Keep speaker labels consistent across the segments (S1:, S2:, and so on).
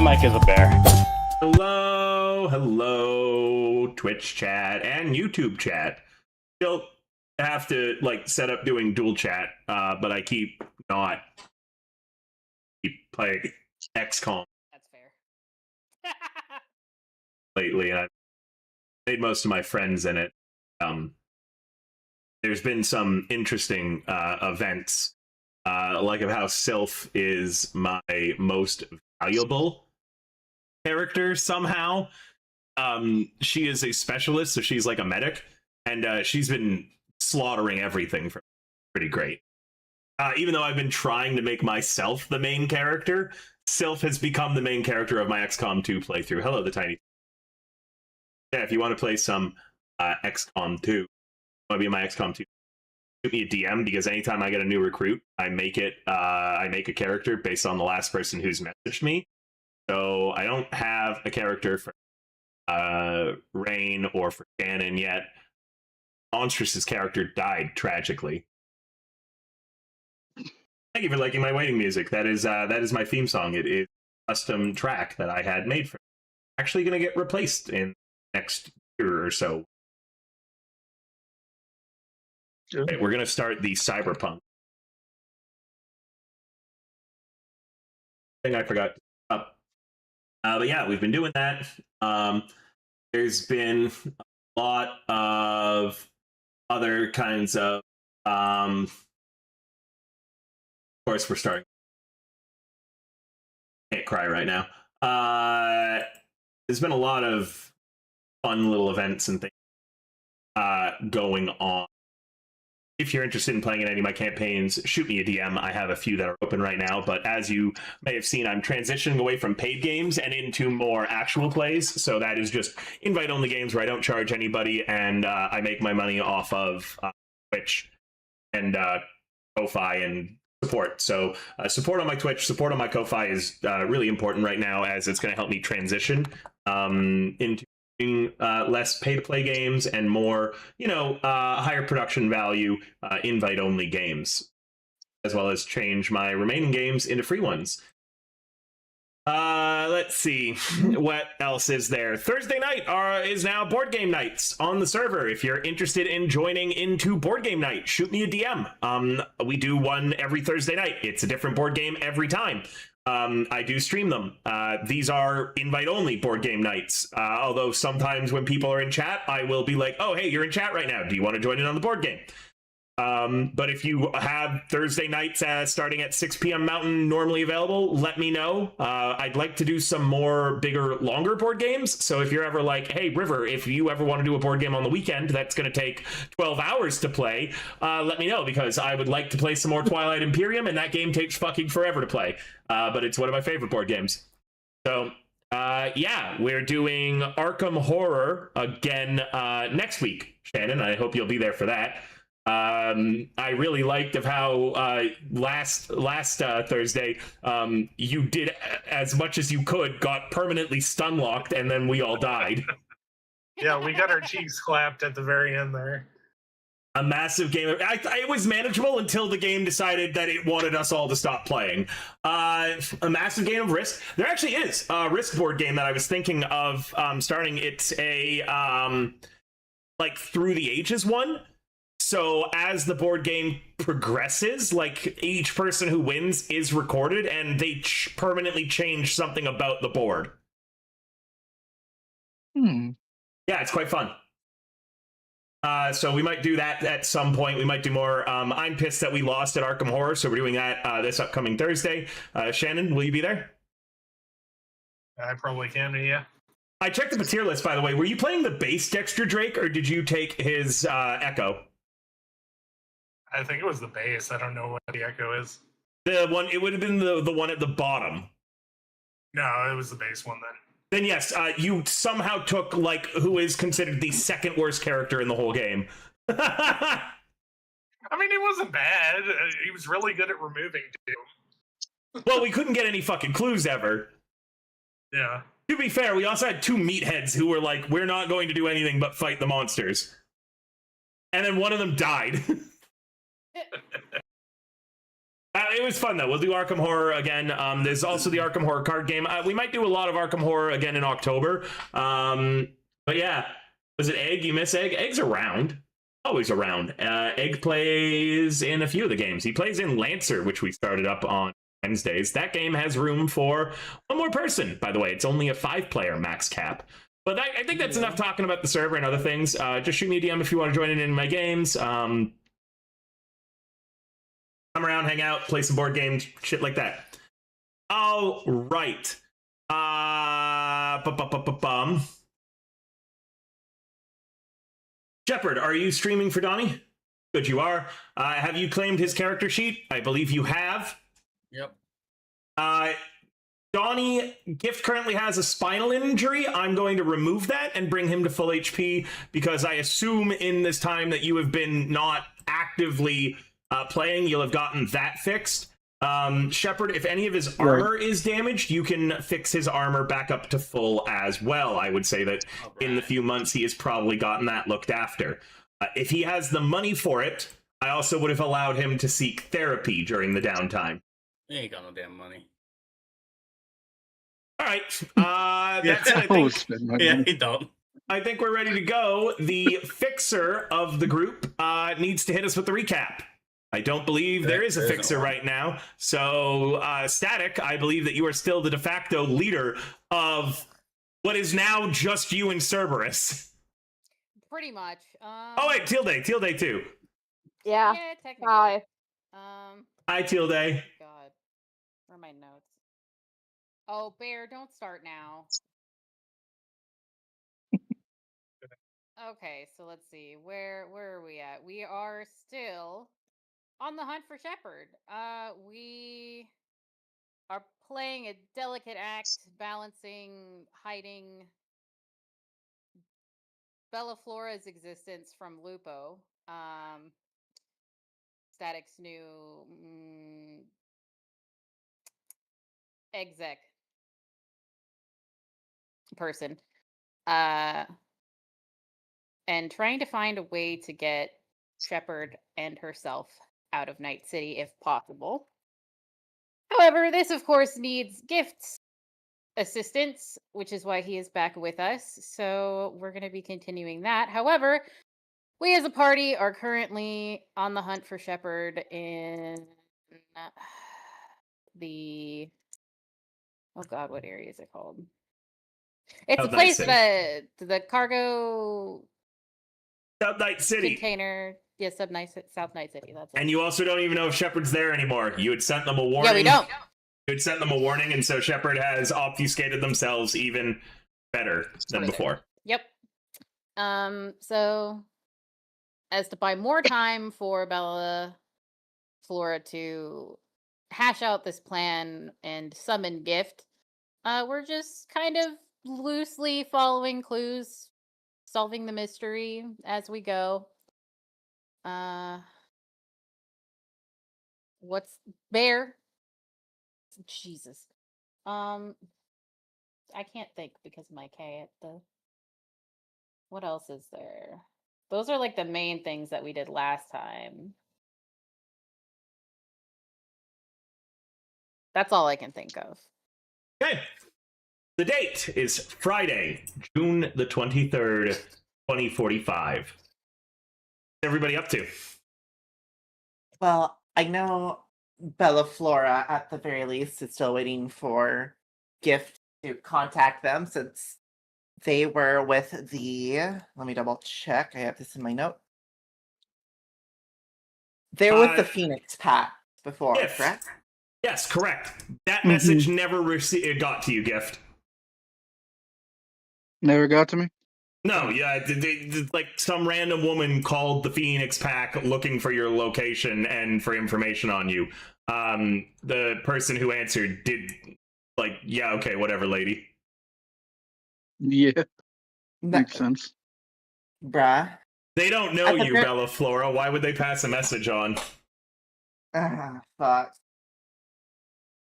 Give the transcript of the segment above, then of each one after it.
S1: My mic is a bear.
S2: Hello, Twitch chat and YouTube chat. Still have to set up doing dual chat, but I keep playing XCOM.
S3: That's fair.
S2: Lately, and I've made most of my friends in it. There's been some interesting events, like of how Sylph is my most valuable character somehow. She is a specialist, so she's like a medic, and she's been slaughtering everything for pretty great. Even though I've been trying to make myself the main character, Sylph has become the main character of my XCOM 2 playthrough. Hello, the tiny. Yeah, if you want to play some XCOM 2, want to be in my XCOM 2, shoot me a DM, because anytime I get a new recruit, I make a character based on the last person who's messaged me. So I don't have a character for Rain or for Shannon yet. Monstrous's character died tragically. Thank you for liking my waiting music. That is my theme song. It is a custom track that I had made for it. Actually going to get replaced in next year or so. Okay, we're going to start the Cyberpunk. Thing I forgot to up. But yeah, we've been doing that. There's been a lot of other kinds of course, we're starting. Can't cry right now. There's been a lot of fun little events and things going on. If you're interested in playing in any of my campaigns, shoot me a DM. I have a few that are open right now, but as you may have seen, I'm transitioning away from paid games and into more actual plays. So that is just invite-only games where I don't charge anybody, and I make my money off of Twitch and Ko-Fi and support. So support on my Twitch, support on my Ko-Fi is really important right now, as it's going to help me transition into less pay-to-play games and more, higher production value invite-only games, as well as change my remaining games into free ones. Let's see. What else is there? Thursday night is now board game nights on the server. If you're interested in joining into board game night, shoot me a DM. We do one every Thursday night. It's a different board game every time. I do stream them. These are invite-only board game nights. Although sometimes when people are in chat, I will be like, oh, hey, you're in chat right now. Do you want to join in on the board game? But if you have Thursday nights starting at 6 p.m. Mountain normally available, let me know. I'd like to do some more bigger, longer board games. So if you're ever like, hey, River, if you ever want to do a board game on the weekend that's going to take 12 hours to play, let me know, because I would like to play some more Twilight Imperium, and that game takes fucking forever to play. But it's one of my favorite board games. So yeah, we're doing Arkham Horror again next week, Shannon. I hope you'll be there for that. I really liked of how last Thursday you did as much as you could, got permanently stun locked, and then we all died.
S4: Yeah, we got our cheeks clapped at the very end there.
S2: A massive game. It was manageable until the game decided that it wanted us all to stop playing. A massive game of Risk. There actually is a Risk board game that I was thinking of starting. It's a like Through the Ages one. So as the board game progresses, like each person who wins is recorded, and they permanently change something about the board. Yeah, it's quite fun. So we might do that at some point. We might do more. I'm pissed that we lost at Arkham Horror, so we're doing that this upcoming Thursday. Shannon, will you be there?
S4: I probably can, yeah.
S2: I checked the tier list, by the way. Were you playing the base Dexter Drake, or did you take his Echo?
S4: I think it was the base. I don't know what the Echo is.
S2: The one, it would have been the one at the bottom.
S4: No, it was the base one then.
S2: Then yes, you somehow took like who is considered the second worst character in the whole game.
S4: I mean, he wasn't bad. He was really good at removing too.
S2: Well, we couldn't get any fucking clues ever.
S4: Yeah.
S2: To be fair, we also had two meatheads who were like, we're not going to do anything but fight the monsters. And then one of them died. it was fun though. We'll do Arkham Horror again. There's also the Arkham Horror card game. We might do a lot of Arkham Horror again in October. But yeah, was it Egg? You miss Egg? Egg's around. Always around. Egg plays in a few of the games. He plays in Lancer, which we started up on Wednesdays. That game has room for one more person, by the way. It's only a 5-player max cap. But I think that's enough talking about the server and other things. Just shoot me a DM if you want to join in my games. Come around, hang out, play some board games, shit like that. All right. Shepard, are you streaming for Donnie? Good, you are. Have you claimed his character sheet? I believe you have.
S1: Yep.
S2: Donnie, Gift currently has a spinal injury. I'm going to remove that and bring him to full HP because I assume in this time that you have been not actively playing, you'll have gotten that fixed. Shepard, if any of his armor is damaged, you can fix his armor back up to full as well. I would say that in the few months he has probably gotten that looked after. If he has the money for it, I also would have allowed him to seek therapy during the downtime.
S1: He ain't got no damn money.
S2: All right. That's it, I think.
S1: Yeah, he don't.
S2: I think we're ready to go. The fixer of the group needs to hit us with the recap. I don't believe there is a fixer right now. So, Static, I believe that you are still the de facto leader of what is now just you and Cerberus.
S3: Pretty much.
S2: Oh, wait, Teal Day too.
S5: Yeah.
S3: Yeah, technically.
S5: Hi.
S2: Hi, Teal Day.
S3: God. Where are my notes? Oh, Bear, don't start now. Okay, so let's see. Where are we at? We are still on the hunt for Shepard. We are playing a delicate act, balancing, hiding Bella Flora's existence from Lupo. Static's new exec person. And trying to find a way to get Shepard and herself out of Night City if possible. However, this of course needs Gift's assistance, which is why he is back with us. So we're going to be continuing that. However, we as a party are currently on the hunt for Shepard in the... Oh god, what area is it called? It's a place that the cargo...
S2: South Night City.
S3: Container. Yeah, South Night City. That's it.
S2: And you also don't even know if Shepard's there anymore. You had sent them a warning.
S3: Yeah, we don't.
S2: You had sent them a warning, and so Shepard has obfuscated themselves even better than before.
S3: Yep. So, as to buy more time for Bella Flora to hash out this plan and summon Gift, we're just kind of loosely following clues, solving the mystery as we go. What's Bear? Jesus. I can't think because of my K at the... What else is there? Those are like the main things that we did last time. That's all I can think of.
S2: Okay. The date is Friday, June the 23rd, 2045. What's everybody up to?
S6: Well, I know Bella Flora, at the very least, is still waiting for Gift to contact them since they were with the... Let me double check. I have this in my note. They were with the Phoenix Pact before, correct?
S2: Yes, correct. That message never got to you, Gift.
S7: Never got to me?
S2: No, yeah, like some random woman called the Phoenix Pack looking for your location and for information on you. The person who answered did, like, yeah, okay, whatever, lady.
S7: Yeah, makes sense.
S6: Bruh.
S2: They don't know you, Bella Flora. Why would they pass a message on?
S6: Fuck.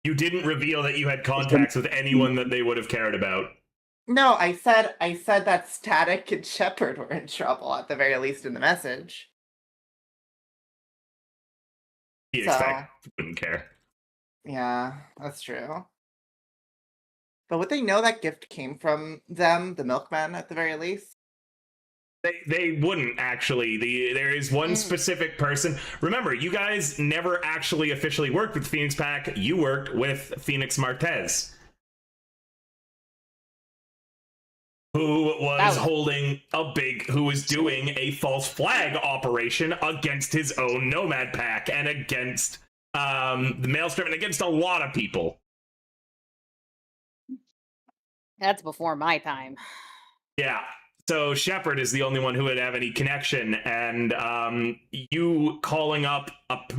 S2: You didn't reveal that you had contacts with anyone that they would have cared about.
S6: No, I said that Static and Shepard were in trouble, at the very least in the message.
S2: Phoenix
S6: So-
S2: Pack wouldn't care.
S6: Yeah, that's true. But would they know that gift came from them, the milkman, at the very least?
S2: They wouldn't actually. There is one specific person. Remember, you guys never actually officially worked with Phoenix Pack. You worked with Phoenix Martez, who was holding who was doing a false flag operation against his own Nomad Pack and against the Maelstrom and against a lot of people.
S3: That's before my time.
S2: Yeah. So Shepard is the only one who would have any connection, and you calling up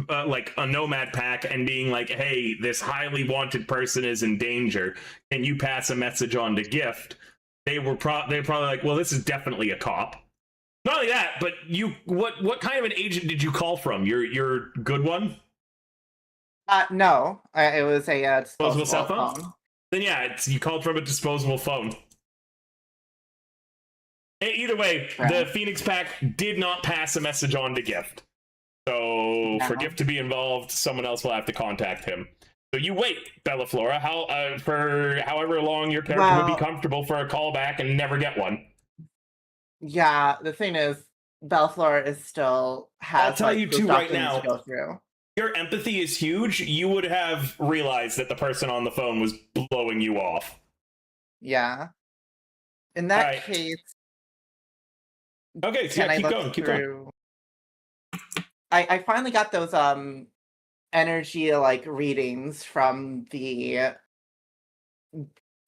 S2: like a Nomad Pack and being like, "Hey, this highly wanted person is in danger. Can you pass a message on to Gift?" They're probably like, "Well, this is definitely a cop." Not only that, but what kind of an agent did you call from? Your good one?
S6: No, it was a disposable
S2: cell
S6: phone.
S2: Then yeah, you called from a disposable phone. Either way, the Phoenix Pack did not pass a message on to Gift. So for Gift to be involved, someone else will have to contact him. So you wait, Bellaflora, for however long your character would be comfortable for a callback and never get one.
S6: Yeah, the thing is, Bellaflora is still has.
S2: I'll tell you too right now.
S6: To go through.
S2: Your empathy is huge. You would have realized that the person on the phone was blowing you off.
S6: Yeah. In that case.
S2: Okay, so yeah, keep going.
S6: I finally got those energy like readings from the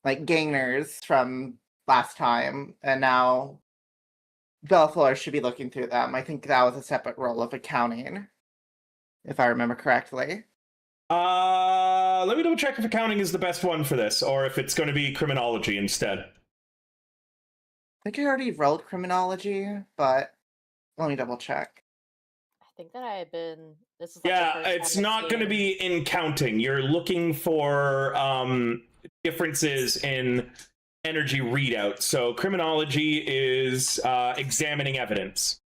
S6: like gainers from last time, and now Bellaflora should be looking through them. I think that was a separate role of accounting, if I remember correctly.
S2: Let me double check if accounting is the best one for this, or if it's going to be criminology instead.
S6: I think I already rolled criminology, but let me double check.
S5: I think that I had been. This is like
S2: it's not going to be in counting. You're looking for differences in energy readout. So criminology is examining evidence.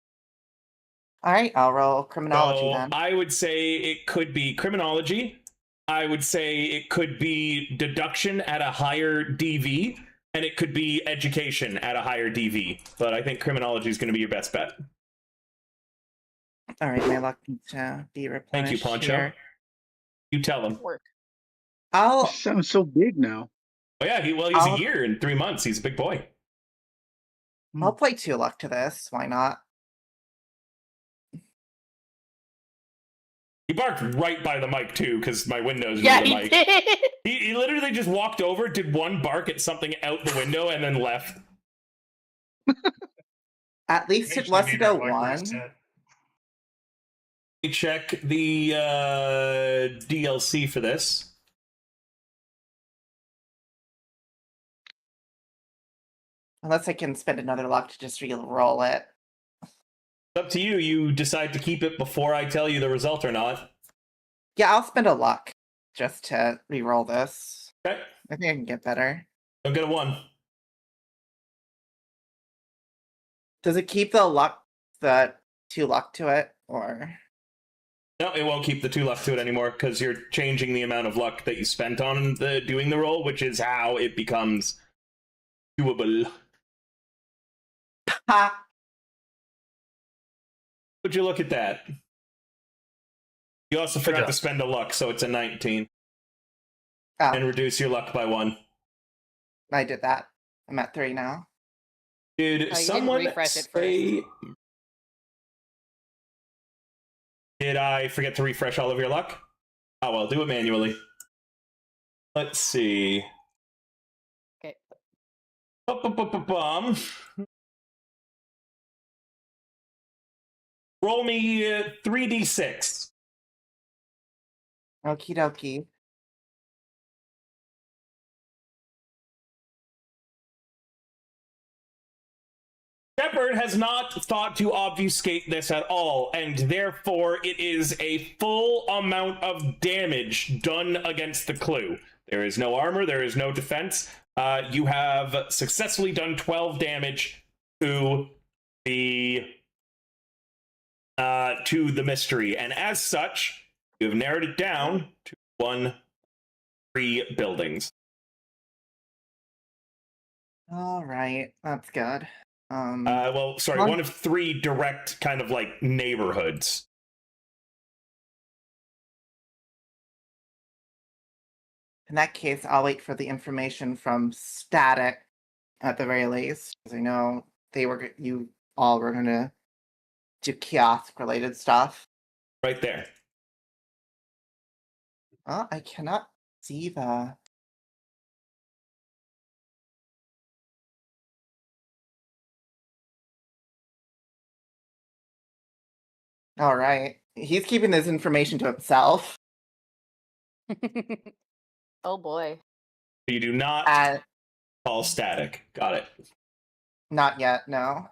S6: All right, I'll roll criminology then.
S2: I would say it could be criminology. I would say it could be deduction at a higher DV. And it could be education at a higher DV, but I think criminology is going to be your best bet.
S6: All right, my luck needs to be replenished.
S2: Thank you, Poncho.
S6: Here.
S2: You tell him.
S6: I'll.
S7: He sounds so big now.
S2: Oh yeah, he's a year and 3 months. He's a big boy.
S6: I'll play 2 luck to this. Why not?
S2: He barked right by the mic too, because my window's
S3: Yeah,
S2: near the
S3: he
S2: mic.
S3: did.
S2: He literally just walked over, did one bark at something out the window, and then left.
S6: At least it wasn't a 1.
S2: Check the DLC for this.
S6: Unless I can spend another luck to just re-roll it.
S2: It's up to you. You decide to keep it before I tell you the result or not.
S6: Yeah, I'll spend a luck just to re-roll this.
S2: Okay.
S6: I think I can get better.
S2: Don't get a 1.
S6: Does it keep the 2 luck to it, or?
S2: No, it won't keep the 2 luck to it anymore, because you're changing the amount of luck that you spent on doing the roll, which is how it becomes doable.
S6: Ha!
S2: Would you look at that? You also forgot to spend a luck, so it's a 19.
S6: Oh,
S2: And reduce your luck by 1.
S6: I did that. I'm at 3 now.
S2: Did someone
S3: refresh it
S2: say... Did I forget to refresh all of your luck? Oh, well, do it manually. Let's see.
S3: Okay.
S2: Roll me 3d6.
S6: Okie dokie.
S2: Shepard has not thought to obfuscate this at all, and therefore it is a full amount of damage done against the clue. There is no armor, there is no defense. You have successfully done 12 damage to the mystery, and as such, You've narrowed it down to 3 buildings.
S6: All right, that's good.
S2: Well, sorry,
S6: One-
S2: 1 of 3 direct kind of like neighborhoods.
S6: In that case, I'll wait for the information from Static at the very least, because I know you all were gonna do kiosk related stuff.
S2: Right there.
S6: Oh, I cannot see the. All right, he's keeping this information to himself.
S5: Oh boy.
S2: You do not call Static. Got it.
S6: Not yet, no.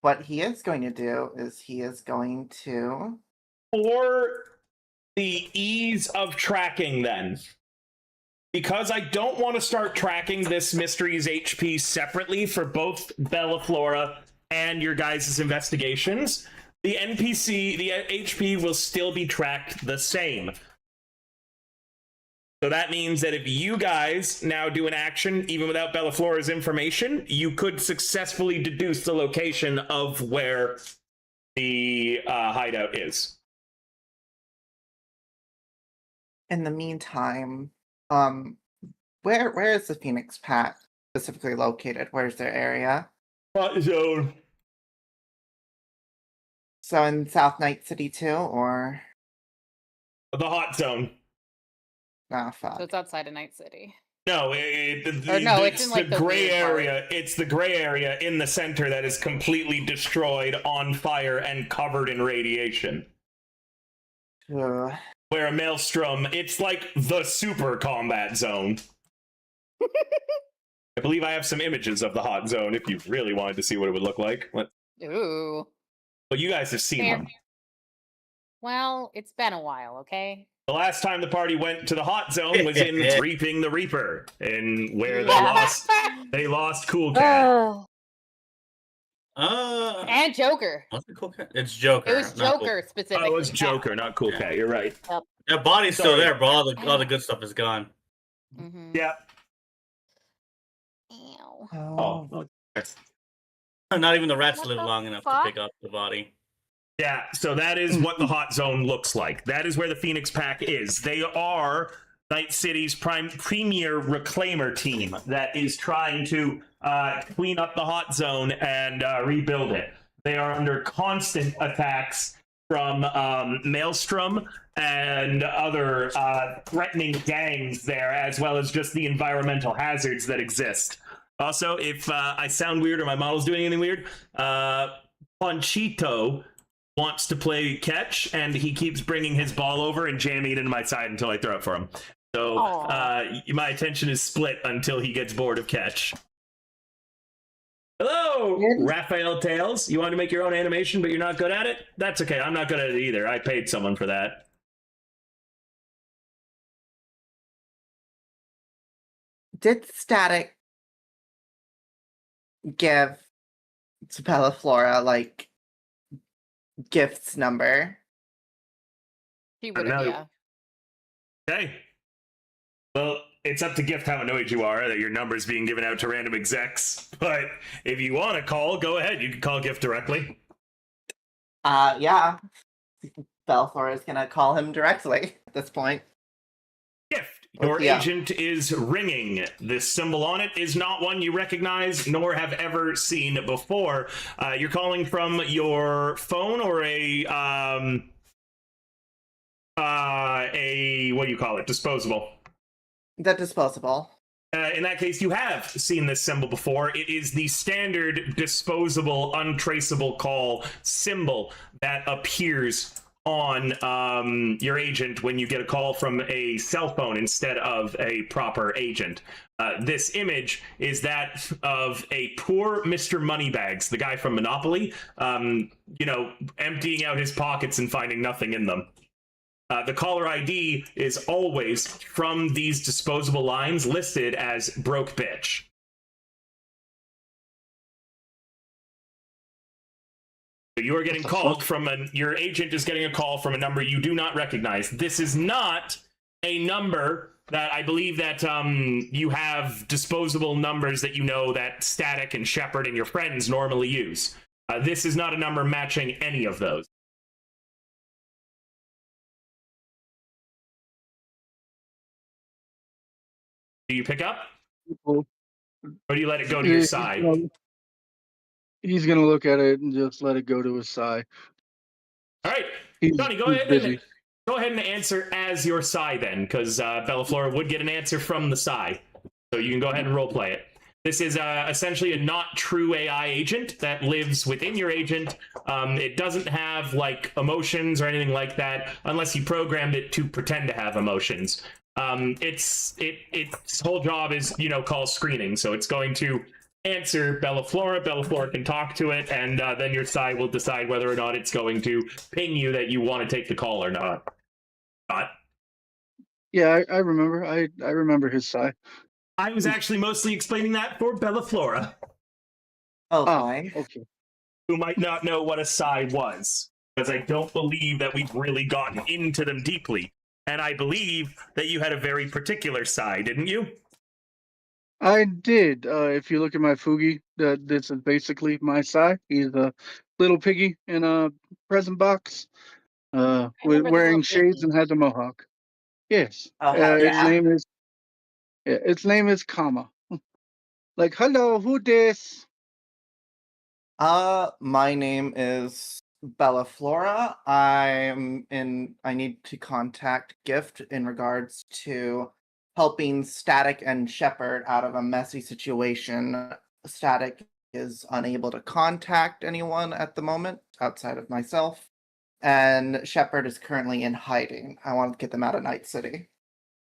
S6: What he is going to do is he is going to.
S2: For the ease of tracking, then, because I don't want to start tracking this mystery's HP separately for both Bellaflora and your guys' investigations, the HP will still be tracked the same. So that means that if you guys now do an action, even without Bellaflora's information, you could successfully deduce the location of where the hideout is.
S6: In the meantime, where is the Phoenix Pack specifically located? Where's their area?
S2: Hot zone.
S6: So in South Night City too, or
S2: The hot zone.
S6: oh fuck.
S3: So it's outside of Night City.
S2: No,
S3: It's in
S2: it's
S3: like
S2: the
S3: the
S2: gray
S3: weird part.
S2: area. It's the gray area in the center that is completely destroyed, on fire, and covered in radiation.
S6: Ugh.
S2: Where a maelstrom, it's like the super combat zone. I believe I have some images of the hot zone if you really wanted to see what it would look like.
S3: Ooh.
S2: But you guys have seen
S3: Fair.
S2: them.
S3: Well, it's been a while, okay?
S2: The last time the party went to the hot zone was in Reaping the Reaper, and where
S5: Yeah.
S2: they lost Cool Cat.
S5: Oh,
S3: And Joker.
S1: What's the cool cat? It's Joker.
S3: It was
S1: not Cool-
S3: Joker specifically.
S2: Oh, it was Joker, not Cool
S1: Yeah.
S2: Cat. You're right.
S1: That body's still
S2: Sorry.
S1: there, but all the good stuff is gone.
S3: Mm-hmm.
S2: Yeah.
S3: Ew.
S6: Oh.
S1: Not even the rats
S3: What
S1: live
S3: the
S1: long enough
S3: fuck?
S1: to pick up the body.
S2: Yeah, so that is what the hot zone looks like. That is where the Phoenix Pack is. They are Night City's premier reclaimer team that is trying to clean up the hot zone and rebuild it. They are under constant attacks from Maelstrom and other threatening gangs there, as well as just the environmental hazards that exist. Also, if I sound weird or my model's doing anything weird, Ponchito wants to play catch, and he keeps bringing his ball over and jamming it into my side until I throw it for him. So my attention is split until he gets bored of catch. Hello, Raphael Tails. You want to make your own animation, but you're not good at it? That's okay. I'm not good at it either. I paid someone for that.
S6: Did Static give to Bellaflora like gifts number?
S3: He
S2: don't
S3: would have,
S2: know.
S3: yeah.
S2: Okay. Well, it's up to Gift how annoyed you are that your number's being given out to random execs. But if you want to call, go ahead. You can call Gift directly.
S6: Yeah. Bellaflora is gonna call him directly at this point.
S2: Gift, your
S6: Yeah.
S2: agent is ringing. This symbol on it is not one you recognize nor have ever seen before. You're calling from your phone or a what do you call it? Disposable.
S6: The disposable.
S2: In that case, you have seen this symbol before. It is the standard disposable, untraceable call symbol that appears on your agent when you get a call from a cell phone instead of a proper agent. This image is that of a poor Mr. Moneybags, the guy from Monopoly, emptying out his pockets and finding nothing in them. The caller ID is always from these disposable lines listed as broke bitch. So you are getting
S7: What the
S2: called
S7: fuck?
S2: from your agent is getting a call from a number you do not recognize. This is not a number that I believe that you have disposable numbers that you know that Static and Shepard and your friends normally use. This is not a number matching any of those. Do you pick up?
S7: Well,
S2: Or do you let it go to your
S7: he's
S2: side?
S7: gonna- he's gonna look at it and just let it go to his side.
S2: All right,
S7: He's,
S2: Johnny, go
S7: he's
S2: ahead
S7: busy.
S2: and answer as your Psy then, because Bellaflora would get an answer from the Psy. So you can go ahead and roleplay it. This is essentially a not true AI agent that lives within your agent. It doesn't have like emotions or anything like that, unless you programmed it to pretend to have emotions. Its whole job is call screening, so it's going to answer Bellaflora. Bellaflora can talk to it, and then your Psy will decide whether or not it's going to ping you that you want to take the call or not.
S7: Yeah, I remember. I remember his side.
S2: I was actually mostly explaining that for Bellaflora,
S6: Oh
S7: Ah,
S6: boy.
S7: okay.
S2: who might not know what a Psy was, because I don't believe that we've really gotten into them deeply. And I believe that you had a very particular Psy, didn't you?
S7: I did. If you look at my Fugi, this is basically my side. He's a little piggy in a present box,
S5: remember the
S7: wearing
S5: little
S7: shades
S5: piggy.
S7: and has a mohawk. Yes.
S6: Oh hell
S7: Its
S6: yeah.
S7: name is Kama. Like, hello, who this?
S6: My name is Bella Flora. I need to contact Gift in regards to helping Static and Shepard out of a messy situation. Static is unable to contact anyone at the moment outside of myself, and Shepard is currently in hiding. I want to get them out of Night City.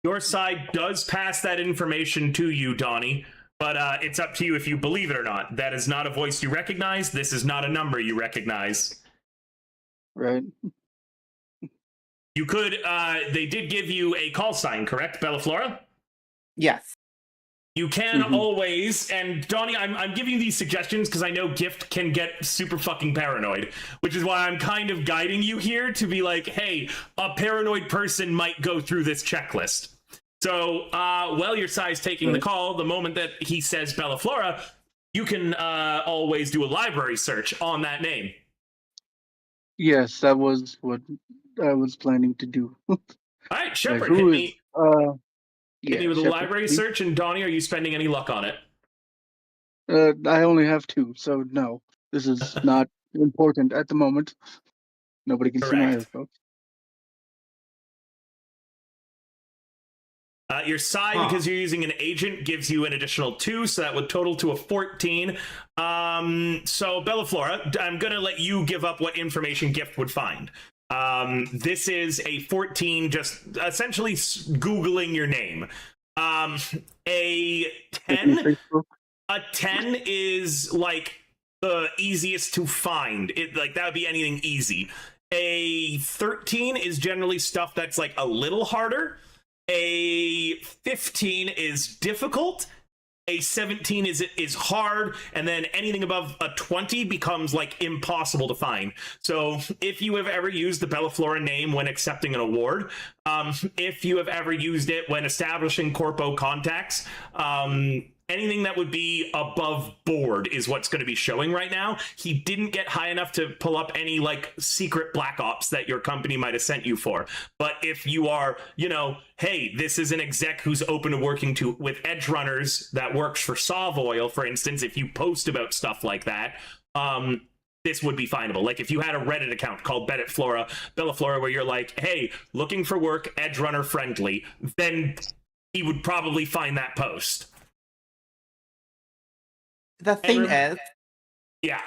S2: Your side does pass that information to you, Donnie, but it's up to you if you believe it or not. That is not a voice you recognize. This is not a number you recognize.
S7: Right.
S2: You could, they did give you a call sign, correct, Bellaflora?
S6: Yes.
S2: You can always, and Donnie, I'm giving you these suggestions because I know Gift can get super fucking paranoid, which is why I'm kind of guiding you here to be like, hey, a paranoid person might go through this checklist. So, while your Psy's taking the call, the moment that he says Bellaflora, you can always do a library search on that name.
S7: Yes, that was what I was planning to do.
S2: All right, Shepard,
S7: who
S2: hit
S7: is-
S2: me
S7: Yeah,
S2: with a
S7: Shepard,
S2: library
S7: please.
S2: search, and Donnie, are you spending any luck on it?
S7: I only have 2, so no. This is not important at the moment. Nobody can see my
S2: Correct.
S7: airphones.
S2: Your Psy, because you're using an agent, gives you an additional 2, so that would total to a 14. So, Bellaflora, I'm going to let you give up what information Gift would find. This is a 14, just essentially Googling your name. A 10? A 10 is, like, the easiest to find. That would be anything easy. A 13 is generally stuff that's, like, a little harder. A 15 is difficult. A 17 is hard, and then anything above a 20 becomes like impossible to find. So if you have ever used the Bellaflora name when accepting an award, if you have ever used it when establishing corpo contacts, anything that would be above board is what's going to be showing right now. He didn't get high enough to pull up any like secret black ops that your company might have sent you for. But if you are, hey, this is an exec who's open to working with edge runners that works for Savoil, for instance, if you post about stuff like that, this would be findable. Like if you had a Reddit account called Bellaflora, where you're like, hey, looking for work, edge runner friendly, then he would probably find that post.
S6: The thing is,
S2: yeah,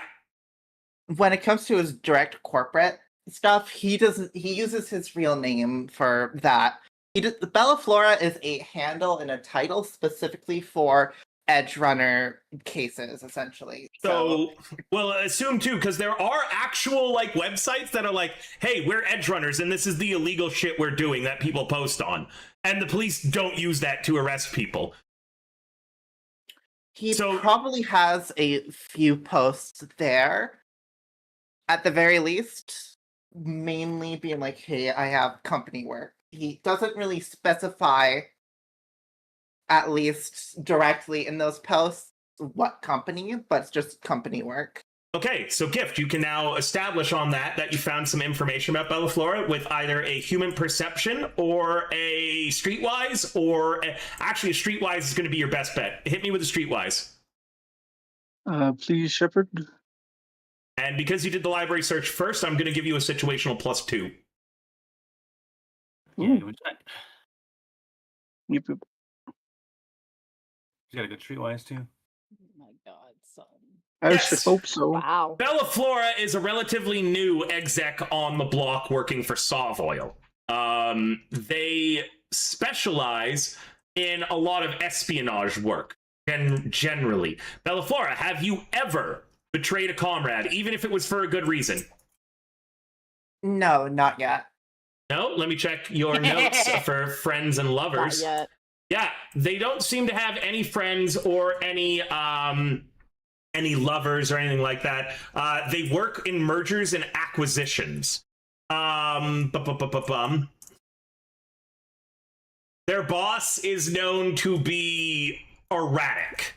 S6: when it comes to his direct corporate stuff, he uses his real name for that. Bellaflora is a handle and a title specifically for edge runner cases, essentially.
S2: So well, assume too, because there are actual like websites that are like, hey, we're edge runners and this is the illegal shit we're doing that people post on, and the police don't use that to arrest people.
S6: He probably has a few posts there. at the very least, mainly being like, hey, I have company work. He doesn't really specify, at least directly in those posts, what company, but it's just company work.
S2: Okay, so Gift, you can now establish on that you found some information about Bellaflora with either a human perception or a streetwise, or actually a streetwise is going to be your best bet. Hit me with a streetwise.
S7: Please, Shepard.
S2: And because you did the library search first, I'm going to give you a situational +2.
S1: Yeah, you would check.
S7: Yep.
S1: You got a good streetwise too.
S5: Oh my god, son.
S7: I should hope so.
S5: Wow.
S2: Bellaflora is a relatively new exec on the block working for Savoil. They specialize in a lot of espionage work, generally. Bellaflora, have you ever betrayed a comrade, even if it was for a good reason?
S6: No, not yet.
S2: No? Let me check your notes for friends and lovers.
S5: Not yet.
S2: Yeah, they don't seem to have any friends or any lovers or anything like that. They work in mergers and acquisitions. Their boss is known to be erratic.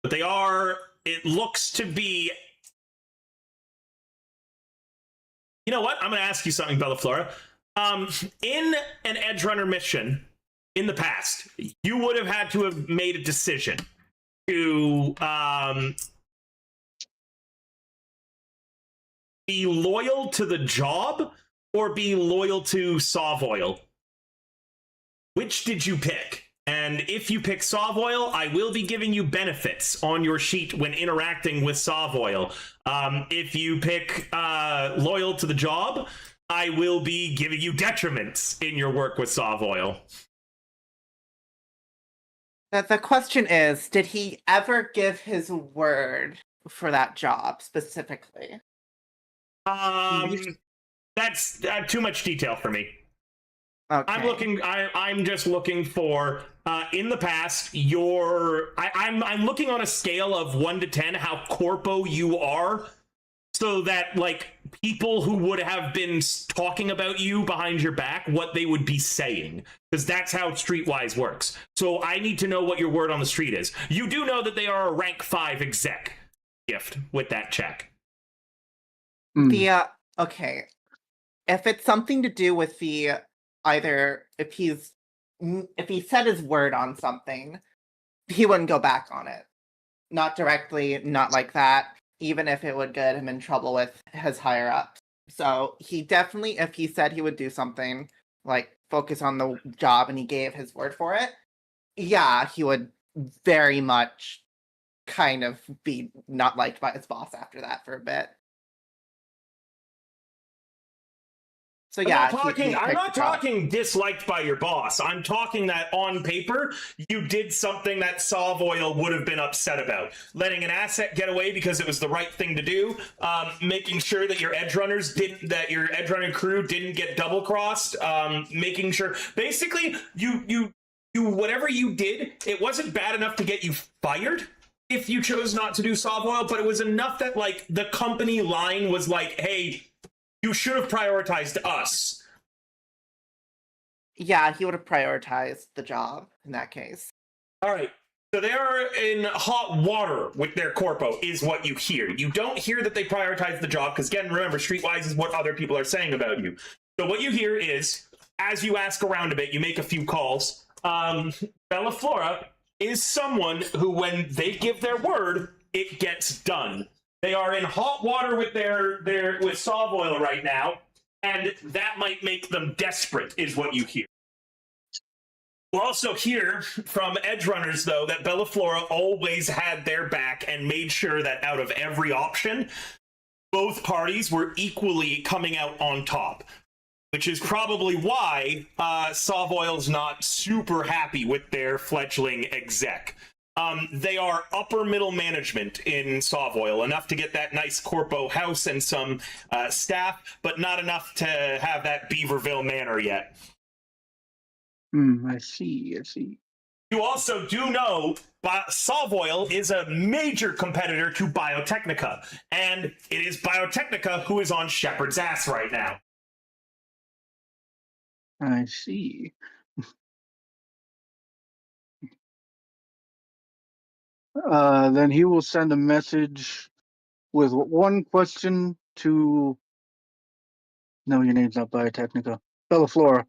S2: But they are, it looks to be... You know what? I'm going to ask you something, Bellaflora. In an Edgerunner mission in the past, you would have had to have made a decision to be loyal to the job or be loyal to Savoil. Which did you pick? And if you pick Savoil, I will be giving you benefits on your sheet when interacting with Savoil. If you pick loyal to the job, I will be giving you detriments in your work with Savoil.
S6: The question is, did he ever give his word for that job specifically?
S2: That's too much detail for me.
S6: Okay.
S2: I'm just looking for in the past I'm looking on a scale of 1 to 10 how corpo you are, so that like people who would have been talking about you behind your back, what they would be saying, because that's how Streetwise works. So I need to know what your word on the street is. You do know that they are a rank 5 exec, Gift, with that check.
S6: Okay. If it's something to do with the either if he said his word on something, he wouldn't go back on it. Not directly, not like that, even if it would get him in trouble with his higher ups. So he definitely, if he said he would do something, like focus on the job and he gave his word for it, yeah, he would very much kind of be not liked by his boss after that for a bit. So yeah,
S2: I'm not talking disliked by your boss. I'm talking that on paper, you did something that Savoil would have been upset about. Letting an asset get away because it was the right thing to do. Making sure that your Edgerunner crew didn't get double crossed. Making sure, basically, you whatever you did, it wasn't bad enough to get you fired if you chose not to do Savoil, but it was enough that like the company line was like, hey, you should have prioritized us.
S6: Yeah, he would have prioritized the job in that case.
S2: All right. So they are in hot water with their corpo, is what you hear. You don't hear that they prioritize the job, because again, remember, Streetwise is what other people are saying about you. So what you hear is, as you ask around a bit, you make a few calls. Bellaflora is someone who, when they give their word, it gets done. They are in hot water with with Savoil right now, and that might make them desperate, is what you hear. You also hear from Edgerunners, though, that Bellaflora always had their back and made sure that out of every option, both parties were equally coming out on top, which is probably why Savoil's not super happy with their fledgling exec. They are upper middle management in Savoil, enough to get that nice corpo house and some staff, but not enough to have that Beaverville manor yet.
S7: I see.
S2: You also do know Solvoil is a major competitor to Biotechnica, and it is Biotechnica who is on Shepard's ass right now.
S7: I see. Then he will send a message with one question to. No, your name's not Biotechnica. Bellaflora.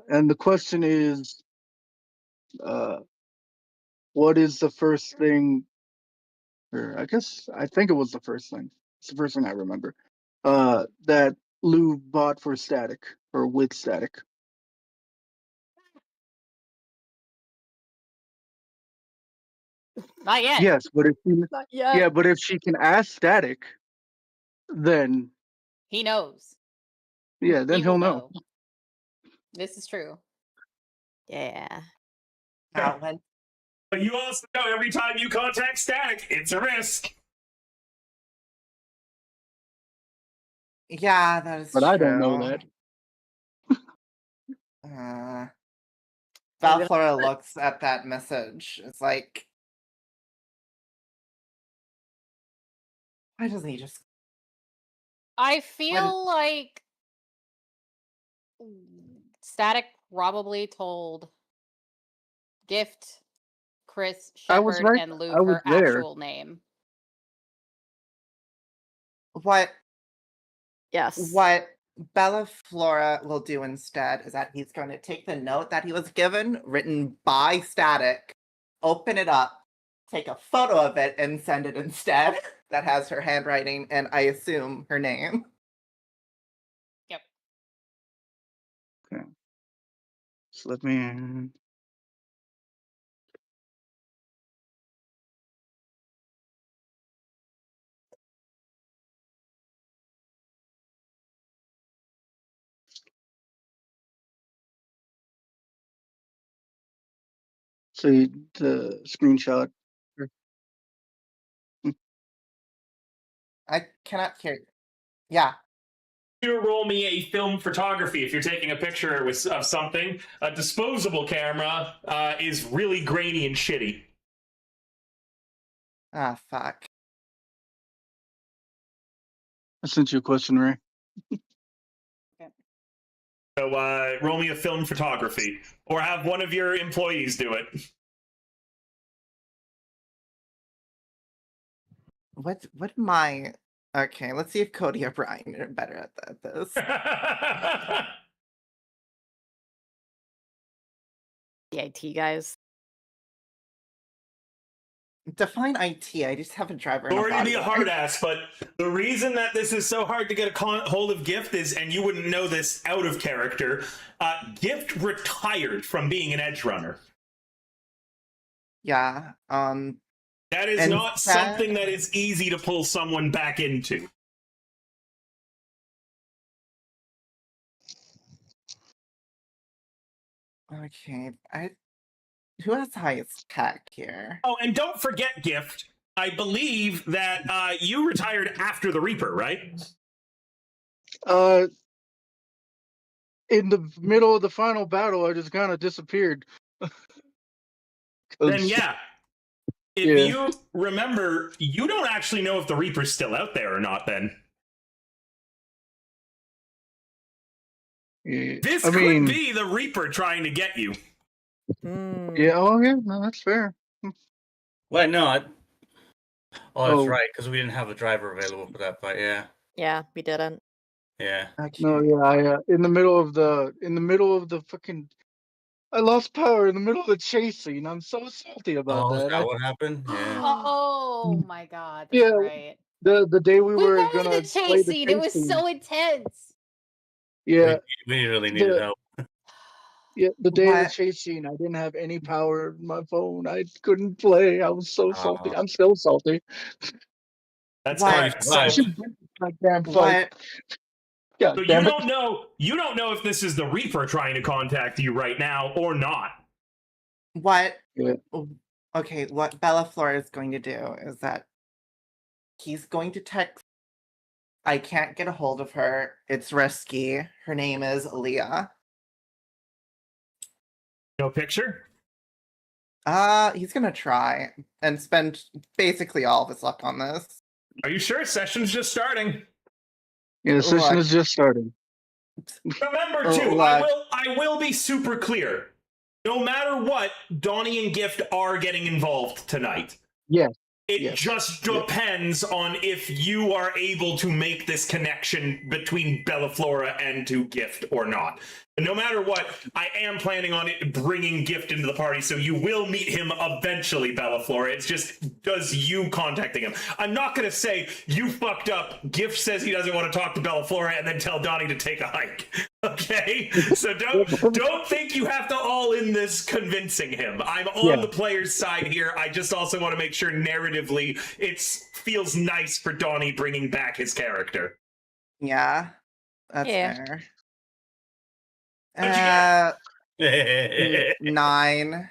S7: And the question is, what is the first thing? Or I think it was the first thing. It's the first thing I remember. That Lou bought for Static or with Static.
S3: Not yet.
S7: Yes, but if she,
S5: Not yet.
S7: yeah, but if she can ask Static, then
S3: He knows.
S7: yeah, then
S3: He
S7: he'll
S3: will
S7: know.
S3: This is true.
S5: Yeah.
S6: Now, when
S2: But you also know every time you contact Static, it's a risk.
S6: yeah, that is
S7: But
S6: true.
S7: I don't know that.
S6: Valflora looks at that message. It's like, why doesn't he just?
S3: I feel like Static probably told Gift, Chris,
S7: I was
S3: Shepard,
S7: right.
S3: and Luke
S7: I was
S3: her
S7: there.
S3: actual name.
S6: What
S5: Yes.
S6: Bella Flora will do instead is that he's going to take the note that he was given, written by Static, open it up, take a photo of it, and send it instead. That has her handwriting and I assume her name.
S3: Yep.
S7: Okay. So let me. See the screenshot.
S6: I cannot hear. Yeah.
S2: You roll me a film photography if you're taking a picture of something. A disposable camera is really grainy and shitty.
S6: Ah, fuck.
S7: I sent you a question, Ray.
S2: So roll me a film photography, or have one of your employees do it.
S6: What am I? Okay, let's see if Cody or Brian are better at this.
S5: The IT guys.
S6: Define IT. I just have a driver. And
S2: Sorry to
S6: a
S2: be a
S6: bodyguard.
S2: hard ass, but the reason that this is so hard to get a hold of Gift is, and you wouldn't know this out of character, Gift retired from being an edge runner.
S6: Yeah.
S2: That is not something that is easy to pull someone back into.
S6: Okay. Who has the highest tech here?
S2: Oh, and don't forget, Gift. I believe that you retired after the Reaper, right?
S7: In the middle of the final battle, I just kind of disappeared.
S2: Then yeah. If
S7: Yeah.
S2: you remember, you don't actually know if the Reaper's still out there or not, then.
S7: Yeah.
S2: This
S7: I
S2: could
S7: mean,
S2: be the Reaper trying to get you.
S7: yeah. Oh, yeah. No, that's fair.
S1: Wait, no. Oh, that's
S7: Oh.
S1: right, because we didn't have a driver available for that fight. Yeah,
S5: Yeah, we didn't.
S1: yeah.
S6: Okay.
S7: No, yeah. I in the middle of the fucking. I lost power in the middle of the chase scene. I'm so salty about
S1: Oh, is
S7: that.
S1: that what happened? Yeah.
S3: Oh my god, that's
S7: Yeah.
S3: right.
S7: The day we
S3: We
S7: were
S3: love
S7: gonna
S3: the
S7: play
S3: chase
S7: the
S3: scene.
S7: chase
S3: It was
S7: scene.
S3: so intense.
S7: Yeah.
S1: We really needed
S7: The,
S1: help.
S7: yeah, the day of the
S6: What?
S7: chase scene, I didn't have any power in my phone. I couldn't play. I was so salty. I'm still salty.
S2: That's
S6: What?
S2: correct. So,
S7: I should win my damn fight.
S6: What?
S7: God
S2: so you
S7: damn it.
S2: don't know. You don't know if this is the Reaper trying to contact you right now or not.
S6: What?
S7: Yeah.
S6: Okay, what Bella Flora is going to do is that he's going to text. I can't get a hold of her. It's risky. Her name is Leah.
S2: No picture?
S6: He's gonna try and spend basically all of his luck on this.
S2: Are you sure? Session's just starting.
S7: Yeah, the session
S6: Look.
S7: is just starting.
S2: Remember,
S6: Oh,
S2: too,
S6: look.
S2: I will be super clear. No matter what, Donnie and Gift are getting involved tonight.
S7: Yes.
S2: It
S7: Yes.
S2: just depends on if you are able to make this connection between Bellaflora and to Gift or not. And no matter what, I am planning on it bringing Gift into the party, so you will meet him eventually, Bellaflora. It's just does you contacting him. I'm not going to say, you fucked up, Gift says he doesn't want to talk to Bellaflora, and then tell Donnie to take a hike. Okay? So don't think you have to all in this convincing him. I'm on the player's side here. I just also want to make sure narratively it feels nice for Donnie bringing back his character.
S6: Yeah, that's
S5: Yeah.
S6: fair.
S2: What'd you
S6: 9.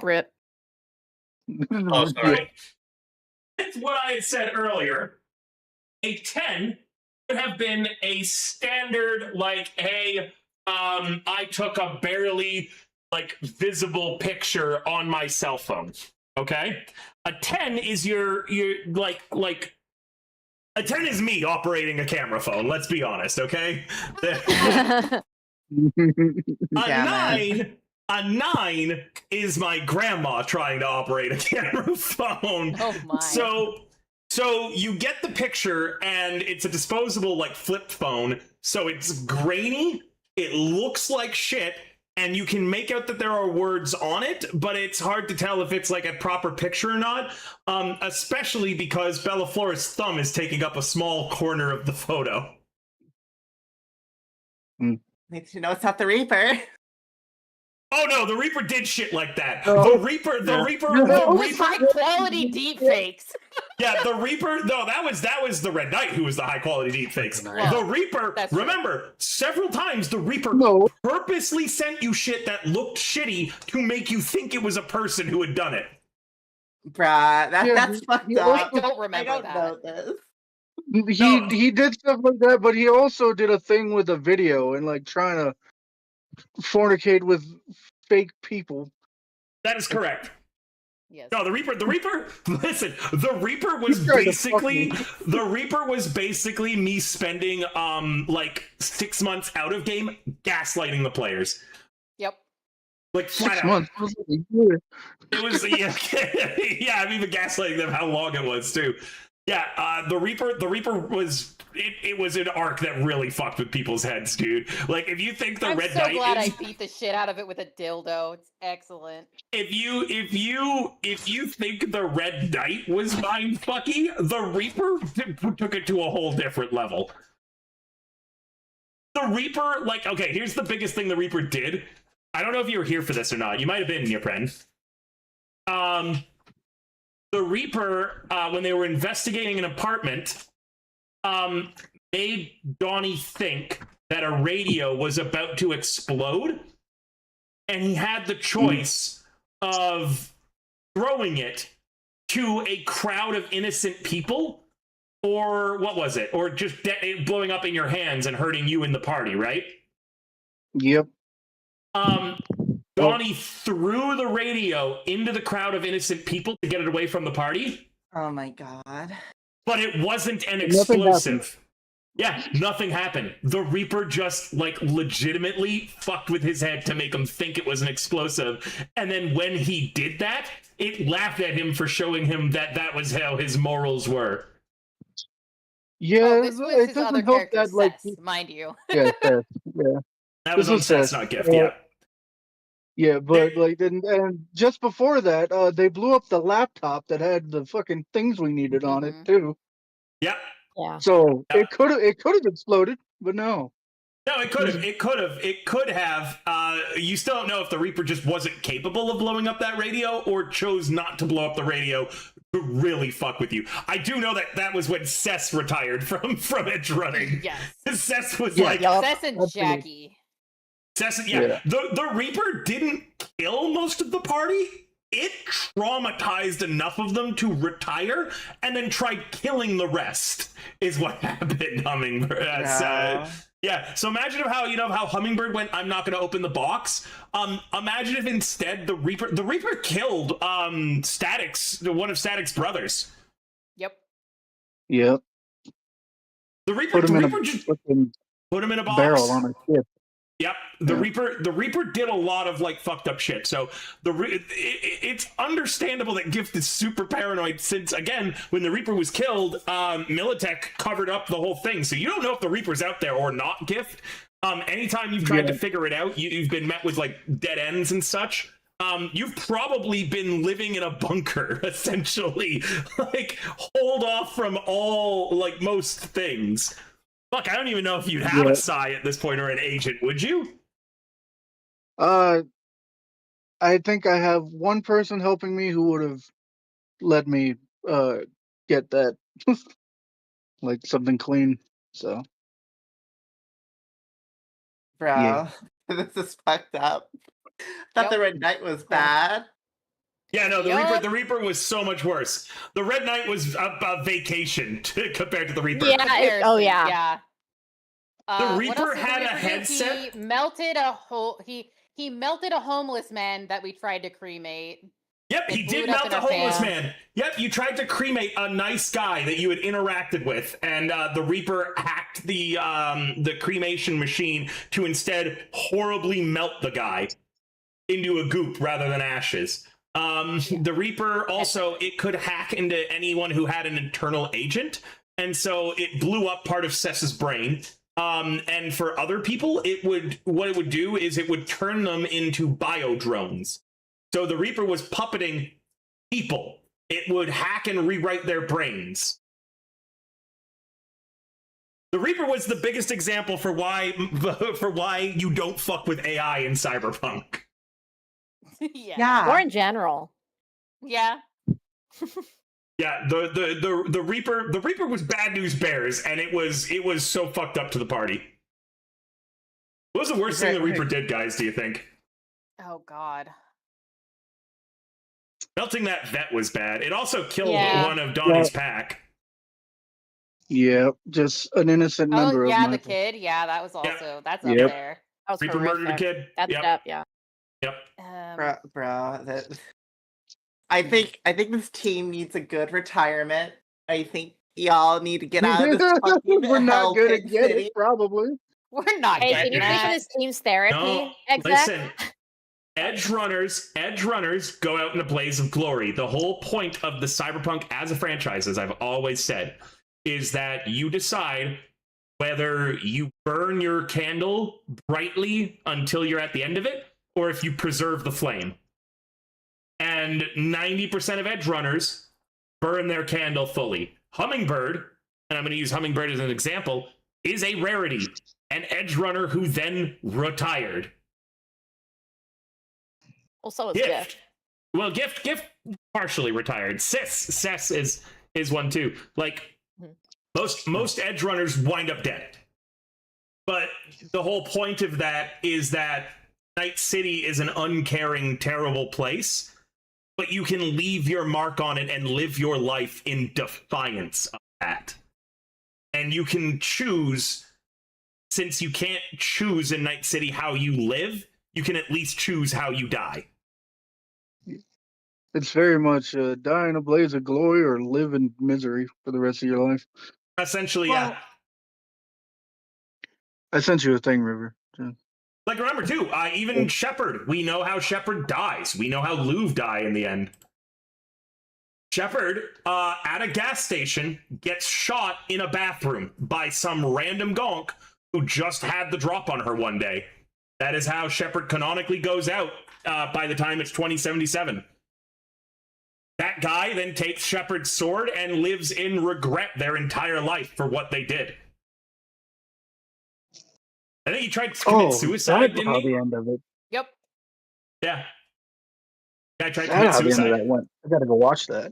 S5: Rip.
S1: Oh, sorry.
S2: It's what I had said earlier. A 10 would have been a standard, like, hey, I took a barely, like, visible picture on my cell phone. Okay? A 10 is your like, a 10 is me operating a camera phone, let's be honest, okay? A
S6: Damn it.
S2: 9 is my grandma trying to operate a camera phone.
S3: Oh my.
S2: So you get the picture, and it's a disposable, like, flip phone, so it's grainy, it looks like shit, and you can make out that there are words on it, but it's hard to tell if it's, like, a proper picture or not, especially because Bellaflora's thumb is taking up a small corner of the photo.
S6: Need to know it's not the Reaper.
S2: Oh no, the Reaper did shit like that.
S7: Oh,
S2: The Reaper,
S7: yeah.
S3: It was high quality deepfakes.
S2: yeah, the Reaper. No, that was the Red Knight who was the high quality deepfakes.
S3: Well,
S2: The Reaper.
S3: that's true.
S2: Remember, several times the Reaper
S7: No.
S2: purposely sent you shit that looked shitty to make you think it was a person who had done it.
S6: Bruh,
S7: Yeah,
S6: that's fucked
S7: he
S6: up.
S3: I don't
S6: I
S3: remember
S6: don't
S3: that.
S6: know this.
S7: He did stuff like that, but he also did a thing with a video and like trying to fornicate with fake people.
S2: That is correct.
S3: Yes.
S2: No, the Reaper. Listen, the Reaper was
S7: He's trying to fuck me.
S2: basically me spending like 6 months out of game gaslighting the players.
S3: Yep.
S2: Like flat
S7: 6
S2: out.
S7: months. It was like a year.
S2: It was yeah. I'm even gaslighting them how long it was too. Yeah, the Reaper was it was an arc that really fucked with people's heads, dude. Like if you think the
S3: I'm
S2: Red
S3: so
S2: Knight
S3: glad
S2: is,
S3: I beat the shit out of it with a dildo. It's excellent.
S2: if you think the Red Knight was mind fucking, the Reaper took it to a whole different level. The Reaper, like, okay, here's the biggest thing the Reaper did. I don't know if you were here for this or not. You might have been, your friend. The Reaper, when they were investigating an apartment, made Donnie think that a radio was about to explode, and he had the choice of throwing it to a crowd of innocent people, or what was it? Or just blowing up in your hands and hurting you in the party, right?
S7: Yep.
S2: Donnie threw the radio into the crowd of innocent people to get it away from the party,
S6: Oh my god.
S2: but it wasn't an
S7: Nothing
S2: explosive. Yeah, nothing happened. The Reaper just, like, legitimately fucked with his head to make him think it was an explosive. And then when he did that, it laughed at him for showing him that that was how his morals were.
S7: Yeah,
S3: Oh, this was
S7: it
S3: his other
S7: doesn't help
S3: character,
S7: that like
S3: Sess, mind you.
S7: yeah, yeah.
S2: That was
S7: This
S2: on
S7: was
S2: Seth's,
S7: Seth.
S2: not Gift, yeah.
S7: Yeah, but like then and just before that, they blew up the laptop that had the fucking things we needed on it
S3: Mhm.
S7: too.
S2: Yeah.
S5: Yeah.
S7: So
S2: Yeah.
S7: it could have exploded, but no.
S2: No, it could have. It could have. You still don't know if the Reaper just wasn't capable of blowing up that radio or chose not to blow up the radio to really fuck with you. I do know that that was when Cess retired from Edge running.
S3: Yes.
S2: Cess was
S7: Yeah.
S2: like,
S5: Yup.
S3: Sess and
S7: absolutely.
S3: Jackie.
S2: Cess, yeah.
S7: Yeah.
S2: The Reaper didn't kill most of the party. it traumatized enough of them to retire and then tried killing the rest is what happened. Hummingbird. Yeah, so imagine how Hummingbird went, I'm not going to open the box. Imagine if instead the Reaper killed Static's, one of Static's brothers.
S3: Yep.
S7: Yep.
S2: The Reaper just put him in a box.
S7: Barrel on a ship.
S2: Yep, the Reaper did a lot of like fucked up shit. So it's understandable that Gift is super paranoid since, again, when the Reaper was killed, Militech covered up the whole thing. So you don't know if the Reaper's out there or not, Gift. Anytime you've tried to figure it out, you've been met with like dead ends and such. You've probably been living in a bunker, essentially. Like, hold off from all, like, most things. Fuck, I don't even know if you'd have a Psy at this point or an agent, would you?
S7: I think I have one person helping me who would have let me get that like something clean. So,
S6: Bro, this is fucked up. I thought the Red Knight was bad.
S2: Yeah, no, the Reaper was so much worse. The Red Knight was a vacation compared to the Reaper.
S5: Yeah. Oh yeah.
S3: Yeah.
S2: The
S3: What
S2: Reaper
S3: else did
S2: had
S3: the
S2: a
S3: Reaper do?
S2: headset.
S3: He melted a he melted a homeless man that we tried to cremate.
S2: Yep,
S3: They
S2: he
S3: blew
S2: did
S3: it up
S2: melt
S3: in
S2: the
S3: our
S2: homeless
S3: fan.
S2: man. Yep, you tried to cremate a nice guy that you had interacted with, and the Reaper hacked the cremation machine to instead horribly melt the guy into a goop rather than ashes. The Reaper also, it could hack into anyone who had an internal agent, and so it blew up part of Sess's brain. And for other people, what it would do is it would turn them into bio drones. So the Reaper was puppeting people. It would hack and rewrite their brains. The Reaper was the biggest example for why you don't fuck with AI in Cyberpunk.
S5: Or in general.
S3: Yeah.
S2: Yeah, the Reaper was bad news bears, and it was so fucked up to the party. What was the worst thing the Reaper did, guys, do you think?
S3: Oh God.
S2: Melting that vet was bad. It also killed one of Donnie's pack.
S7: Yeah, just an innocent member of my...
S3: the kid. Yeah, that was also that's up
S7: Yep.
S3: there.
S5: That was
S2: Reaper
S5: horrific.
S2: murdered a kid.
S5: That's
S2: Yep.
S5: up, yeah.
S2: Yep.
S6: Bro, I think this team needs a good retirement. I think y'all need to get out of this fucking
S7: We're not good
S6: hellpit
S7: at getting
S6: city.
S7: it, probably.
S3: We're not
S5: Hey,
S3: getting
S5: can you pay for
S3: that.
S5: this team's therapy?
S2: No,
S5: Exactly.
S2: listen. Edge runners go out in a blaze of glory. The whole point of the Cyberpunk as a franchise, as I've always said, is that you decide whether you burn your candle brightly until you're at the end of it, or if you preserve the flame. And 90% of edge runners burn their candle fully. Hummingbird, and I'm going to use Hummingbird as an example, is a rarity. An edge runner who then retired.
S5: Well, so is Gift.
S2: Well, Gift partially retired. Cess is one too. Like most edge runners wind up dead. But the whole point of that is that Night City is an uncaring, terrible place, but you can leave your mark on it and live your life in defiance of that. And you can choose, since you can't choose in Night City how you live, you can at least choose how you die.
S7: It's very much die in a blaze of glory or live in misery for the rest of your life.
S2: Essentially, yeah.
S7: I sent you a thing, River.
S2: Like, remember, too, even Shepard, we know how Shepard dies. We know how Louv die in the end. Shepard, at a gas station, gets shot in a bathroom by some random gonk who just had the drop on her one day. That is how Shepard canonically goes out by the time it's 2077. That guy then takes Shepard's sword and lives in regret their entire life for what they did. I think he tried to commit suicide, didn't he?
S7: The end of it.
S3: Yep.
S2: Yeah. Guy tried to
S7: That's
S2: commit
S7: how the end of
S2: suicide.
S7: that went. I gotta go watch that.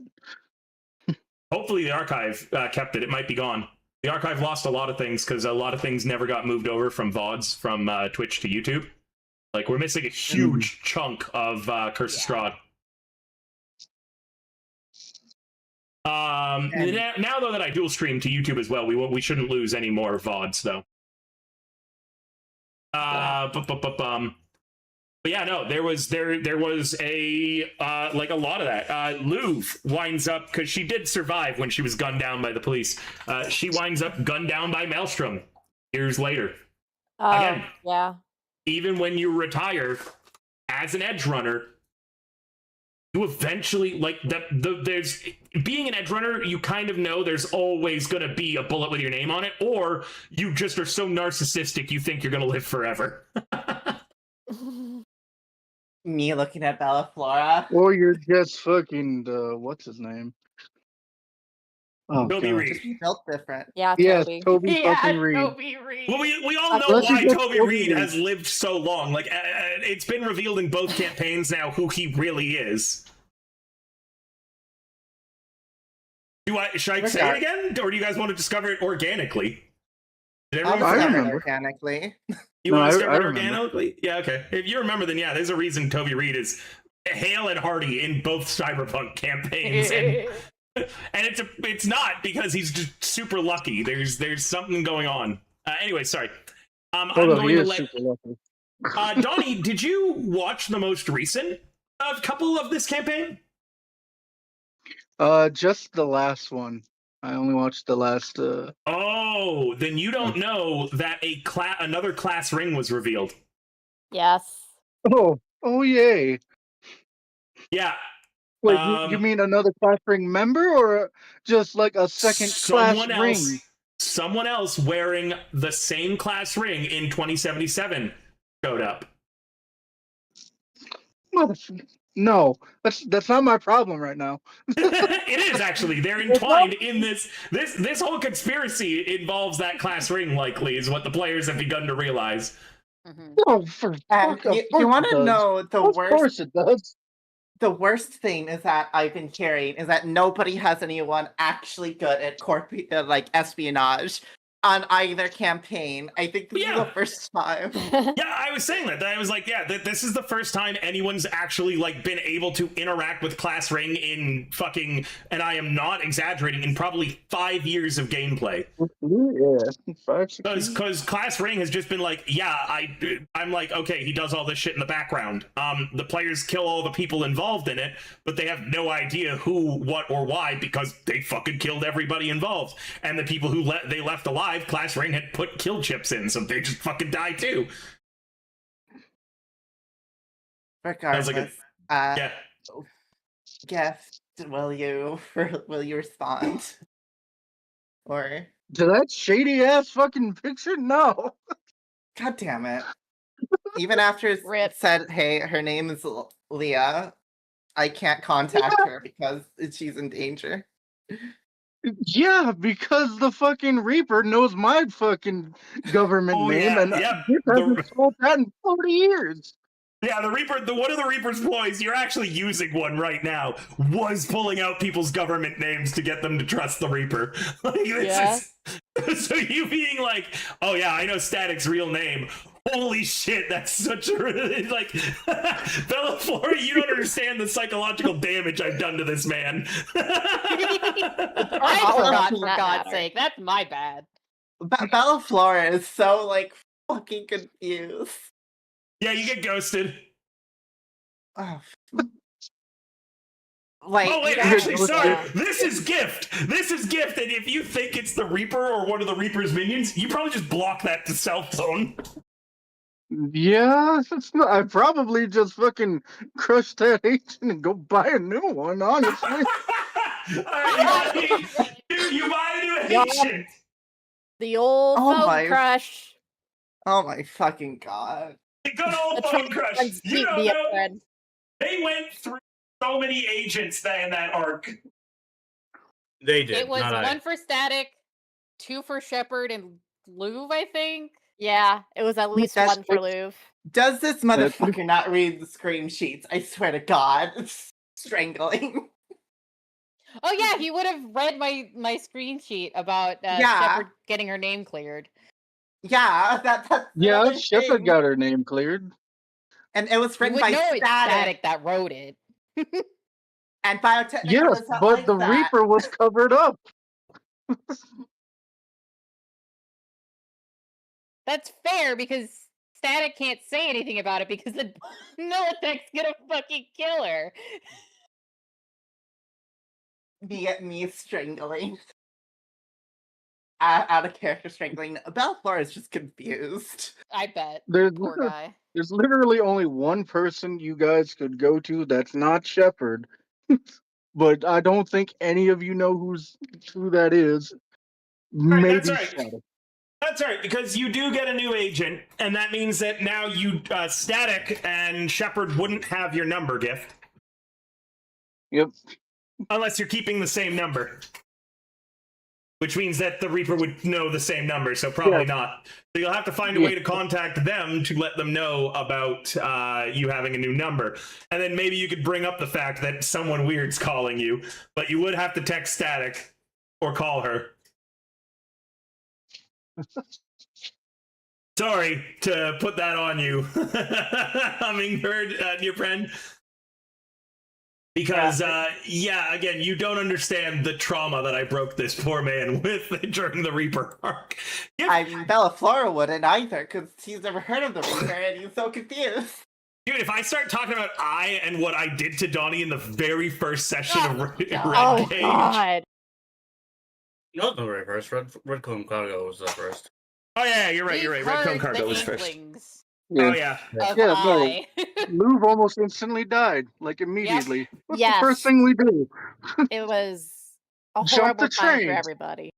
S2: Hopefully the archive kept it. It might be gone. The archive lost a lot of things because a lot of things never got moved over from VODs from Twitch to YouTube. Like, we're missing a huge chunk of Curse of Strahd. Now though that I dual stream to YouTube as well, we shouldn't lose any more VODs though. But yeah, no, there was a like a lot of that. Louv winds up, because she did survive when she was gunned down by the police. She winds up gunned down by Maelstrom years later. Again,
S5: yeah.
S2: Even when you retire as an edge runner, you eventually there's being an edge runner, you kind of know there's always going to be a bullet with your name on it, or you just are so narcissistic you think you're going to live forever.
S6: Me looking at Bella Flora.
S7: Or you're just fucking what's his name? Oh,
S2: Toby Reed.
S6: Just be built different.
S5: Yeah,
S7: Yes,
S5: Toby.
S7: Toby fucking Reed.
S3: Toby Reed.
S2: Well, we all know
S7: Unless you
S2: why
S7: get
S2: Toby
S7: Toby
S2: Reed
S7: Reed.
S2: has lived so long. Like, it's been revealed in both campaigns now who he really is. Should I say it again? Or do you guys want to discover it organically? Did
S6: I'll
S2: everyone
S6: discover it
S7: remember.
S6: organically.
S2: You
S7: No,
S2: want to discover
S7: I
S2: it
S7: remember.
S2: organically? Yeah, okay. If you remember, then yeah, there's a reason Toby Reed is hale and hearty in both Cyberpunk campaigns. And it's not because he's just super lucky. There's something going on. Anyway, sorry. I'm
S7: Although he
S2: going to
S7: is
S2: let
S7: super lucky.
S2: Donnie, did you watch the most recent couple of this campaign?
S7: Just the last one. I only watched the last.
S2: Oh, then you don't know that another class ring was revealed.
S5: Yes.
S7: Oh, yay!
S2: Yeah.
S7: Wait, you mean another class ring member, or just like a second class ring?
S2: Someone else wearing the same class ring in 2077 showed up.
S7: No, that's not my problem right now.
S2: It is actually. They're entwined in this whole conspiracy involves that class ring. Likely is what the players have begun to realize.
S3: Mm-hmm.
S7: Oh, for fuck, of
S6: You
S7: course
S6: want
S7: it
S6: to
S7: does.
S6: know the
S7: Of
S6: worst?
S7: course it does.
S6: The worst thing is that I've been hearing is that nobody has anyone actually good at like espionage on either campaign. I think this is the first time.
S2: Yeah, I was saying that. I was like, yeah, this is the first time anyone's actually like been able to interact with Class Ring in fucking, and I am not exaggerating, in probably 5 years of gameplay.
S7: Yeah,
S2: because Class Ring has just been like, yeah, I'm like, okay, he does all this shit in the background. The players kill all the people involved in it, but they have no idea who, what, or why because they fucking killed everybody involved. And the people who they left alive, Class Ring had put kill chips in, so they just fucking die too.
S6: Regardless,
S2: yeah.
S6: Guess, will you respond? Or
S7: to that shady ass fucking picture? No.
S6: God damn it! Even after it said, "Hey, her name is Leah," I can't contact her because she's in danger.
S7: Yeah, because the fucking Reaper knows my fucking government name, and Rip hasn't told that in 40 years.
S2: Yeah, the Reaper, one of the Reaper's ploys, you're actually using one right now, was pulling out people's government names to get them to trust the Reaper. So you being like, oh yeah, I know Static's real name. Holy shit, that's such a, like, Bella Flora, you don't understand the psychological damage I've done to this man.
S3: I forgot, for God's sake. That's my bad.
S6: Bella Flora is so, like, fucking confused.
S2: Yeah, you get ghosted.
S6: Oh.
S2: Like, oh wait, actually, sorry. This is Gift. This is Gift, and if you think it's the Reaper or one of the Reaper's minions, you probably just block that to cell phone.
S7: Yeah, I probably just fucking crush that agent and go buy a new one, honestly.
S2: Dude, you buy a new agent.
S5: The old phone crush.
S6: Oh my fucking God.
S2: The good old phone crush. You don't know. They went through so many agents in that arc.
S1: They did.
S3: It was one for Static, 2 for Shepard, and Louv, I think.
S5: Yeah, it was at least 1 for Louv.
S6: Does this motherfucker not read the screen sheets? I swear to God, it's strangling.
S3: Oh yeah, he would have read my screen sheet about Shepard getting her name cleared.
S6: Yeah, that's
S7: yeah, Shepard got her name cleared.
S6: And it was written by
S3: Static that wrote it.
S6: And biotechnical
S7: Yes,
S6: is not
S7: but
S6: like
S7: the
S6: that.
S7: Reaper was covered up.
S3: That's fair because Static can't say anything about it because the Militech's gonna fucking kill her.
S6: Me strangling. Out of character strangling. Belflora is just confused.
S3: I bet.
S7: There's
S3: Poor guy.
S7: There's literally only one person you guys could go to that's not Shepard. But I don't think any of you know who that is.
S2: Right, that's
S7: Maybe
S2: right.
S7: Static.
S2: That's right, because you do get a new agent, and that means that now you Static and Shepard wouldn't have your number, Gift.
S7: Yep.
S2: Unless you're keeping the same number. Which means that the Reaper would know the same number, so probably not. So you'll have to find a way to contact them to let them know about you having a new number. And then maybe you could bring up the fact that someone weird's calling you, but you would have to text Static or call her. Sorry to put that on you, Hummingbird, your friend. Because, again, you don't understand the trauma that I broke this poor man with during the Reaper arc.
S6: I mean, Belflora wouldn't either, because he's never heard of the Reaper and he's so confused.
S2: Dude, if I start talking about I and what I did to Donnie in the very first session of Red Cage...
S5: God.
S1: Not the very first. Red Cone Cargo was the first.
S2: Oh, yeah, you're right. Red Cone Cargo was first. Oh, yeah.
S7: No. Move almost instantly died, like immediately. What's the first thing we do?
S5: It was a
S7: Jump
S5: horrible
S7: the
S5: time
S7: train.
S5: for everybody.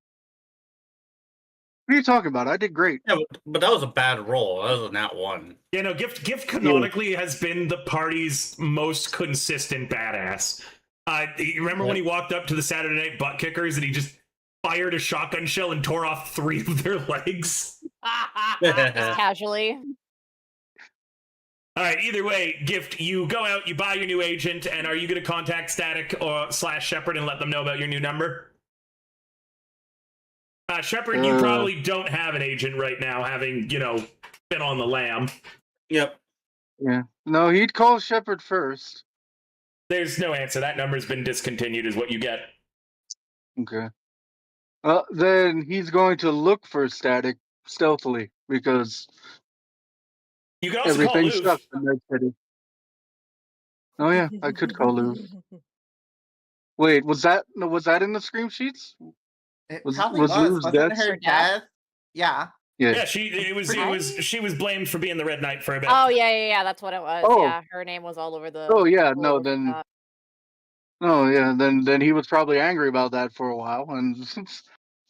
S7: What are you talking about? I did great.
S1: Yeah, but that was a bad roll. That was a nat 1.
S2: Yeah, no, Gift canonically has been the party's most consistent badass. You remember when he walked up to the Saturday Night Butt Kickers and he just fired a shotgun shell and tore off 3 of their legs?
S5: Just casually.
S2: All right, either way, Gift, you go out, you buy your new agent, and are you going to contact Static or / Shepard and let them know about your new number? Shepard, you probably don't have an agent right now, having, been on the lam.
S1: Yep.
S7: Yeah. No, he'd call Shepard first.
S2: There's no answer. That number's been discontinued is what you get.
S7: Okay. Then he's going to look for Static stealthily, because
S2: you can also
S7: everything
S2: call
S7: sucks in Red City. Oh yeah, I could call Lou. Wait, was that in the scream sheets?
S6: It
S7: Was
S6: probably was.
S7: Lou's
S6: Wasn't
S7: death?
S6: her death? Yeah.
S2: Yeah, she was blamed for being the Red Knight for a bit.
S5: Oh yeah, that's what it was.
S7: Oh.
S5: Yeah, her name was all over the.
S7: Oh yeah,
S5: all
S7: no,
S5: over
S7: then.
S5: that.
S7: Oh yeah, then he was probably angry about that for a while, and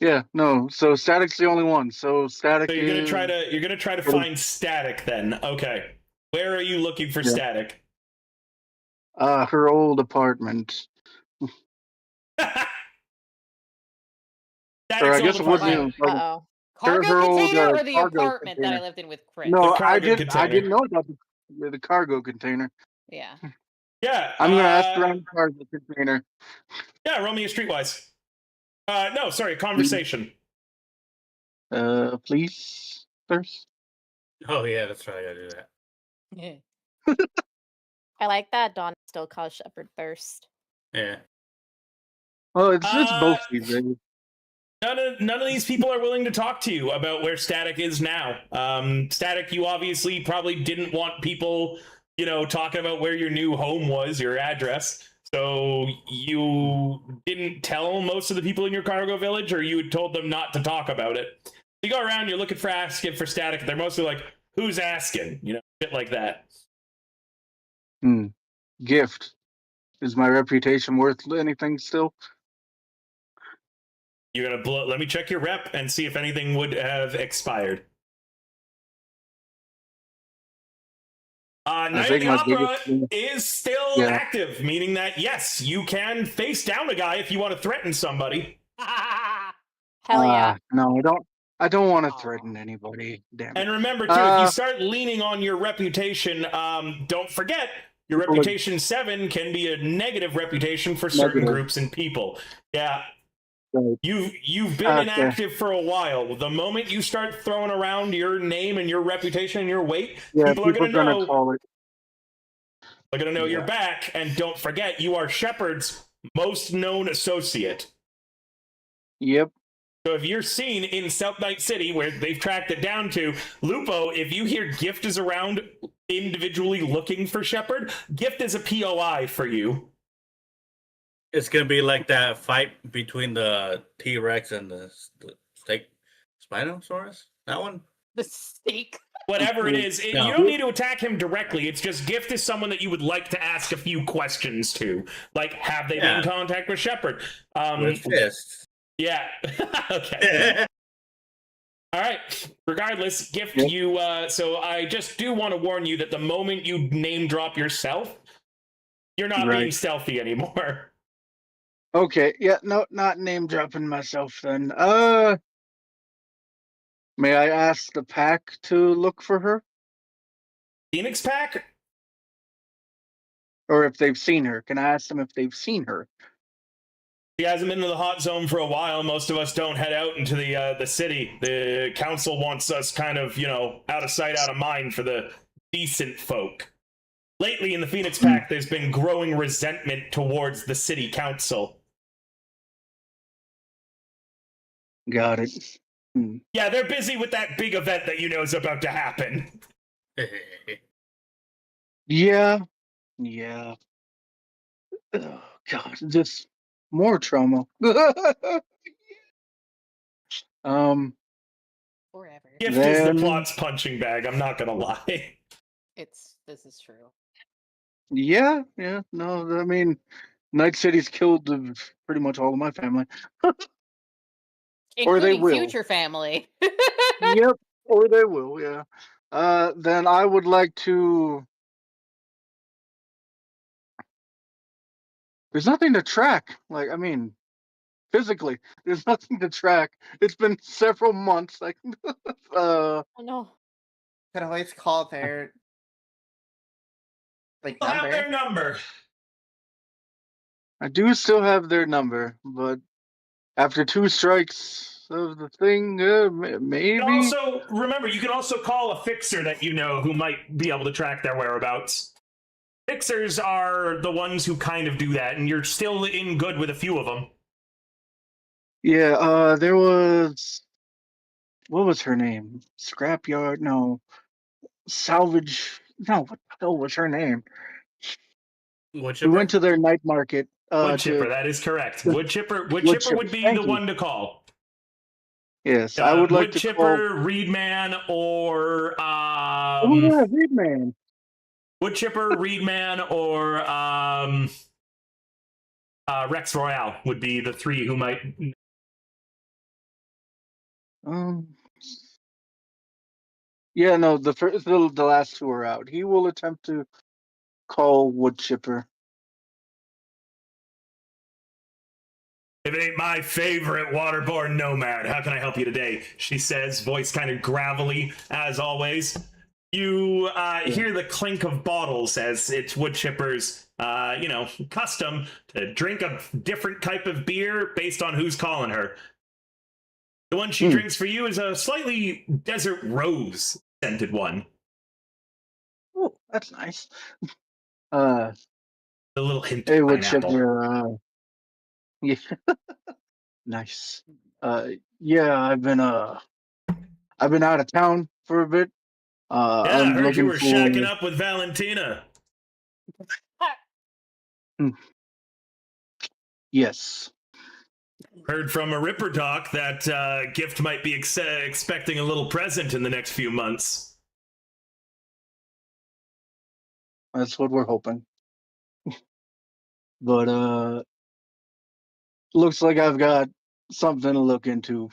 S7: yeah, no. So Static's the only one. So Static.
S2: So you're gonna try to find Static then. Okay, where are you looking for Static?
S7: Her old apartment. Or I guess it wasn't.
S5: Uh-oh.
S3: Cargo container or the
S7: cargo
S3: apartment
S7: container.
S3: that I lived in with Chris?
S7: No, I
S2: container.
S7: didn't know about the cargo container.
S3: Yeah.
S2: Yeah.
S7: I'm gonna ask around the cargo container.
S2: Yeah, roll me a streetwise. No, sorry, conversation.
S7: Please first.
S1: Oh yeah, that's right. I gotta do that.
S3: Yeah.
S5: I like that Dawn still calls Shepard Thirst.
S1: Yeah.
S7: Oh, it's both these days.
S2: None of these people are willing to talk to you about where Static is now. Static, you obviously probably didn't want people, talking about where your new home was, your address. So you didn't tell most of the people in your cargo village, or you had told them not to talk about it. You go around, you're looking for Static. They're mostly like, who's asking? Shit like that.
S7: Gift. Is my reputation worth anything still?
S2: You're gonna blow. Let me check your rep and see if anything would have expired. Night of the Opera is still active, meaning that yes, you can face down a guy if you want to threaten somebody.
S5: Hell yeah!
S7: No, I don't want to threaten anybody. Damn it.
S2: And remember too, if you start leaning on your reputation, don't forget your reputation 7 can be a negative reputation for certain groups and people. Yeah.
S7: Right.
S2: You've been inactive for a while. The moment you start throwing around your name and your reputation and your weight, people are going to know.
S7: Call it.
S2: They're going to know you're
S7: Yeah.
S2: back, and don't forget, you are Shepard's most known associate.
S7: Yep.
S2: So if you're seen in South Night City, where they've tracked it down to, Lupo, if you hear Gift is around individually looking for Shepard, Gift is a POI for you.
S1: It's gonna be like that fight between the T-Rex and the steak Spinosaurus. That one.
S3: The steak.
S2: Whatever it is,
S1: No.
S2: you don't need to attack him directly. It's just Gift is someone that you would like to ask a few questions to. Like, have they been in contact with Shepard?
S1: With fists.
S2: Yeah. Okay. All right. Regardless, Gift, you. So I just do want to warn you that the moment you name drop yourself, you're not being stealthy anymore.
S7: Okay. Yeah. No, not name dropping myself then. May I ask the pack to look for her,
S2: Phoenix Pack?
S7: or if they've seen her? Can I ask them if they've seen her?
S2: She hasn't been to the hot zone for a while. Most of us don't head out into the city. The council wants us kind of, out of sight, out of mind for the decent folk. Lately in the Phoenix Pack, there's been growing resentment towards the city council.
S7: Got it.
S2: Yeah, they're busy with that big event that you know is about to happen.
S7: Yeah. Yeah. Oh, God, just more trauma.
S3: Forever.
S2: Gift is the
S7: Then-
S2: plot's punching bag, I'm not gonna lie.
S3: This is true.
S7: Yeah. No, I mean, Night City's killed pretty much all of my family. Or they
S3: Including
S7: will.
S3: future family.
S7: Yep. Or they will. Yeah. Then I would like to. There's nothing to track. Like, I mean, physically, there's nothing to track. It's been several months. Like,
S5: Oh no.
S6: Could always call their
S2: I'll have
S6: number.
S2: their number.
S7: I do still have their number, but after 2 strikes of the thing, maybe.
S2: You can also, remember, you can also call a fixer that you know who might be able to track their whereabouts. Fixers are the ones who kind of do that, and you're still in good with a few of them.
S7: Yeah, there was. What was her name? Scrapyard? No. Salvage. No, what the hell was her name?
S1: Wood
S7: We went to their night market.
S2: Wood chipper, that is correct. Wood chipper would be
S7: Thank
S2: the
S7: you.
S2: one to call.
S7: Yes, I would like
S2: Wood
S7: to
S2: chipper,
S7: call.
S2: Reed Man, or
S7: Oh yeah, Reed Man.
S2: Wood chipper, Reed Man, or Rex Royale would be the 3 who might.
S7: Yeah, no, the last 2 are out. He will attempt to call Wood Chipper.
S2: If it ain't my favorite waterborne nomad, how can I help you today? She says, voice kind of gravelly, as always. You hear the clink of bottles as it's Wood Chipper's, custom to drink a different type of beer based on who's calling her. The one she drinks for you is a slightly desert rose scented one.
S7: Oh, that's nice.
S2: A little hint
S7: Hey,
S2: of
S7: Wood
S2: pineapple.
S7: Chipper. Yeah, nice. Yeah, I've been out of town for a bit.
S2: Yeah, I
S7: I'm
S2: heard you
S7: looking
S2: were
S7: for.
S2: shacking up with Valentina.
S7: Yes.
S2: Heard from a Ripper Doc that Gift might be expecting a little present in the next few months.
S7: That's what we're hoping. But looks like I've got something to look into.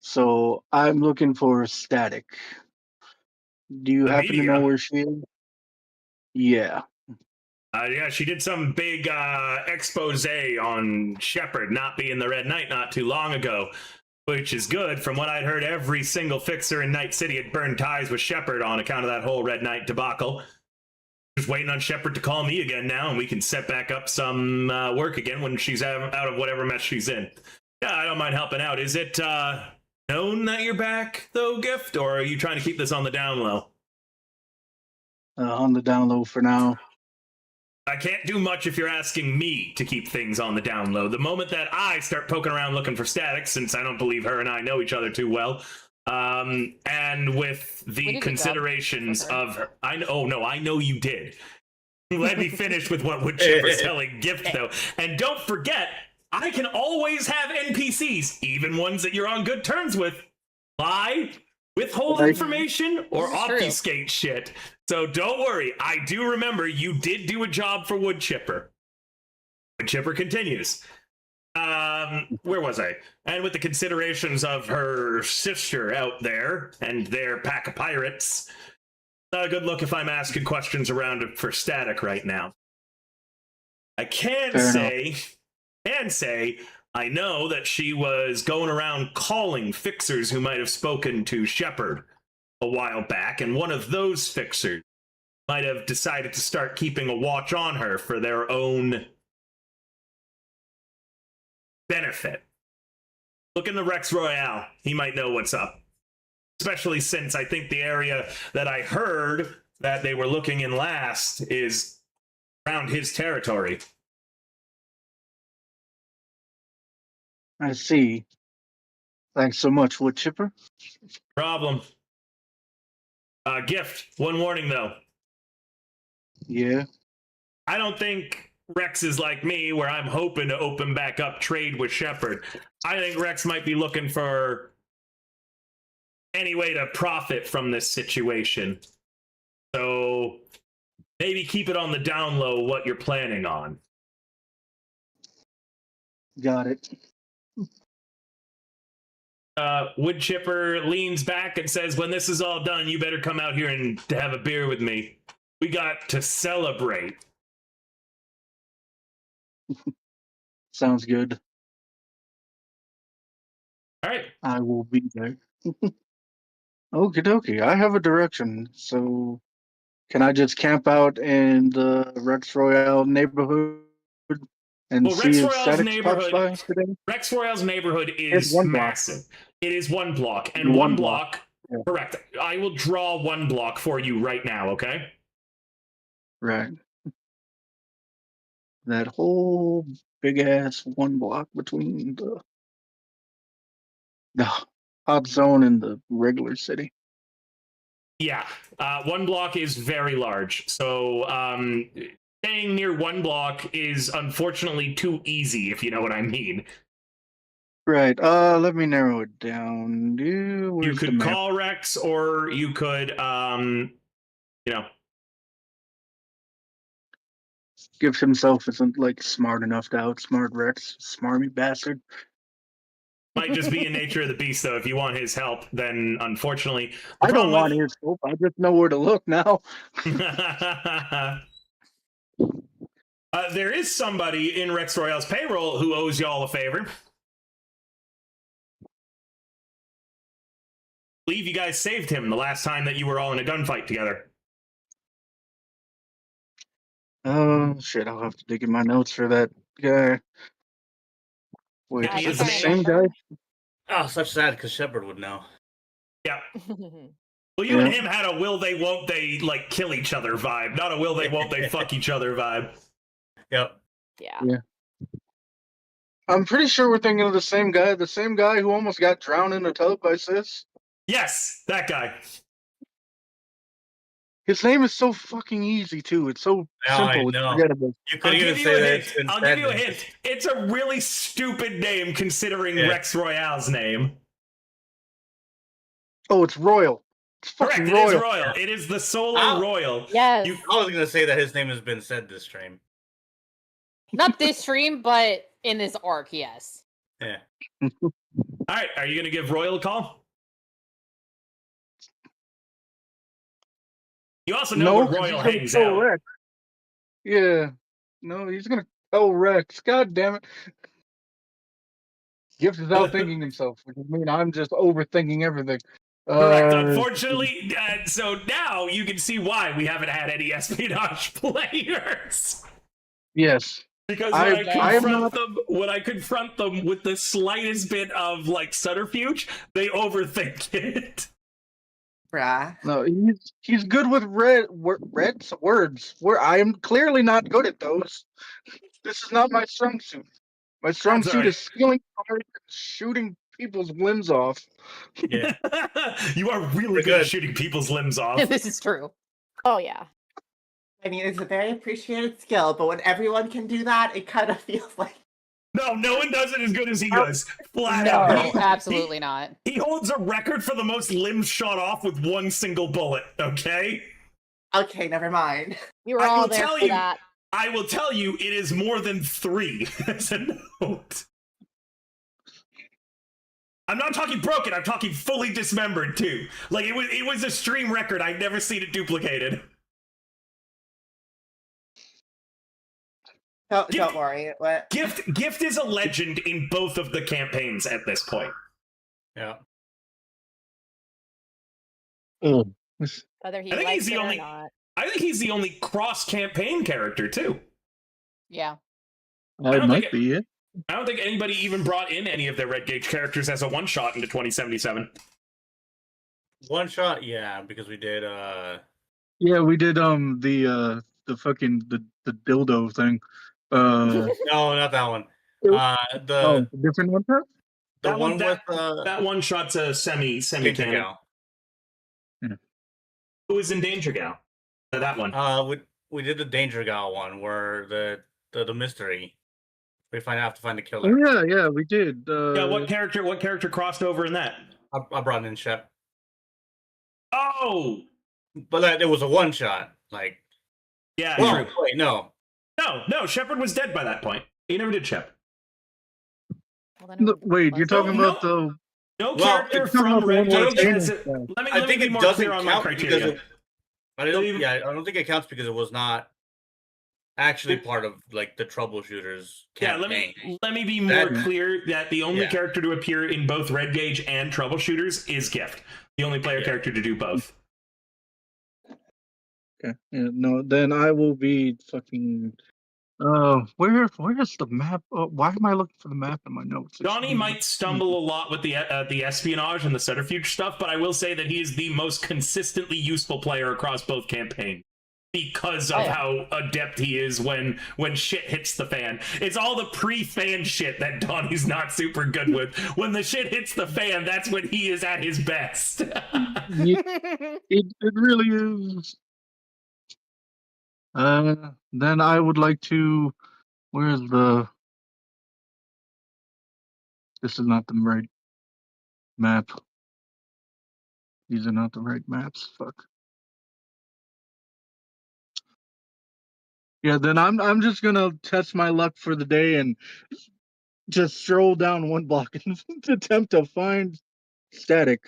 S7: So I'm looking for Static. Do you
S2: The
S7: happen to know
S2: media?
S7: where she is? Yeah.
S2: Yeah, she did some big expose on Shepard not being the Red Knight not too long ago, which is good. From what I'd heard, every single fixer in Night City had burned ties with Shepard on account of that whole Red Knight debacle. Just waiting on Shepard to call me again now, and we can set back up some work again when she's out of whatever mess she's in. Yeah, I don't mind helping out. Is it known that you're back, though, Gift, or are you trying to keep this on the down low?
S7: on the down low for now.
S2: I can't do much if you're asking me to keep things on the down low. The moment that I start poking around looking for static, since I don't believe her and I know each other too well, and with
S3: We
S2: the
S3: did a job
S2: considerations
S3: for her.
S2: of her, I know you did. Let me finish with what Woodchipper's telling Gift, though. And don't forget, I can always have NPCs, even ones that you're on good terms with, lie, withhold
S7: Right.
S2: information, or
S3: This is true.
S2: obfuscate shit. So don't worry, I do remember you did do a job for Woodchipper. Woodchipper continues. Where was I? And with the considerations of her sister out there and their pack of pirates, not a good look if I'm asking questions around it for static right now. I can say, I know that she was going around calling fixers who might have spoken to Shepard a while back, and one of those fixers might have decided to start keeping a watch on her for their own benefit. Look into Rex Royale. He might know what's up. Especially since I think the area that I heard that they were looking in last is around his territory.
S7: I see. Thanks so much, Woodchipper.
S2: Problem. Gift. One warning, though.
S7: Yeah.
S2: I don't think Rex is like me, where I'm hoping to open back up trade with Shepard. I think Rex might be looking for any way to profit from this situation. So maybe keep it on the down low what you're planning on.
S7: Got it.
S2: Woodchipper leans back and says, when this is all done, you better come out here and to have a beer with me. We got to celebrate.
S7: Sounds good.
S2: All right.
S7: I will be there. Okie dokie. I have a direction. So can I just camp out in the Rex Royale neighborhood and
S2: Well,
S7: see
S2: Rex
S7: if
S2: Royale's
S7: static
S2: neighborhood-
S7: stops by today?
S2: Rex Royale's neighborhood
S7: It's
S2: is
S7: one block.
S2: massive. It is one block. And
S7: One
S2: one
S7: block.
S2: block,
S7: Yeah.
S2: correct. I will draw one block for you right now, okay?
S7: Right. That whole big ass one block between the hot zone and the regular city.
S2: Yeah. One block is very large. So staying near one block is unfortunately too easy, if you know what I mean.
S7: Right. Let me narrow it down.
S2: You
S7: Where's the
S2: could
S7: map?
S2: call Rex, or you could, you know,
S7: Gives himself isn't like smart enough to outsmart Rex. Smarmy bastard.
S2: might just be in nature of the beast, though. If you want his help, then unfortunately,
S7: I don't want his help. I just know where to look now.
S2: There is somebody in Rex Royale's payroll who owes y'all a favor. I believe you guys saved him the last time that you were all in a gunfight together.
S7: Oh shit! I'll have to dig in my notes for that guy. Wait,
S3: I
S7: is
S3: think
S7: it the
S3: I
S7: same guy?
S3: remember.
S1: Oh, such sad because Shepard would know.
S2: Yeah. Well, you and
S7: Yeah.
S2: him had a will they, won't they, like, kill each other vibe, not a will they, won't they, fuck each other vibe.
S1: Yep.
S5: Yeah.
S7: I'm pretty sure we're thinking of the same guy. The same guy who almost got drowned in a tub by Sis.
S2: Yes, that guy.
S7: His name is so fucking easy too. It's so
S1: Oh, I
S7: simple. It's
S1: know.
S7: forgettable.
S1: You
S2: I'll
S1: could even
S2: give you
S1: say
S2: a
S1: that
S2: hint.
S1: it's been
S2: I'll
S1: said
S2: give you a
S1: that-
S2: hint. It's a really stupid name considering
S1: Yeah.
S2: Rex Royale's name.
S7: Oh, it's Royal. It's
S2: Correct,
S7: fucking
S2: it is
S7: Royal.
S2: Royal. It is the Solar
S1: Ow.
S2: Royal.
S5: Yes.
S1: You, I was gonna say that his name has been said this stream.
S3: Not this stream, but in this arc, yes.
S1: Yeah.
S2: All right, are you going to give Royal a call? You also know
S7: No,
S2: where
S7: 'cause
S2: Royal
S7: he's gonna
S2: hangs
S7: tell
S2: out.
S7: Rex. Yeah. No, he's gonna tell Rex. God damn it. Gift is outthinking himself, which means I'm just overthinking everything.
S2: Correct. Unfortunately, so now you can see why we haven't had any espionage players.
S7: Yes.
S2: Because when I confront them with the slightest bit of like subterfuge, they overthink it.
S6: Bruh.
S7: No, he's good with words. Where I am clearly not good at those. This is not my strong suit. My strong
S2: That's
S7: suit
S2: alright.
S7: is stealing cars and shooting people's limbs off.
S1: Yeah.
S2: You are really
S1: We're
S2: good at
S1: good.
S2: shooting people's limbs off.
S3: This is true.
S5: Oh yeah.
S6: I mean, it's a very appreciated skill, but when everyone can do that, it kind of feels like
S2: No one does it as good as he
S6: Oh,
S2: does. Flat
S3: No,
S2: out.
S3: absolutely not.
S2: He holds a record for the most limbs shot off with one single bullet, okay?
S6: okay, never mind.
S5: We were
S2: I
S5: all
S2: will
S5: there
S2: tell
S5: for
S2: you-
S5: that.
S2: I will tell you, it is more than 3 as a note. I'm not talking broken, I'm talking fully dismembered too. Like it was a stream record. I've never seen it duplicated.
S6: Don't worry. What?
S2: Gift is a legend in both of the campaigns at this point.
S1: Yeah.
S7: Oh,
S5: Whether he
S2: I think
S5: likes
S2: he's the
S5: it
S2: only-
S5: or not.
S2: I think he's the only cross-campaign character too.
S3: Yeah.
S2: don't
S7: that might
S2: think
S7: be it.
S2: I don't think anybody even brought in any of their Red Gauge characters as a one-shot into 2077.
S1: One shot, yeah, because we did
S7: Yeah, we did the fucking the dildo thing.
S1: no, not that one.
S7: Oh,
S1: The
S7: different one. Huh?
S1: the
S2: that
S1: one
S2: that-
S1: with
S2: That one-shot's a
S1: Danger
S2: semi-canon.
S1: Gal.
S2: Who was in Danger Gal? That one.
S1: We did the Danger Gal one where the mystery. We have to find the
S7: Oh
S1: killer.
S7: yeah, we did.
S2: Yeah, what character crossed over in that?
S1: I brought in Shep.
S2: Oh!
S1: But it was a one shot. Like,
S2: Yeah,
S1: well,
S2: true.
S1: wait, no.
S2: No, Shepard was dead by that point. He never did Shep.
S5: Well, then it
S7: No,
S5: would-
S7: wait, you're talking
S2: No,
S7: about the.
S2: No
S1: Well,
S2: character
S7: you're talking
S2: from
S7: about the
S2: Red
S7: one where
S2: Gauge
S7: it's
S2: has
S7: famous,
S2: it. Let me,
S1: I
S2: let me
S1: think
S2: be
S1: it
S2: more
S1: doesn't
S2: clear on my
S1: count because
S2: criteria.
S1: I don't think it counts because it was not actually part of like the troubleshooters
S2: Yeah,
S1: campaign.
S2: let me be more
S1: That-
S2: clear that the only
S1: Yeah.
S2: character to appear in both Red Gauge and Troubleshooters is Gift. The only player
S1: Yeah.
S2: character to do both.
S7: Okay. Yeah, no, then I will be fucking. Where's the map? Why am I looking for the map in my notes?
S2: Donnie might stumble a lot with the espionage and the subterfuge stuff, but I will say that he is the most consistently useful player across both campaigns because of
S5: Oh, yeah.
S2: how adept he is when shit hits the fan. It's all the pre-fan shit that Donnie's not super good with. When the shit hits the fan, that's when he is at his best.
S7: It really is. Then I would like to. Where's the? This is not the right map. These are not the right maps. Fuck. Yeah, then I'm just gonna test my luck for the day and just stroll down one block and attempt to find static.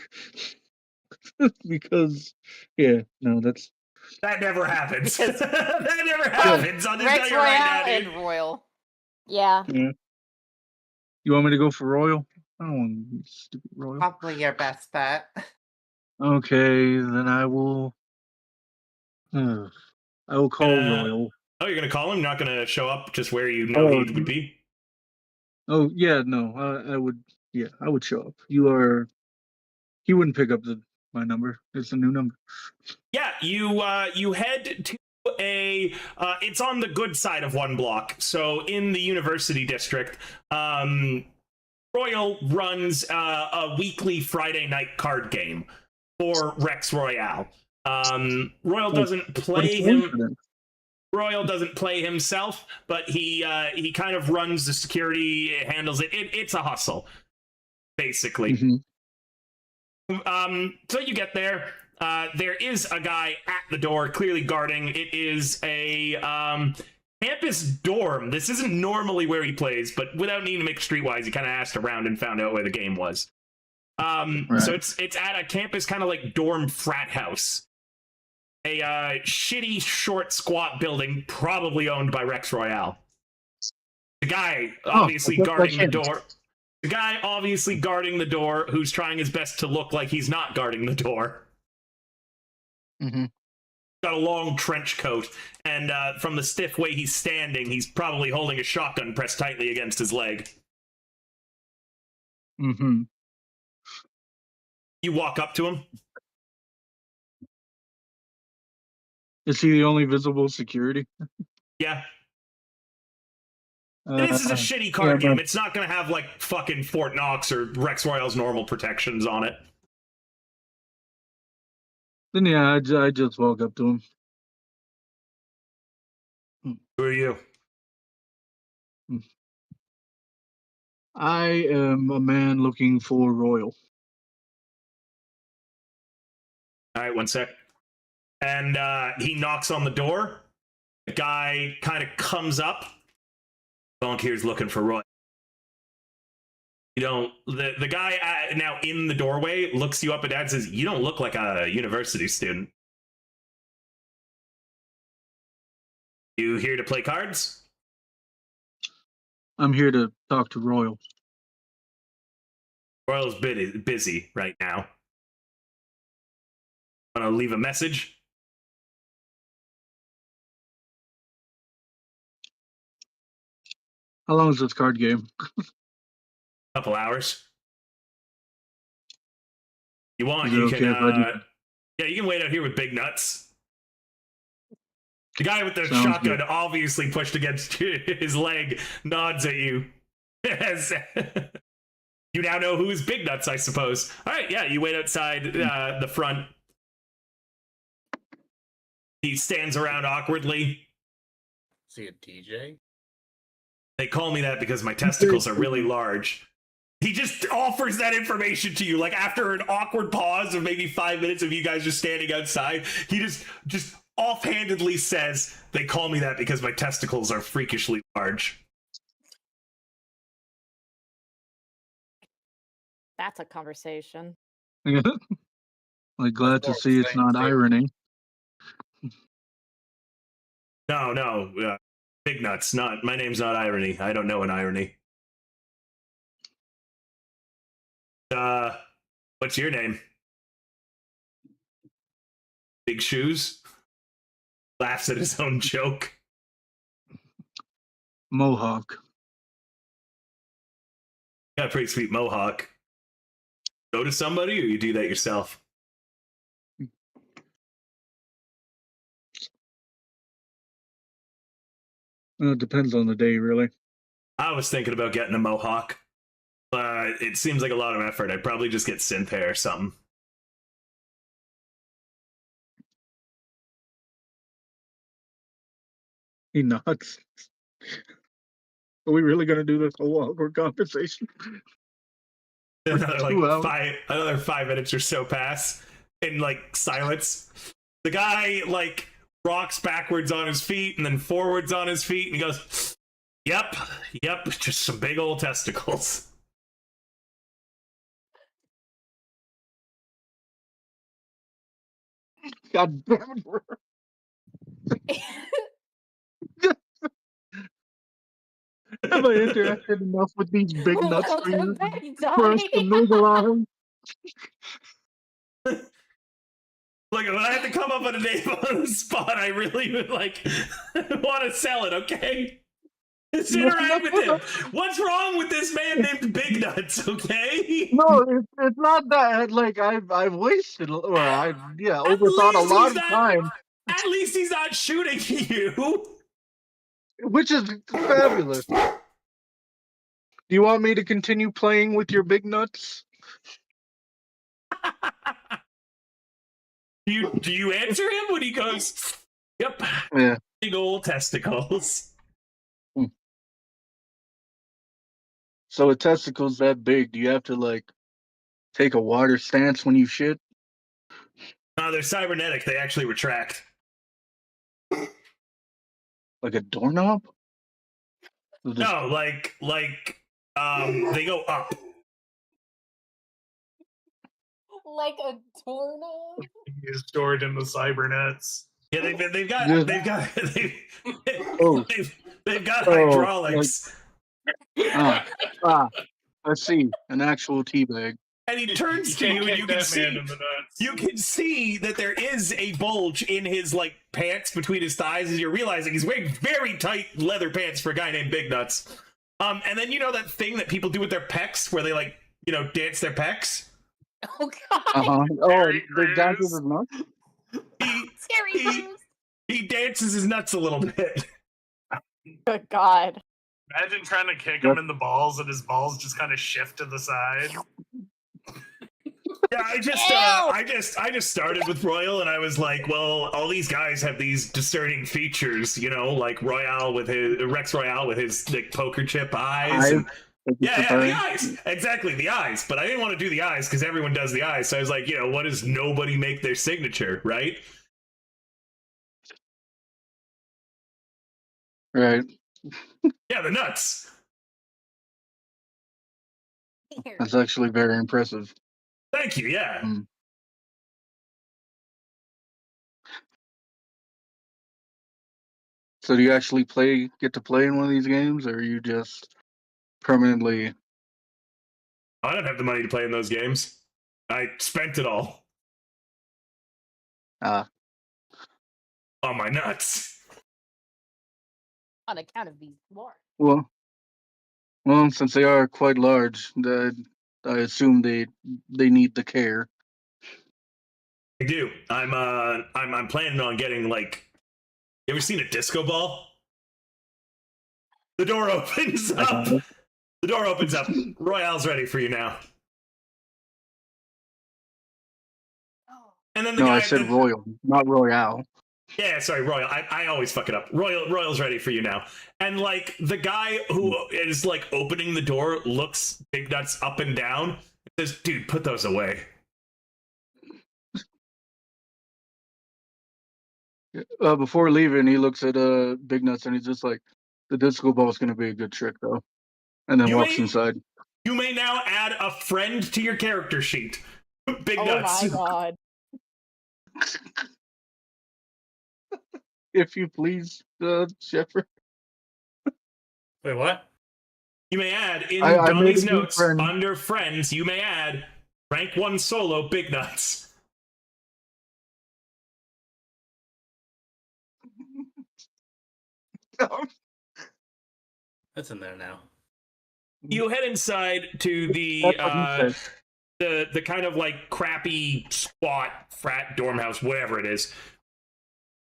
S7: Because that's
S2: That never happens.
S3: Because-
S2: That never happens. I'll just
S3: Rex
S2: tell you right now,
S3: Royale
S2: dude.
S3: and Royal.
S5: Yeah.
S7: You want me to go for Royal? I don't want to be stupid Royal.
S6: Probably your best bet.
S7: Okay, then I will. I will call Royal.
S2: Oh, you're gonna call him? You're not gonna show up just where you know he would be?
S7: Oh yeah, no, I would. Yeah, I would show up. He wouldn't pick up my number. It's a new number.
S2: Yeah, you head to a it's on the good side of one block. So in the university district, Royal runs a weekly Friday night card game for Rex Royale. Royal doesn't play him. Royal doesn't play himself, but he kind of runs the security, handles it. It's a hustle, basically. So you get there. There is a guy at the door, clearly guarding. It is a campus dorm. This isn't normally where he plays, but without needing to make streetwise, he kind of asked around and found out where the game was. So it's at a campus kind of like dorm frat house. A shitty, short, squat building, probably owned by Rex Royale. The guy obviously guarding the door. The guy obviously guarding the door, who's trying his best to look like he's not guarding the door. Got a long trench coat, and from the stiff way he's standing, he's probably holding a shotgun pressed tightly against his leg. You walk up to him.
S7: Is he the only visible security?
S2: Yeah. This is a shitty
S7: yeah,
S2: card game.
S7: but-
S2: It's not going to have, like, fucking Fort Knox or Rex Royale's normal protections on it.
S7: Then yeah, I just walk up to him.
S2: Who are you?
S7: I am a man looking for Royal.
S2: All right, one sec. And he knocks on the door. The guy kind of comes up. Volunteer's looking for Roy. You don't. The guy now in the doorway looks you up and down and says, "You don't look like a university student. You here to play cards?"
S7: I'm here to talk to Royal.
S2: Royal's busy right now. Want to leave a message?
S7: How long is this card game?
S2: Couple hours. You want?
S7: Is it
S2: You
S7: okay
S2: can.
S7: if I do-
S2: Yeah, you can wait out here with Big Nuts. The guy with the
S7: Sounds
S2: shotgun,
S7: good.
S2: obviously pushed against his leg, nods at you. You now know who is Big Nuts, I suppose. All right, yeah, you wait outside the front. He stands around awkwardly.
S1: Is he a DJ?
S2: They call me that because my testicles are really large. He just offers that information to you, like after an awkward pause of maybe 5 minutes of you guys just standing outside. He just offhandedly says, "They call me that because my testicles are freakishly large."
S5: That's a conversation.
S7: Like, glad to
S1: Of
S7: see
S1: course,
S7: it's not
S1: thank you.
S7: irony.
S2: No, Big Nuts. Not my name's not Irony. I don't know an irony. What's your name? Big Shoes laughs at his own joke.
S7: Mohawk.
S2: Got a pretty sweet mohawk. Go to somebody, or you do that yourself?
S7: It depends on the day, really.
S2: I was thinking about getting a mohawk, but it seems like a lot of effort. I'd probably just get synth hair or something.
S7: He nods. Are we really gonna do this whole awkward conversation?
S2: Another
S7: 2 hours.
S2: another 5 minutes or so pass in like silence. The guy like rocks backwards on his feet and then forwards on his feet, and he goes, Yep, just some big old testicles."
S7: God damn it, bro. Have I interacted enough with these big nuts for
S5: Welcome
S7: you
S5: back,
S7: for us to
S5: Donnie.
S7: move along?
S2: Like, when I have to come up with a name on the spot, I really would like want to sell it, okay? Just interact with him. What's wrong with this man named Big Nuts, okay?
S7: No, it's not that. Like, I've wasted, or I overthought a
S2: least
S7: lot
S2: he's
S7: of
S2: not-
S7: time,
S2: At least he's not shooting you.
S7: which is fabulous. Do you want me to continue playing with your big nuts?
S2: Do you answer him when he goes, "Yep,
S7: Yeah.
S2: big old testicles"?
S7: So a testicle's that big. Do you have to like take a water stance when you shit?
S2: No, they're cybernetic. They actually retract.
S7: Like a doorknob? Or just-
S2: No, they go up.
S5: Like a doorknob?
S4: He's stored in the cybernets.
S2: Yeah, they've got
S7: Yeah.
S2: Oh. they've got hydraulics.
S7: I see. An actual tea bag.
S2: And he turns to
S4: Can't
S2: you, and
S4: kick
S2: you can
S4: that
S2: see
S4: man in the nuts.
S2: you can see that there is a bulge in his like pants between his thighs, as you're realizing he's wearing very tight leather pants for a guy named Big Nuts. And then you know that thing that people do with their pecs, where they like dance their pecs.
S3: Oh god.
S7: Oh,
S4: Very
S7: the guy
S4: gross.
S7: with his nuts?
S2: He,
S3: Scary
S2: he-
S3: Bruce.
S2: He dances his nuts a little bit.
S5: Good God.
S4: Imagine trying to kick him in the balls and his balls just kind of shift to the side.
S2: Yeah, I just started with Royal, and I was like, well, all these guys have these discerning features, you know, like Rex Royale with his like poker chip eyes. And, yeah, the eyes, exactly, the eyes. But I didn't want to do the eyes because everyone does the eyes. So I was like, you know, what does nobody make their signature, right?
S7: Right.
S2: Yeah, the nuts.
S7: That's actually very impressive.
S2: Thank you. Yeah.
S7: Mm. So do you actually get to play in one of these games, or are you just permanently?
S2: I don't have the money to play in those games. I spent it all
S7: Ah,
S2: on my nuts.
S3: On account of these dwarves.
S7: well, since they are quite large, I assume they need the care.
S2: I do. I'm planning on getting like. You ever seen a disco ball? The door opens up. The door opens up. Royale's ready for you now. And then the
S7: No,
S2: guy.
S7: I said Royal, not Royale.
S2: Yeah, sorry, Royal. I always fuck it up. Royal's ready for you now. And like the guy who is like opening the door looks Big Nuts up and down. And says, "Dude, put those away."
S7: Before leaving, he looks at Big Nuts and he's just like, "The disco ball is going to be a good trick, though," and then walks inside.
S2: You may now add a friend to your character sheet. Big Nuts.
S5: Oh my God.
S7: If you please, Shepard.
S1: Wait, what?
S2: You may add in
S7: I made
S2: Donnie's
S7: a new
S2: notes
S7: friend.
S2: under friends. You may add rank 1 solo Big Nuts.
S1: That's in there now.
S2: You head inside to
S7: That's what he said.
S2: the kind of like crappy squat frat dorm house, whatever it is.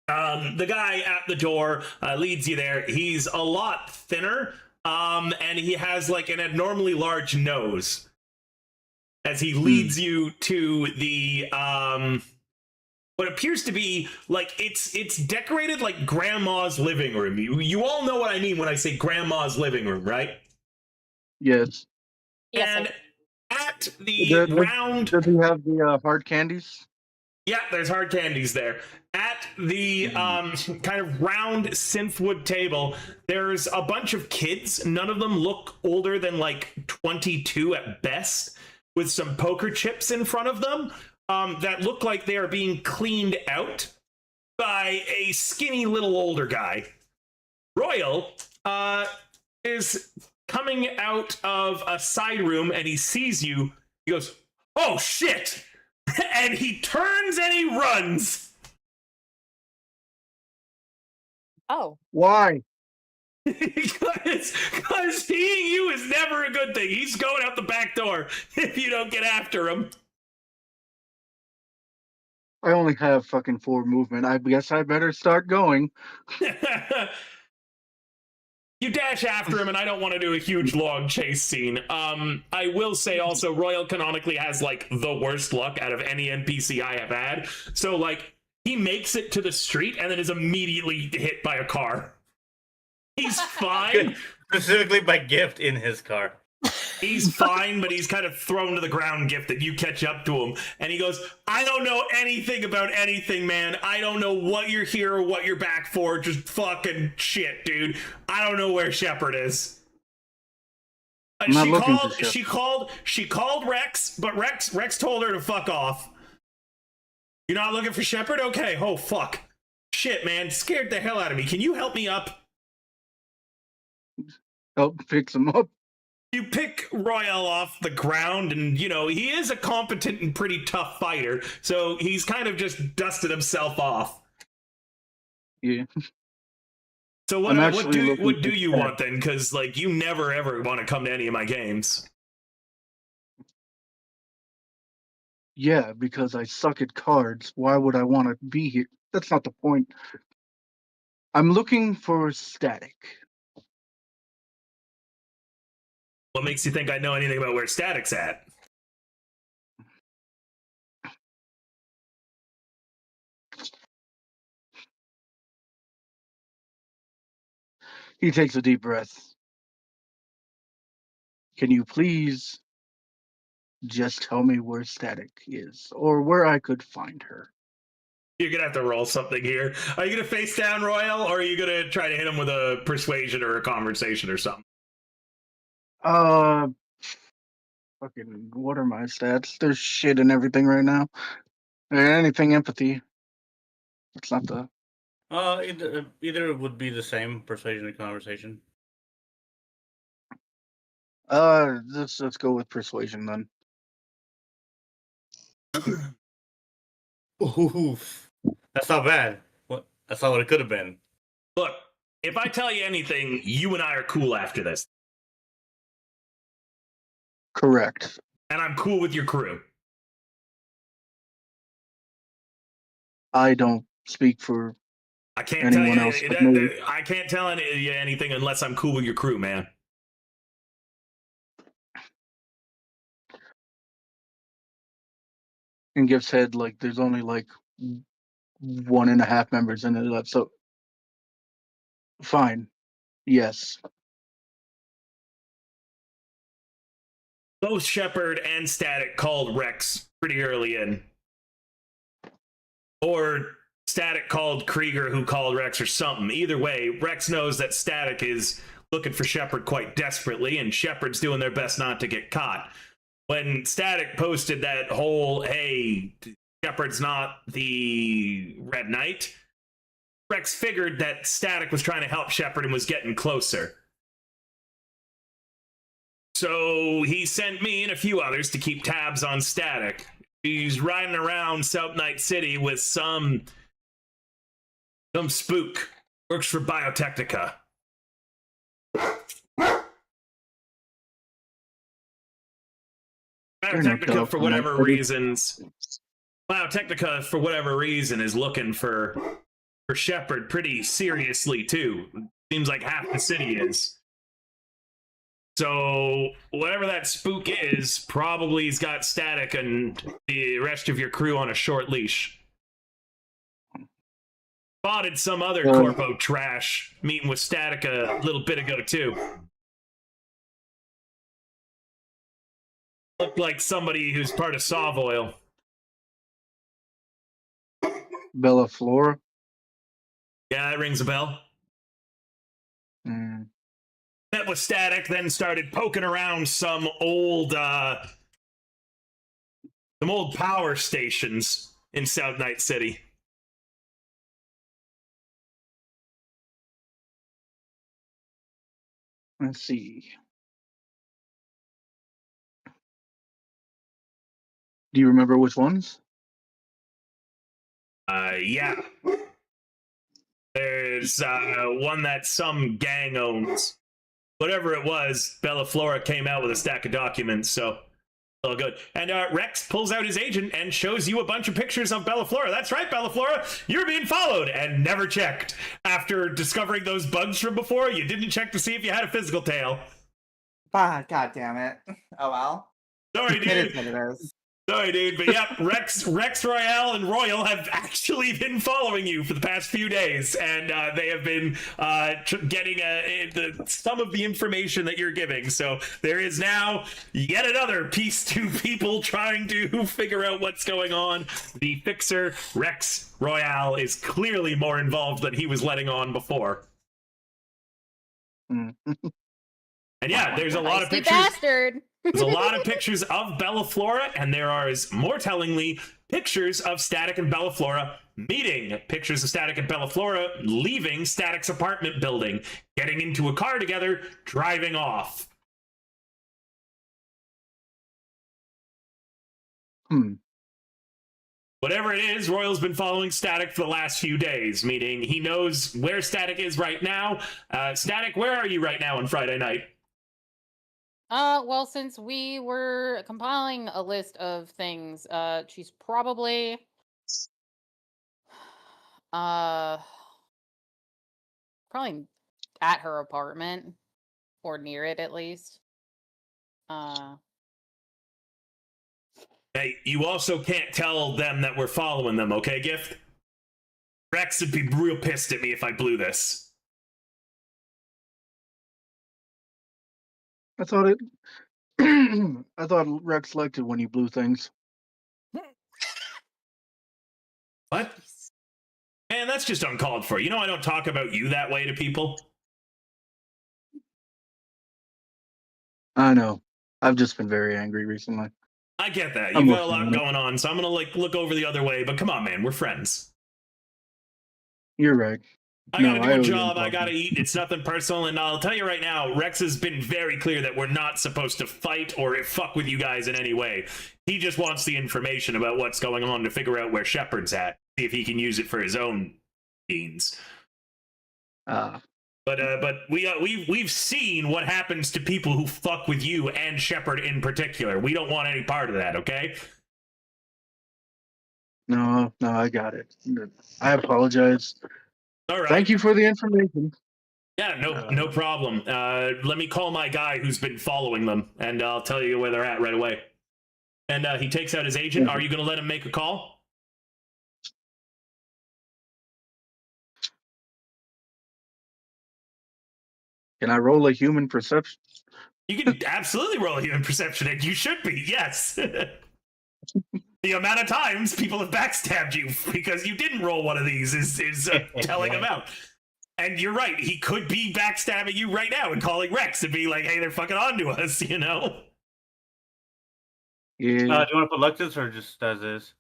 S2: The guy at the door leads you there. He's a lot thinner, and he has like an abnormally large nose. As he leads you to the what appears to be like it's decorated like grandma's living room. You all know what I mean when I say grandma's living room, right?
S7: Yes.
S5: Yes,
S2: And at the round,
S7: Does he have the hard candies?
S2: yeah, there's hard candies there. At the kind of round synthwood table, there's a bunch of kids. None of them look older than like 22 at best, with some poker chips in front of them that look like they are being cleaned out by a skinny little older guy. Royal is coming out of a side room and he sees you. He goes, "Oh shit!" And he turns and he runs.
S5: Oh.
S7: Why?
S2: Because seeing you is never a good thing. He's going out the back door if you don't get after him.
S7: I only have fucking 4 movement. I guess I better start going.
S2: You dash after him, and I don't want to do a huge long chase scene. I will say also, Royal canonically has like the worst luck out of any NPC I have had. So like, he makes it to the street and then is immediately hit by a car. He's fine.
S1: Specifically by Gift in his car.
S2: He's fine, but he's kind of thrown to the ground, Gift, that you catch up to him. And he goes, "I don't know anything about anything, man. I don't know what you're here or what you're back for. Just fucking shit, dude. I don't know where Shepard is." She called Rex, but Rex told her to fuck off. "You're not looking for Shepard? Okay. Oh, fuck. Shit, man. Scared the hell out of me. Can you help me up?"
S7: Help fix him up.
S2: You pick Royal off the ground, and, you know, he is a competent and pretty tough fighter, so he's kind of just dusted himself off.
S7: Yeah.
S2: So what do you want, then? Because, like, you never, ever want to come to any of my games.
S7: Yeah, because I suck at cards. Why would I want to be here? That's not the point. I'm looking for Static.
S2: What makes you think I know anything about where Static's at?
S7: He takes a deep breath. Can you please just tell me where Static is, or where I could find her?
S2: You're gonna have to roll something here. Are you gonna face down Royal, or are you gonna try to hit him with a persuasion or a conversation or something?
S7: Fucking, what are my stats? There's shit and everything right now. Anything empathy. It's not the.
S1: Either would be the same persuasion and conversation.
S7: Let's go with persuasion then.
S1: Oof. That's not bad. What? That's not what it could have been.
S2: Look, if I tell you anything, you and I are cool after this,
S7: Correct.
S2: and I'm cool with your crew.
S7: I don't speak for
S2: I can't tell
S7: anyone
S2: you.
S7: else but me.
S2: I can't tell you anything unless I'm cool with your crew, man.
S7: And Gift said like there's only like 1.5 members in it left, so fine. Yes.
S2: Both Shepard and Static called Rex pretty early in. Or Static called Krieger, who called Rex, or something. Either way, Rex knows that Static is looking for Shepard quite desperately, and Shepard's doing their best not to get caught. When Static posted that whole, hey, Shepard's not the Red Knight, Rex figured that Static was trying to help Shepard and was getting closer. So he sent me and a few others to keep tabs on Static. He's riding around South Night City with some spook. Works for Biotechnica. Biotechnica, for whatever reasons, is looking for Shepard pretty seriously too. Seems like half the city is. So whatever that spook is, probably he's got Static and the rest of your crew on a short leash. Spotted some other corpo trash meeting with Static a little bit ago too. Looked like somebody who's part of Savoil.
S7: Bella Flora.
S2: Yeah, that rings a bell.
S7: Mm.
S2: Met with Static, then started poking around some old power stations in South Night City.
S7: Let's see. Do you remember which ones?
S2: Yeah. There's one that some gang owns. Whatever it was, Bella Flora came out with a stack of documents, so all good. And Rex pulls out his agent and shows you a bunch of pictures of Bella Flora. That's right, Bella Flora, you're being followed and never checked. After discovering those bugs from before, you didn't check to see if you had a physical tail.
S6: God damn it. Oh well.
S2: Sorry, dude.
S6: It is what it is.
S2: Sorry, dude, but yep, Rex Royale and Royal have actually been following you for the past few days, and they have been getting some of the information that you're giving. So there is now yet another piece to people trying to figure out what's going on. The fixer, Rex Royale, is clearly more involved than he was letting on before.
S7: Mm.
S2: And yeah, there's a lot of
S3: Feisty
S2: pictures.
S3: bastard.
S2: There's a lot of pictures of Bella Flora, and there are, more tellingly, pictures of Static and Bella Flora meeting. Pictures of Static and Bella Flora leaving Static's apartment building, getting into a car together, driving off. Whatever it is, Royal's been following Static for the last few days, meaning he knows where Static is right now. Static, where are you right now on Friday night?
S3: Well, since we were compiling a list of things, she's probably probably at her apartment or near it at least.
S2: Hey, you also can't tell them that we're following them, okay, Gift? Rex would be real pissed at me if I blew this.
S7: I thought it. I thought Rex liked it when you blew things.
S2: What? Man, that's just uncalled for. You know I don't talk about you that way to people.
S7: I know. I've just been very angry recently.
S2: I get that.
S7: I'm
S2: You've got a
S7: working
S2: lot
S7: on it.
S2: going on, so I'm gonna look over the other way, but come on, man, we're friends.
S7: You're right.
S2: I gotta do
S7: I
S2: a
S7: owe you
S2: job,
S7: an
S2: I gotta
S7: apology.
S2: eat, it's nothing personal, and I'll tell you right now, Rex has been very clear that we're not supposed to fight or fuck with you guys in any way. He just wants the information about what's going on to figure out where Shepard's at, see if he can use it for his own means. But we've seen what happens to people who fuck with you and Shepard in particular. We don't want any part of that, okay?
S7: No, I got it. I apologize.
S2: All right.
S7: Thank you for the information.
S2: Yeah, no problem. Let me call my guy who's been following them, and I'll tell you where they're at right away. And he takes out his agent. Are you going to let him make a call?
S7: Can I roll a human perception?
S2: You can absolutely roll a human perception, and you should be, yes. The amount of times people have backstabbed you because you didn't roll one of these is a telling amount. And you're right, he could be backstabbing you right now and calling Rex and be like, hey, they're fucking on to us, you know?
S7: Yeah.
S1: Do you want to put Luxus or just as is?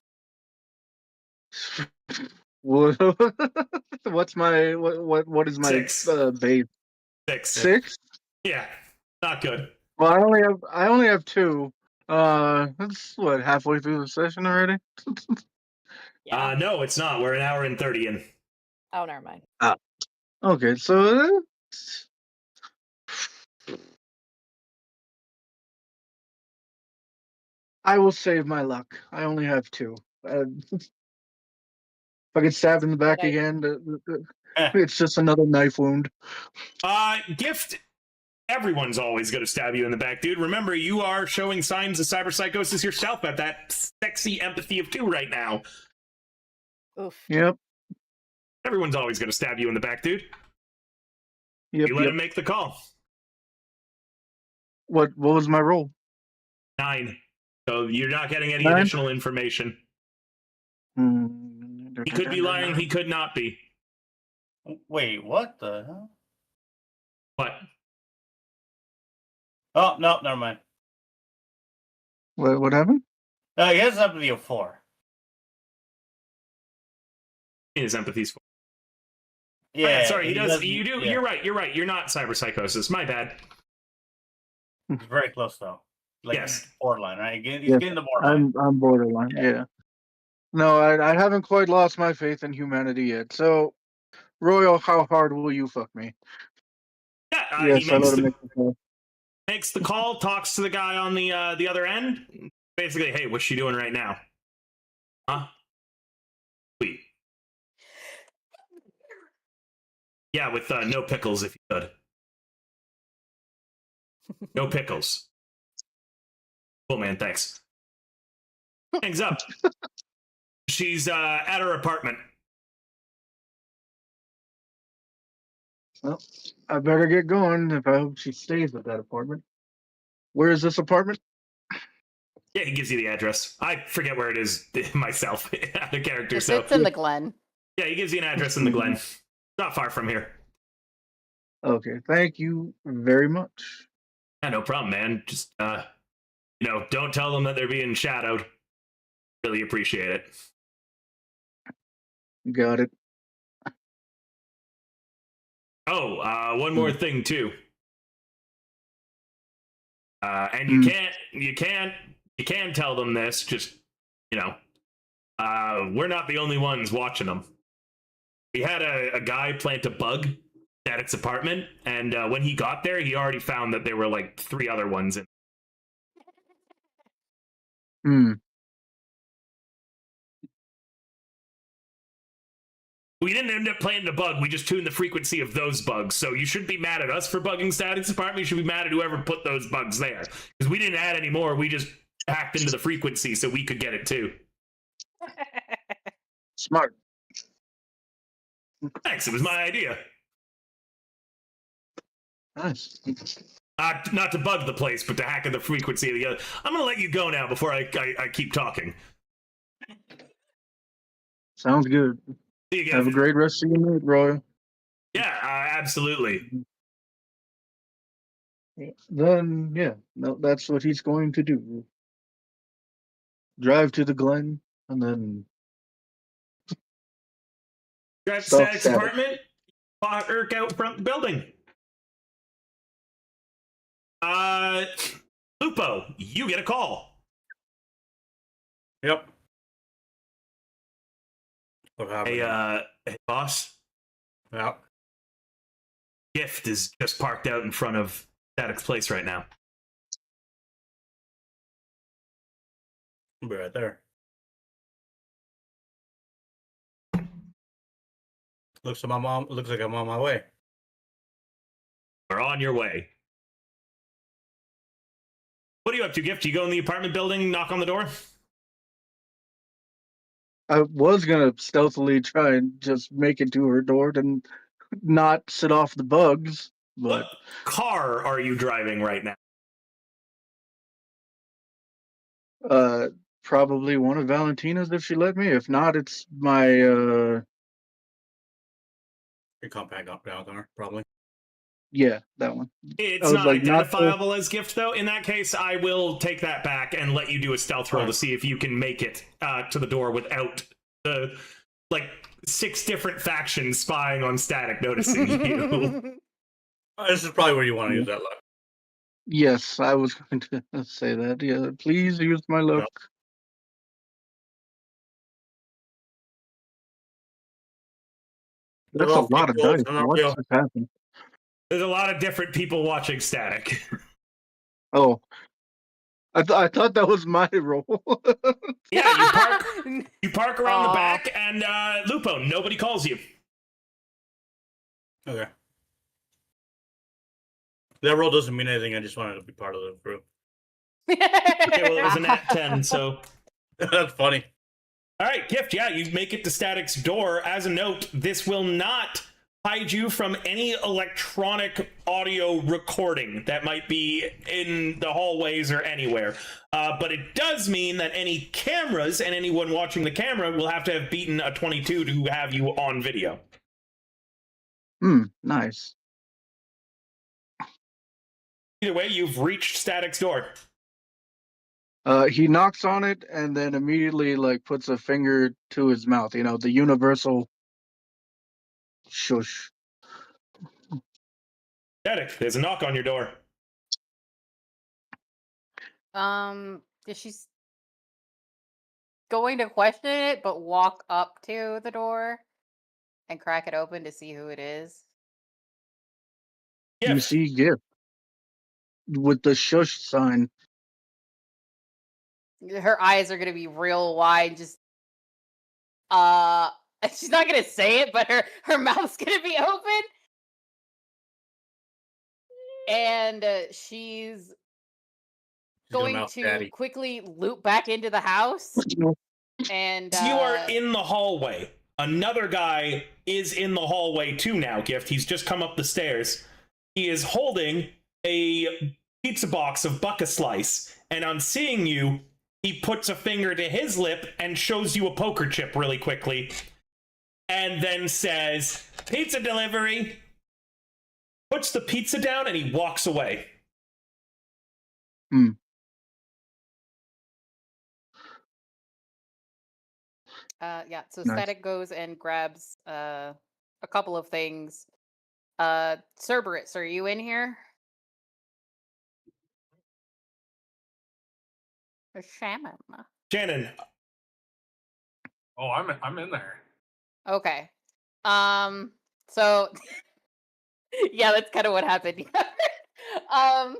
S7: What's my what is my
S2: 6.
S7: base?
S2: 6.
S7: 6?
S2: Yeah, not good.
S7: Well, I only have 2. That's what, halfway through the session already?
S5: Yeah.
S2: No, it's not. We're an hour and 30 in.
S5: Oh, never mind.
S7: Okay, so I will save my luck. I only have 2. If I get stabbed in the back
S5: Good
S7: again, it's just another knife wound.
S2: Gift, everyone's always going to stab you in the back, dude. Remember, you are showing signs of cyberpsychosis yourself at that sexy empathy of 2 right now.
S5: Oof.
S7: Yep.
S2: Everyone's always going to stab you in the back, dude.
S7: Yep.
S2: You let him make the call.
S7: What was my roll?
S2: 9. So you're not getting any
S7: 9?
S2: additional information. He could be lying, he could not be.
S1: Wait, what the hell?
S2: What?
S1: Oh, no, never mind.
S7: What happened?
S1: He has empathy of 4.
S2: His empathy's for.
S1: Yeah,
S2: sorry, he does.
S1: doesn't-
S2: You do.
S1: yeah.
S2: You're right. You're not cyberpsychosis. My bad.
S1: He's very close though. Like
S2: Yes.
S1: borderline, right? He's
S7: Yes,
S1: getting the borderline.
S7: I'm borderline. Yeah. No, I haven't quite lost my faith in humanity yet. So, Royal, how hard will you fuck me?
S2: Yeah.
S7: Yes,
S2: He
S7: I
S2: makes
S7: let him
S2: the,
S7: make the call.
S2: makes the call, talks to the guy on the other end. Basically, hey, what's she doing right now? Huh? Sweet. Yeah, with no pickles, if you could. No pickles. Cool, man. Thanks. Hangs up. She's at her apartment.
S7: Well, I better get going if I hope she stays at that apartment. Where is this apartment?
S2: Yeah, he gives you the address. I forget where it is myself, the character. So
S3: It's in the Glen.
S2: yeah, he gives you an address in the Glen. Not far from here.
S7: Okay, thank you very much.
S2: Yeah, no problem, man. Just don't tell them that they're being shadowed. Really appreciate it.
S7: Got it.
S2: Oh, one more thing too. And you can tell them this. Just we're not the only ones watching them. We had a guy plant a bug at its apartment, and when he got there, he already found that there were like 3 other ones in. We didn't end up planting a bug. We just tuned the frequency of those bugs. So you shouldn't be mad at us for bugging Static's apartment. You should be mad at whoever put those bugs there. Because we didn't add any more. We just hacked into the frequency so we could get it too.
S7: Smart.
S2: Thanks. It was my idea.
S7: Nice.
S2: Not to bug the place, but to hack in the frequency of the other. I'm going to let you go now before I keep talking.
S7: Sounds good.
S2: See you again.
S7: Have a great rest of your night, Roy.
S2: Yeah, absolutely.
S7: Then, yeah, no, that's what he's going to do. Drive to the Glen, and then
S2: Drive to
S7: Stop
S2: Static's
S7: Static.
S2: apartment. Park out front the building. Lupo, you get a call.
S1: Yep. What happened?
S2: Hey, boss.
S1: Yeah.
S2: Gift is just parked out in front of Static's place right now.
S1: I'll be right there. Looks like I'm on my way.
S2: We're on your way. What are you up to, Gift? You go in the apartment building, knock on the door?
S7: I was gonna stealthily try and just make it to her door to not set off the bugs, but
S2: What car are you driving right now?
S7: probably one of Valentina's if she let me. If not, it's my
S1: Your compact down car, probably.
S7: yeah, that one.
S2: It's
S7: I was
S2: not
S7: like, not
S2: identifiable as Gift, though. In that case, I will take that back and let you do a stealth roll to see if you can make it to the door without the, 6 different factions spying on Static noticing you.
S1: This is probably where you want to use that luck.
S7: Yes, I was going to say that. Yeah, please use my luck. That's a lot of dice. What just happened?
S2: There's a lot of different people watching Static.
S7: Oh, I thought that was my roll.
S2: Yeah, you park around the
S3: Aw.
S2: back, and Lupo, nobody calls you.
S1: Okay. That roll doesn't mean anything. I just wanted to be part of the group.
S2: Okay, well, it was a nat 10, so...
S1: That's funny.
S2: All right, Gift, yeah, you make it to Static's door. As a note, this will not hide you from any electronic audio recording that might be in the hallways or anywhere. But it does mean that any cameras and anyone watching the camera will have to have beaten a 22 to have you on video.
S7: Nice.
S2: Either way, you've reached Static's door.
S7: He knocks on it and then immediately puts a finger to his mouth. You know, the universal shush.
S2: Static, there's a knock on your door.
S3: She's going to question it, but walk up to the door and crack it open to see who it is.
S7: You
S2: Gift.
S7: see Gift with the shush sign.
S3: Her eyes are gonna be real wide, just she's not gonna say it, but her mouth's gonna be open. And she's going
S1: mouth
S3: to
S1: daddy.
S3: quickly loop back into the house. And
S2: You are in the hallway. Another guy is in the hallway too now, Gift. He's just come up the stairs. He is holding a pizza box of Bucka Slice, and on seeing you, he puts a finger to his lip and shows you a poker chip really quickly, and then says, "Pizza delivery." Puts the pizza down and he walks away.
S3: Yeah, so
S7: Nice.
S3: Static goes and grabs a couple of things. Cerberus, are you in here? Or Shaman?
S2: Shannon,
S4: Oh, I'm in there.
S3: Okay. So yeah, that's kind of what happened.
S4: Ooh,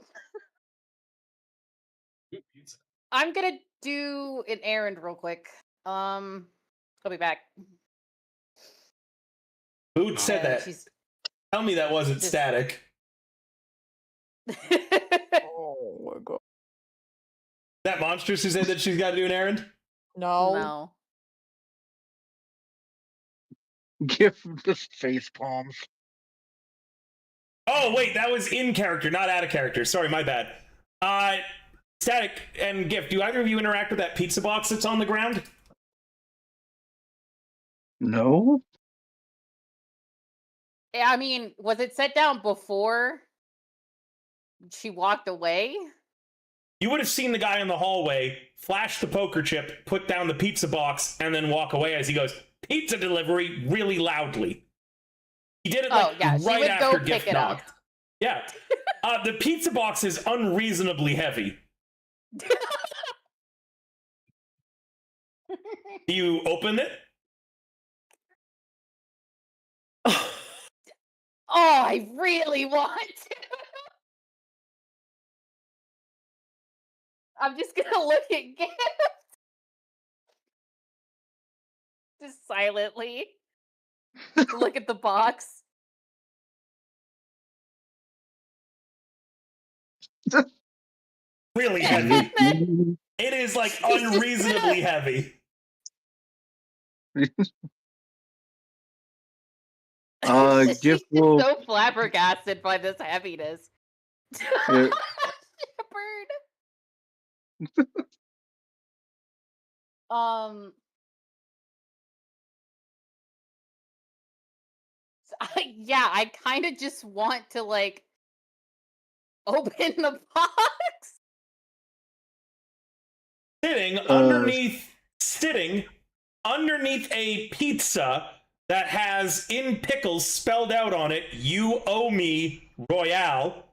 S4: pizza.
S3: I'm gonna do an errand real quick. I'll be back.
S2: Who said that?
S3: She's
S2: Tell me that wasn't
S3: Just-
S2: Static.
S5: Oh my god.
S2: That Monstrous who said that she's got to do an errand?
S5: No.
S3: no.
S7: Give the face palms.
S2: Oh, wait, that was in character, not out of character. Sorry, my bad. Static and Gift, do either of you interact with that pizza box that's on the ground?
S7: No.
S3: I mean, was it set down before she walked away?
S2: You would have seen the guy in the hallway flash the poker chip, put down the pizza box, and then walk away as he goes, "Pizza delivery," really loudly. He did it
S3: Oh, yeah, she
S2: right
S3: would
S2: after
S3: go
S2: Gift
S3: pick it up.
S2: knocked. Yeah. The pizza box is unreasonably heavy. Do you open it?
S3: Oh, I really want to. I'm just gonna look at Gift. Just silently. Look at the box.
S2: Really heavy. It is like unreasonably heavy.
S3: She's
S7: Gift
S3: just
S7: will.
S3: so flabbergasted by this heaviness.
S7: Yeah.
S3: Shepherd. Yeah, I kind of just want to like open the box.
S2: Sitting underneath a pizza that has in pickles spelled out on it, "You owe me Royale,"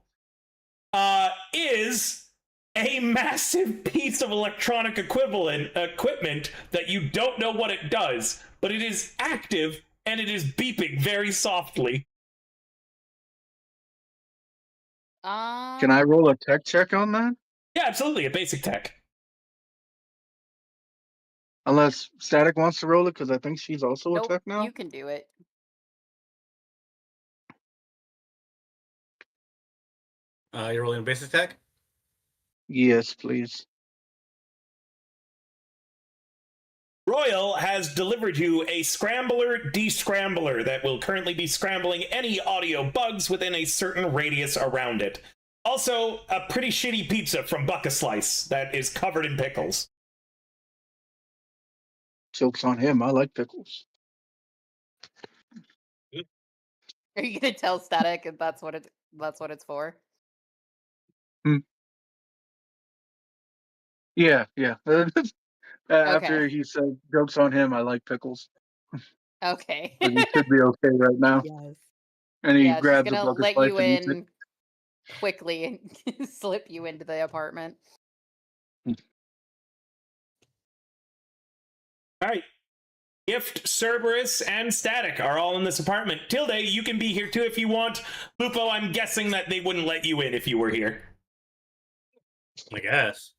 S2: is a massive piece of electronic equipment that you don't know what it does, but it is active and it is beeping very softly.
S7: Can I roll a tech check on that?
S2: Yeah, absolutely, a basic tech.
S7: Unless Static wants to roll it, because I think she's also a
S3: Nope,
S7: tech now.
S3: you can do it.
S1: You're rolling basic attack?
S7: Yes, please.
S2: Royal has delivered you a scrambler descrambler that will currently be scrambling any audio bugs within a certain radius around it. Also, a pretty shitty pizza from Buck-a-Slice that is covered in pickles.
S7: Joke's on him. I like pickles.
S3: Are you gonna tell Static if that's what it's for?
S7: Yeah, yeah. After
S3: Okay.
S7: he said, "Joke's on him. I like pickles."
S3: Okay.
S7: But you should be okay right now.
S5: Yes.
S7: And he
S3: Yeah, she's
S7: grabs a
S3: gonna
S7: bucket
S3: let
S7: slice
S3: you
S7: and eats it.
S3: in quickly and slip you into the apartment.
S2: All right. Gift, Cerberus, and Static are all in this apartment. Tilde, you can be here too if you want. Lupo, I'm guessing that they wouldn't let you in if you were here.
S1: I guess.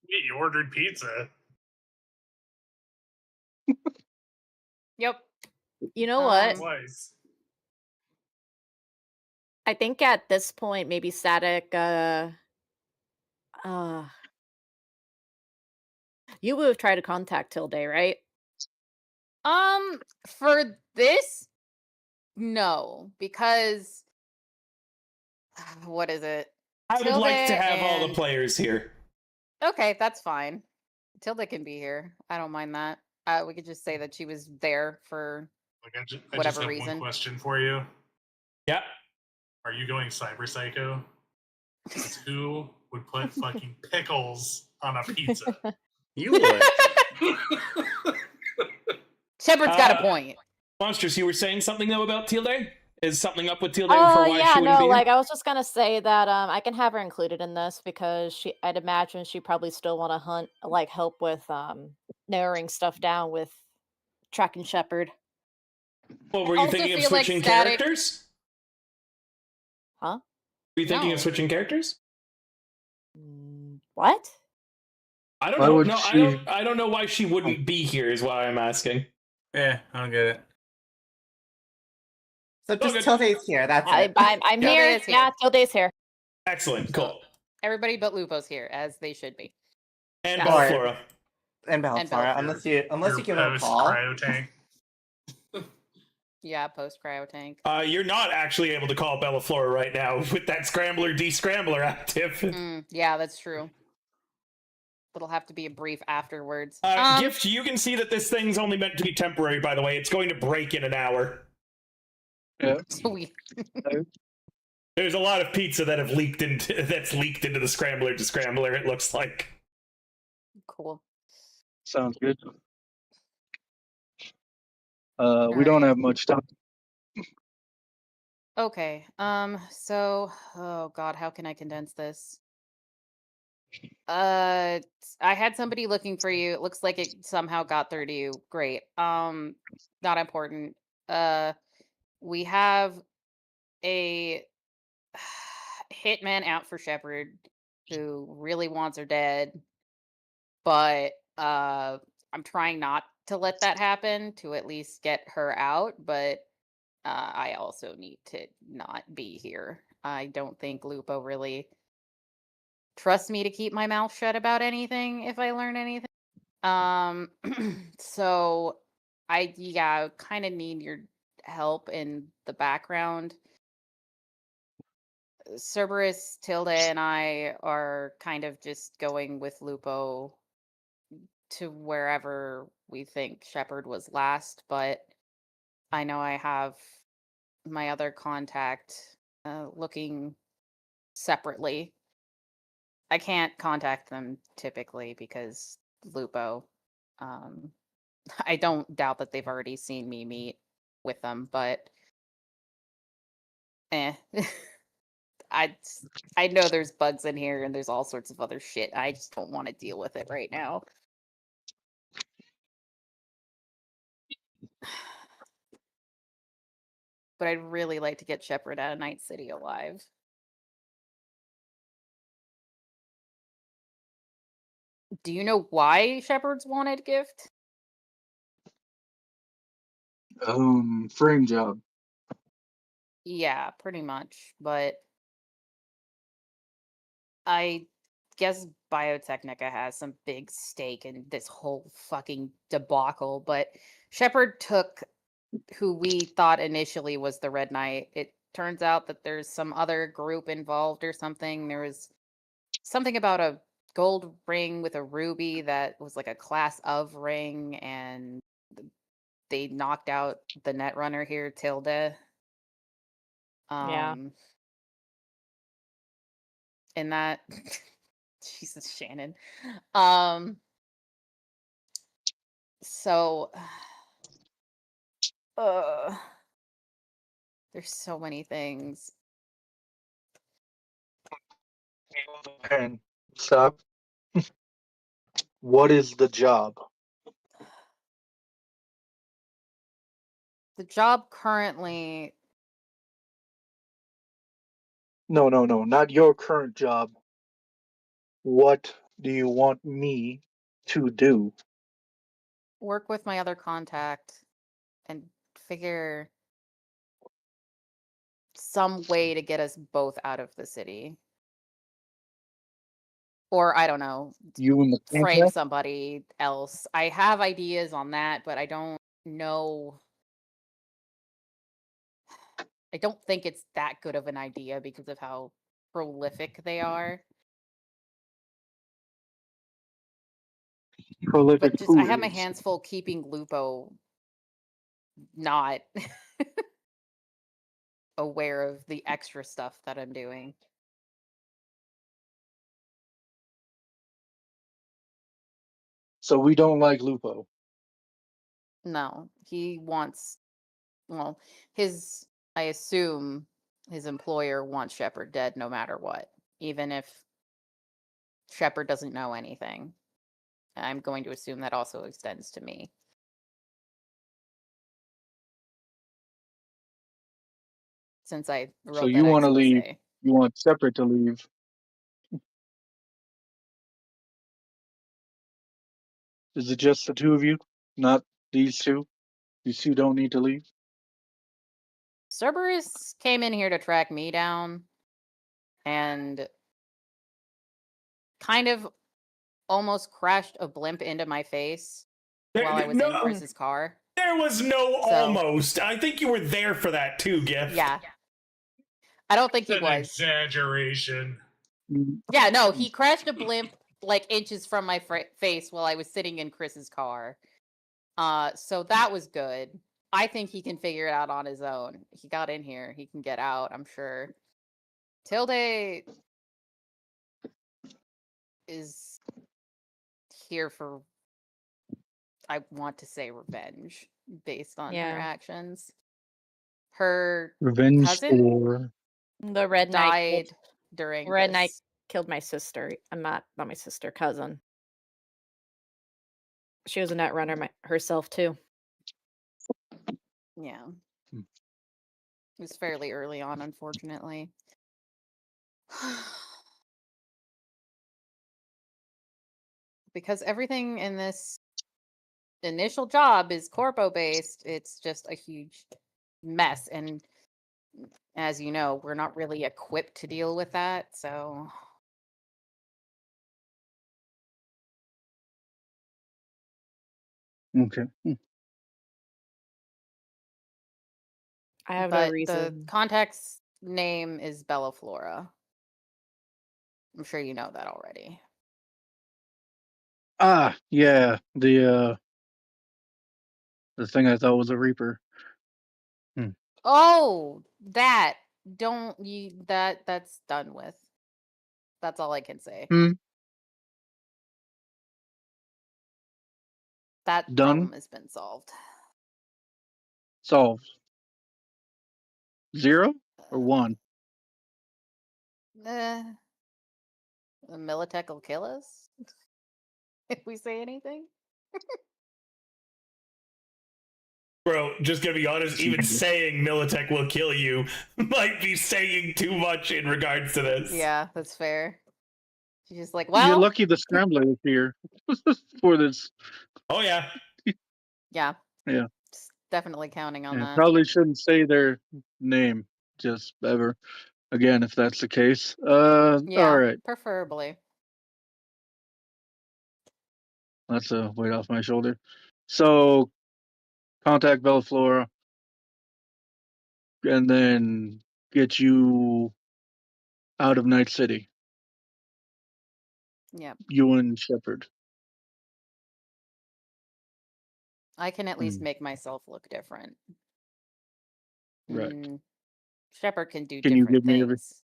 S4: You ordered pizza.
S3: Yep.
S5: You know what?
S4: Twice.
S5: I think at this point, maybe Static, you would have tried to contact Tilde, right?
S3: For this, no, because what is it?
S2: I would like to
S3: Tilde
S2: have all the
S3: and-
S2: players here.
S3: Okay, that's fine. Tilde can be here. I don't mind that. We could just say that she was there for
S4: Like I just
S3: whatever
S4: have
S3: reason.
S4: one question for you.
S2: Yeah.
S4: Are you going cyber psycho? 'Cause who would put fucking pickles on a pizza?
S1: You would.
S3: Shepard's got a point.
S2: Monsters, you were saying something though about Tilde? Is something up with Tilde for
S5: Oh
S2: why
S5: yeah,
S2: she wouldn't
S5: no,
S2: be
S5: like
S2: here?
S5: I was just gonna say that I can have her included in this because I'd imagine she probably still want to help with narrowing stuff down with tracking Shepard.
S2: Well, were you
S3: also
S2: thinking of
S3: feel like
S2: switching
S3: Static-
S2: characters?
S5: Huh?
S2: Were you thinking of
S3: No.
S2: switching characters?
S5: What?
S2: I don't
S7: Why
S2: know.
S7: would
S2: No,
S7: she-
S2: I don't know why she wouldn't be here. Is why I'm asking.
S1: Yeah, I don't get it.
S6: So just
S2: good.
S6: Tilde's here. That's it.
S5: I'm
S3: Tilde
S5: here.
S3: is here.
S5: Yeah, Tilde's here.
S2: Excellent.
S3: So-
S2: Cool.
S3: Everybody but Lupo's here, as they should be.
S2: And
S3: Yeah.
S2: Bella
S6: Or-
S2: Flora.
S6: And
S3: And
S6: Bellaflora,
S3: Bellaflora.
S6: unless you
S4: Your
S6: give him a
S4: post
S6: call.
S4: cryo tank.
S3: Yeah, post cryo tank.
S2: You're not actually able to call Bella Flora right now with that scrambler descrambler active.
S3: Yeah, that's true. It'll have to be a brief afterwards.
S2: Gift, you can see that this thing's only meant to be temporary, by the way. It's going to break in an hour.
S7: Yeah.
S3: Sweet.
S2: There's a lot of pizza that's leaked into the scrambler descrambler, it looks like.
S3: Cool.
S7: Sounds good. We
S3: Alright.
S7: don't have much time.
S3: Okay. So, oh god, how can I condense this? I had somebody looking for you. It looks like it somehow got through to you. Great. Not important. We have a hitman out for Shepard who really wants her dead, but I'm trying not to let that happen to at least get her out, but I also need to not be here. I don't think Lupo really trusts me to keep my mouth shut about anything if I learn anything. So I kind of need your help in the background. Cerberus, Tilde, and I are kind of just going with Lupo to wherever we think Shepard was last, but I know I have my other contact looking separately. I can't contact them typically because Lupo. I don't doubt that they've already seen me meet with them, but I I know there's bugs in here and there's all sorts of other shit. I just don't want to deal with it right now. But I'd really like to get Shepard out of Night City alive. Do you know why Shepard's wanted Gift?
S7: Frame job.
S3: Yeah, pretty much. But I guess Biotechnica has some big stake in this whole fucking debacle. But Shepard took who we thought initially was the Red Knight. It turns out that there's some other group involved or something. There was something about a gold ring with a ruby that was like a class of ring, and they knocked out the netrunner here, Tilde.
S5: Yeah.
S3: And that Jesus, Shannon. So there's so many things.
S7: And stop. What is the job?
S3: The job currently,
S7: No, not your current job. What do you want me to do?
S3: work with my other contact and figure some way to get us both out of the city. Or I don't know,
S7: You and the
S3: frame
S7: contract?
S3: somebody else. I have ideas on that, but I don't know. I don't think it's that good of an idea because of how prolific they are.
S7: Prolific
S3: But just I have my
S7: who is?
S3: hands full keeping Lupo not aware of the extra stuff that I'm doing.
S7: So we don't like Lupo.
S3: No, he wants, well, I assume his employer wants Shepard dead no matter what, even if Shepard doesn't know anything. I'm going to assume that also extends to me. Since I wrote
S7: So
S3: that
S7: you want to
S3: expose.
S7: leave? You want Separate to leave? Is it just the two of you? Not these two? These two don't need to leave?
S3: Cerberus came in here to track me down and kind of almost crashed a blimp into my face while I was in Chris's car.
S2: There was no
S3: So-
S2: almost. I think you were there for that too, Gift.
S3: Yeah. I don't think he
S4: It's an
S3: was.
S4: exaggeration.
S3: Yeah, no, he crashed a blimp like inches from my face while I was sitting in Chris's car. So that was good. I think he can figure it out on his own. He got in here. He can get out, I'm sure. Tilde is here for, I want to say, revenge based on her
S5: Yeah.
S3: actions. Her
S7: Revenge
S3: cousin
S7: for
S5: The Red Knight
S3: died during
S5: Red
S3: this.
S5: Knight killed my sister. I'm not my sister, cousin. She was a net runner herself too.
S3: Yeah.
S7: Hmm.
S3: It was fairly early on, unfortunately. Because everything in this initial job is corpo based, it's just a huge mess. And as you know, we're not really equipped to deal with that. So
S7: okay.
S5: I have no
S3: but the
S5: reason.
S3: contact's name is Bella Flora. I'm sure you know that already.
S7: Ah, yeah, the thing I thought was a Reaper.
S3: Oh, that don't you that's done with. That's all I can say.
S7: Hmm.
S3: That
S7: Done?
S3: problem has been solved.
S7: Solved. 0 or 1?
S3: The Militech will kill us if we say anything.
S2: Bro, just gonna be honest, even
S7: Jesus.
S2: saying Militech will kill you might be saying too much in regards to this.
S3: Yeah, that's fair. She's just like,
S7: You're
S3: well,
S7: lucky the Scrambler is here for this.
S2: Oh yeah.
S3: yeah,
S7: Yeah.
S3: just definitely counting on
S7: Yeah,
S3: that.
S7: probably shouldn't say their name just ever again if that's the case.
S3: Yeah,
S7: all right.
S3: preferably.
S7: That's a weight off my shoulder. So contact Bellaflora and then get you out of Night City.
S3: Yep.
S7: You and Shepard.
S3: I can at least make myself look different.
S7: Right.
S3: Shepard can do
S7: Can you
S3: different
S7: give me
S3: things.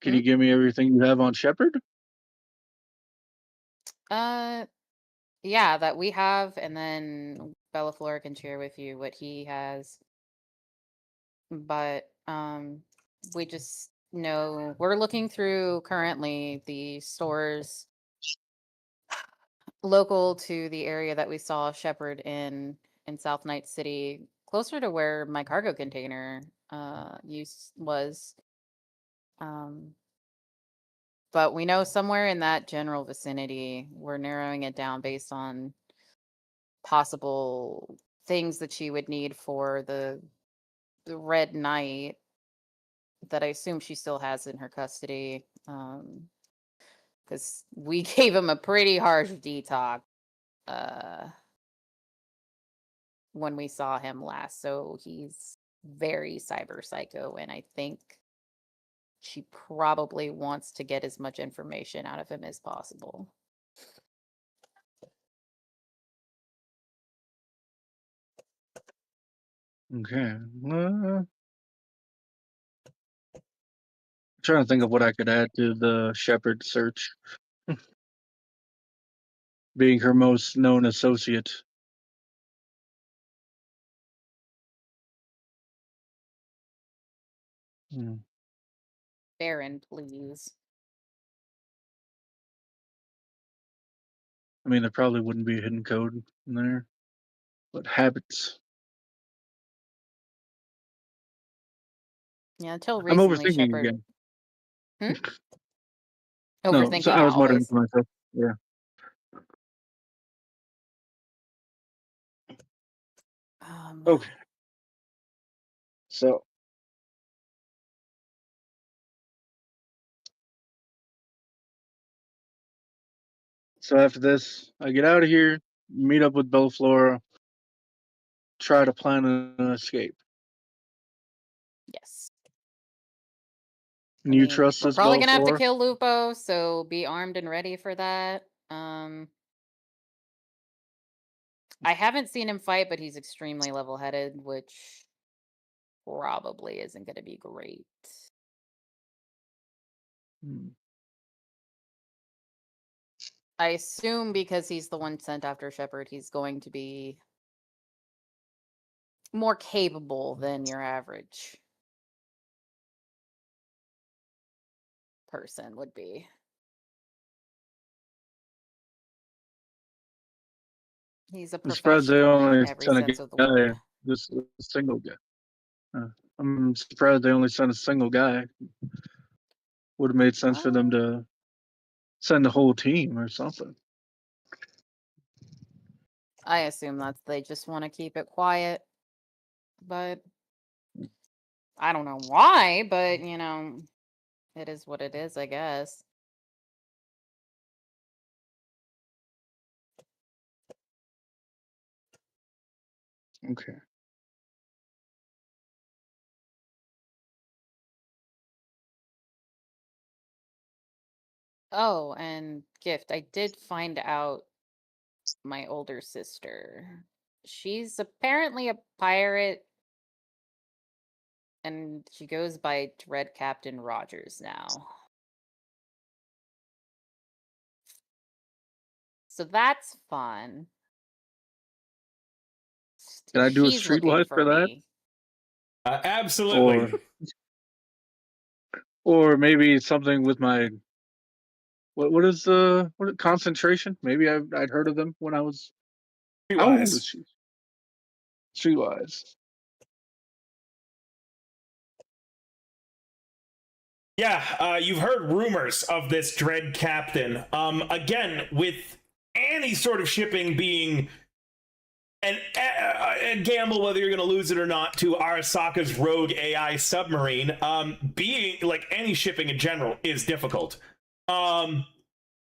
S7: Can you give me everything you have on Shepard?
S3: Yeah, that we have, and then Bella Flora can share with you what he has. But we just know we're looking through currently the stores local to the area that we saw Shepard in South Night City, closer to where my cargo container was. But we know somewhere in that general vicinity, we're narrowing it down based on possible things that she would need for the Red Knight that I assume she still has in her custody. Because we gave him a pretty harsh detox when we saw him last. So he's very cyber psycho, and I think she probably wants to get as much information out of him as possible.
S7: Okay. Trying to think of what I could add to the Shepard search. Being her most known associate.
S3: Baron, please.
S7: I mean, there probably wouldn't be a hidden code in there, but habits.
S3: Yeah, until
S7: I'm
S3: recently,
S7: overthinking
S3: Shepard.
S7: again. No,
S3: Overthinking
S7: so I was muttering
S3: always.
S7: to myself. Yeah. Okay. So after this, I get out of here, meet up with Bellaflora, try to plan an escape.
S3: Yes.
S7: And you trust
S3: We're
S7: this
S3: probably gonna have to
S7: Bellaflora?
S3: kill Lupo, so be armed and ready for that. I haven't seen him fight, but he's extremely level-headed, which probably isn't going to be great. I assume because he's the one sent after Shepard, he's going to be more capable than your average person would be. He's a
S7: I'm surprised they
S3: professional in
S7: only
S3: every
S7: sent a
S3: sense of the word.
S7: guy, just a single guy. I'm surprised they only sent a single guy. Would have made sense for them to send the whole team or something.
S3: I assume that they just want to keep it quiet, but I don't know why, but you know, it is what it is, I guess.
S7: Okay.
S3: Oh, and Gift, I did find out my older sister. She's apparently a pirate, and she goes by Dread Captain Rogers now. So that's fun.
S7: Can I do a
S3: She's looking
S7: streetwise for that?
S3: me.
S2: Absolutely.
S7: Or maybe something with my what is concentration? Maybe I'd heard of them when I was. How old is she? Streetwise.
S2: Yeah, you've heard rumors of this Dread Captain. Again, with any sort of shipping being a gamble whether you're going to lose it or not to Arasaka's rogue AI submarine, being like any shipping in general is difficult.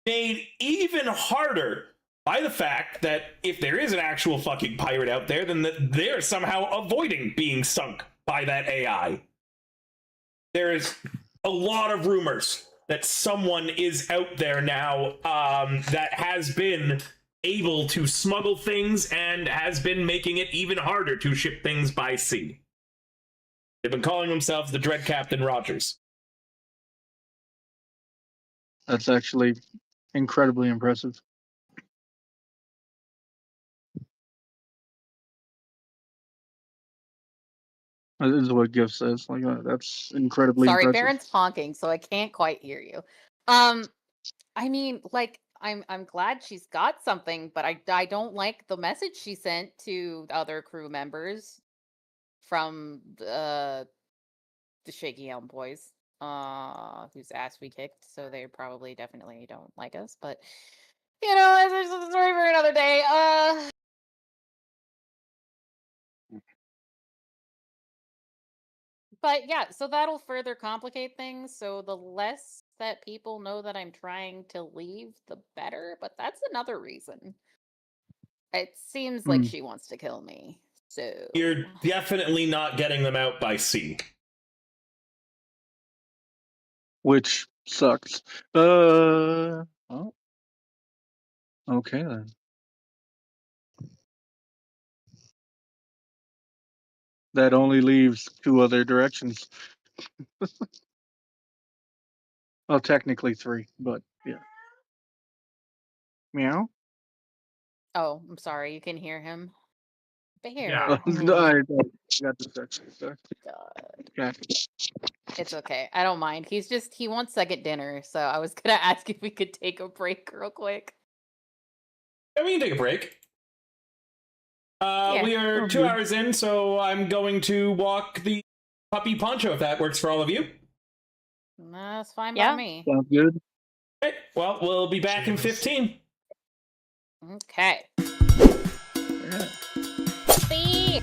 S2: Made even harder by the fact that if there is an actual fucking pirate out there, then they're somehow avoiding being sunk by that AI. There's a lot of rumors that someone is out there now that has been able to smuggle things and has been making it even harder to ship things by sea. They've been calling themselves the Dread Captain Rogers.
S7: That's actually incredibly impressive. This is what Gift says. Like that's incredibly
S3: Sorry,
S7: impressive.
S3: Baron's honking, so I can't quite hear you. I mean, like, I'm glad she's got something, but I don't like the message she sent to the other crew members from the Shaky Elm Boys, whose ass we kicked, so they probably definitely don't like us. But you know, there's a story for another day. But yeah, so that'll further complicate things. So the less that people know that I'm trying to leave, the better. But that's another reason. It seems like she wants to kill me. So
S2: you're definitely not getting them out by sea.
S7: Which sucks. Oh. Okay then. That only leaves two other directions. Well, technically three, but yeah. Meow.
S3: Oh, I'm sorry. You can hear him. Bear.
S4: Yeah.
S7: I got the section.
S3: God.
S7: Okay.
S3: It's okay. I don't mind. He wants second dinner, so I was gonna ask if we could take a break real quick.
S2: Yeah, we can take a break.
S3: Yeah.
S2: We are 2 hours in, so I'm going to walk the puppy Poncho if that works for all of you.
S3: That's fine
S5: Yeah.
S3: by me.
S7: Sounds good.
S2: Okay, well, we'll be back in 15.
S3: Okay.
S7: Yeah.
S3: See.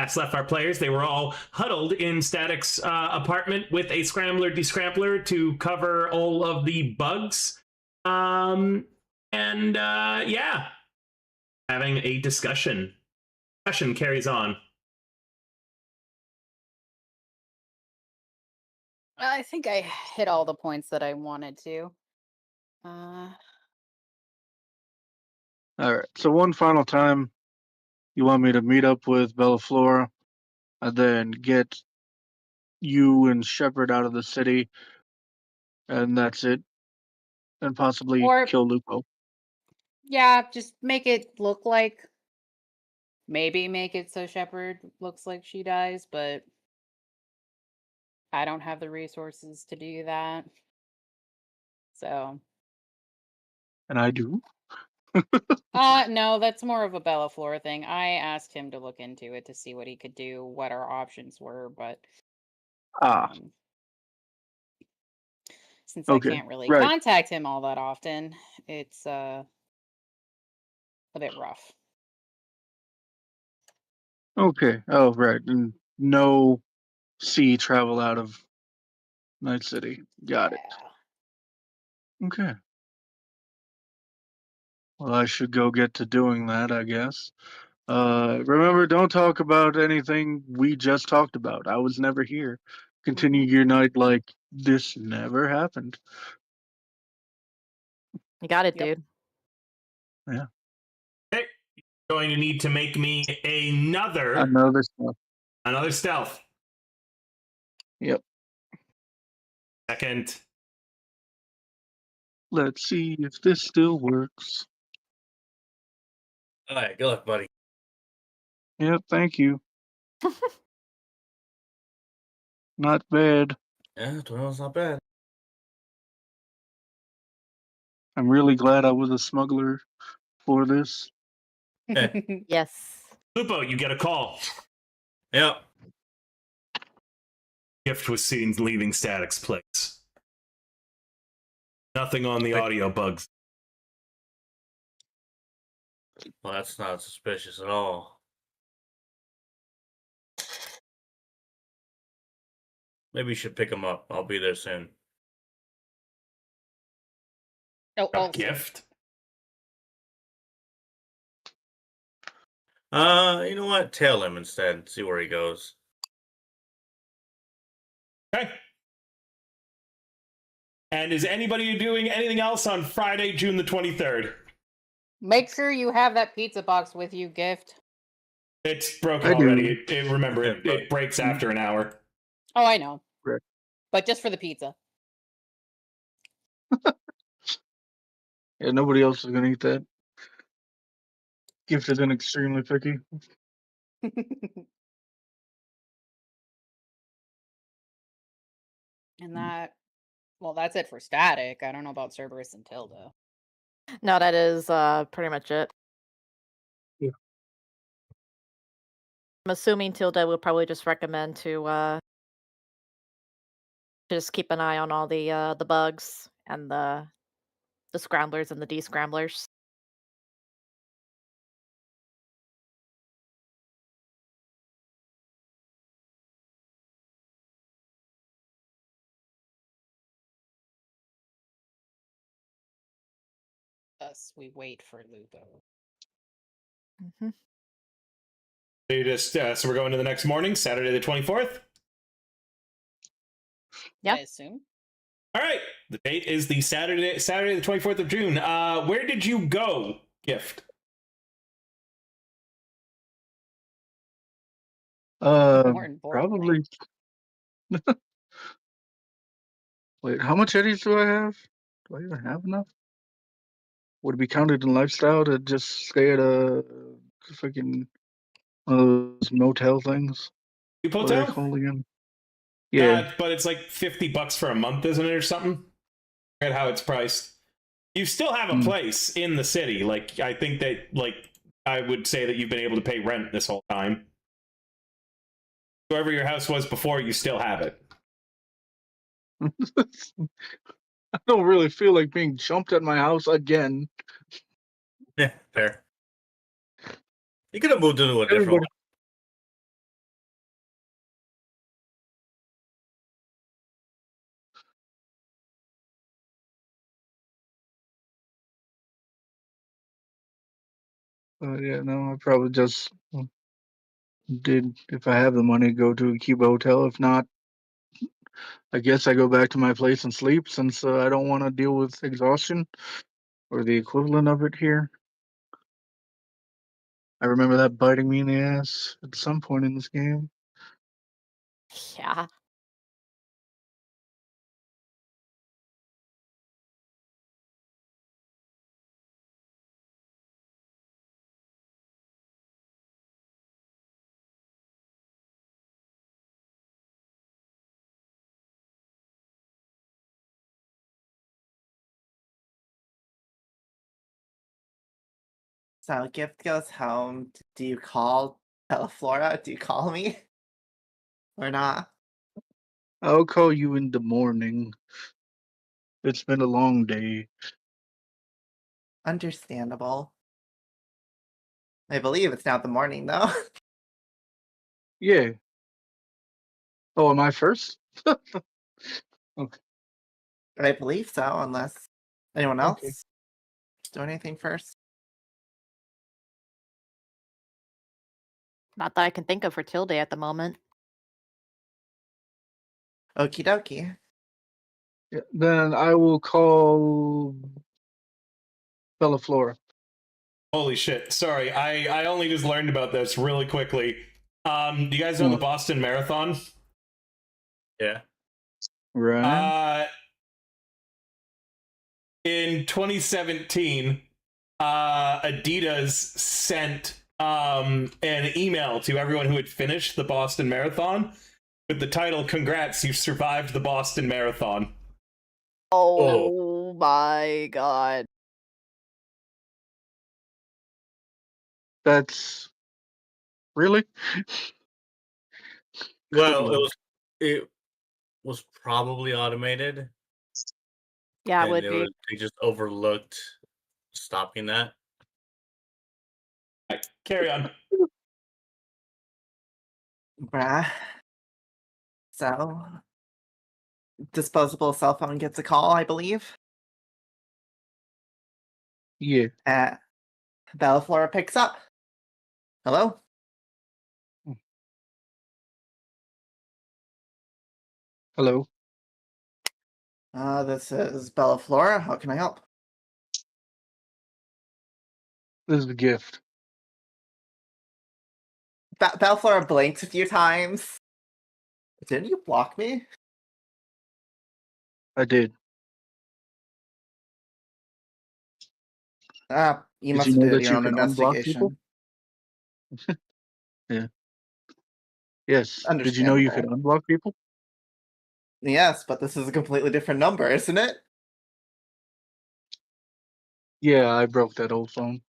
S2: That's left our players. They were all huddled in Static's apartment with a scrambler descrambler to cover all of the bugs. Yeah, having a discussion. Discussion carries on.
S3: I think I hit all the points that I wanted to.
S7: All right. So one final time, you want me to meet up with Bellaflora, and then get you and Shepard out of the city, and that's it, and possibly
S3: Or-
S7: kill Lupo.
S3: Yeah, just make it look like. Maybe make it so Shepard looks like she dies, but I don't have the resources to do that. So,
S7: And I do.
S3: no, that's more of a Bellaflor thing. I asked him to look into it to see what he could do, what our options were, but
S7: Ah,
S3: since I
S7: okay,
S3: can't really
S7: right.
S3: contact him all that often, it's a bit rough.
S7: Okay. Oh, right. And no sea travel out of Night City. Got it. Okay. Well, I should go get to doing that, I guess. Remember, don't talk about anything we just talked about. I was never here. Continue your night like this never happened.
S5: You got it,
S3: Yep.
S5: dude.
S7: Yeah.
S2: Okay. You're going to need to make me
S7: Another stuff.
S2: another stealth.
S7: Yep.
S2: Second.
S7: Let's see if this still works.
S1: All right, good luck, buddy.
S7: Yep, thank you. Not bad.
S1: Yeah, 12's not bad.
S7: I'm really glad I was a smuggler for this.
S5: Yes.
S2: Lupo, you get a call.
S1: Yep.
S2: Gift was seen leaving Static's place. Nothing on the audio bugs.
S1: Well, that's not suspicious at all. Maybe you should pick him up. I'll be there soon.
S3: Oh,
S2: A
S3: also.
S2: gift?
S1: You know what? Tail him instead. See where he goes.
S2: Okay. And is anybody doing anything else on Friday, June the 23rd?
S3: Make sure you have that pizza box with you, Gift.
S2: It's broken
S7: I do.
S2: already. Remember, it breaks after an hour.
S3: Oh, I know.
S7: Right.
S3: But just for the pizza.
S7: Yeah, nobody else is gonna eat that. Gifted and extremely picky.
S3: And that's it for Static. I don't know about Cerberus and Tilda.
S5: No, that is pretty much it.
S7: Yeah.
S5: I'm assuming Tilda will probably just recommend to just keep an eye on all the bugs and the scramblers and the descramblers.
S3: Thus, we wait for Lupo.
S5: Mm-hmm.
S2: You just so we're going to the next morning, Saturday the 24th.
S5: Yeah.
S3: I assume.
S2: All right. The date is the Saturday the 24th of June. Where did you go, Gift?
S3: More importantly.
S7: Probably. Wait, how much eddies do I have? Do I even have enough? Would it be counted in lifestyle to just stay at a freaking one of those motel things?
S2: Soup
S7: What are they
S2: Hotel?
S7: called again? Yeah.
S2: But it's like $50 for a month, isn't it, or something? I forget how it's priced. You still have a place in the city. Like, I think that, like, I would say that you've been able to pay rent this whole time. Whoever your house was before, you still have it.
S7: I don't really feel like being jumped at my house again.
S1: Yeah, fair. You could have moved into a different
S7: Everybody-
S1: one.
S7: Yeah, no, I probably just did, if I have the money, go to a Cuba hotel. If not, I guess I go back to my place and sleep since I don't want to deal with exhaustion or the equivalent of it here. I remember that biting me in the ass at some point in this game.
S5: Yeah.
S6: So Gift goes home. Do you call Teleflora? Do you call me? Or not?
S7: I'll call you in the morning. It's been a long day.
S6: Understandable. I believe it's now the morning, though.
S7: Yeah. Oh, am I first? Okay.
S6: I believe so, unless anyone else
S7: Okay.
S6: do anything first.
S5: Not that I can think of for Tilde at the moment.
S6: Okie dokie.
S7: Yeah, then I will call Bella Flora.
S2: Holy shit! Sorry, I only just learned about this really quickly. Do you guys know the Boston Marathon?
S1: Yeah.
S7: Right.
S2: In 2017, Adidas sent an email to everyone who had finished the Boston Marathon with the title, "Congrats, you survived the Boston Marathon."
S5: Oh my god.
S7: That's really?
S1: Well,
S7: Cool.
S1: it was probably automated,
S5: Yeah, it
S1: and
S5: would be.
S1: they just overlooked stopping that.
S2: Right, carry on.
S6: Bruh. So, disposable cell phone gets a call, I believe.
S7: Yeah.
S6: Bellaflora picks up. Hello?
S7: Hello.
S6: This is Bellaflora. How can I help?
S7: This is the gift.
S6: Bellaflora blinks a few times. Didn't you block me?
S7: I did.
S6: You
S7: Did
S6: must
S7: you
S6: have
S7: know
S6: did
S7: that
S6: your
S7: you
S6: own
S7: can unblock people?
S6: investigation.
S7: Yeah. Yes. Did you know you could
S6: Understandable.
S7: unblock people?
S6: Yes, but this is a completely different number, isn't it?
S7: Yeah, I broke that old phone.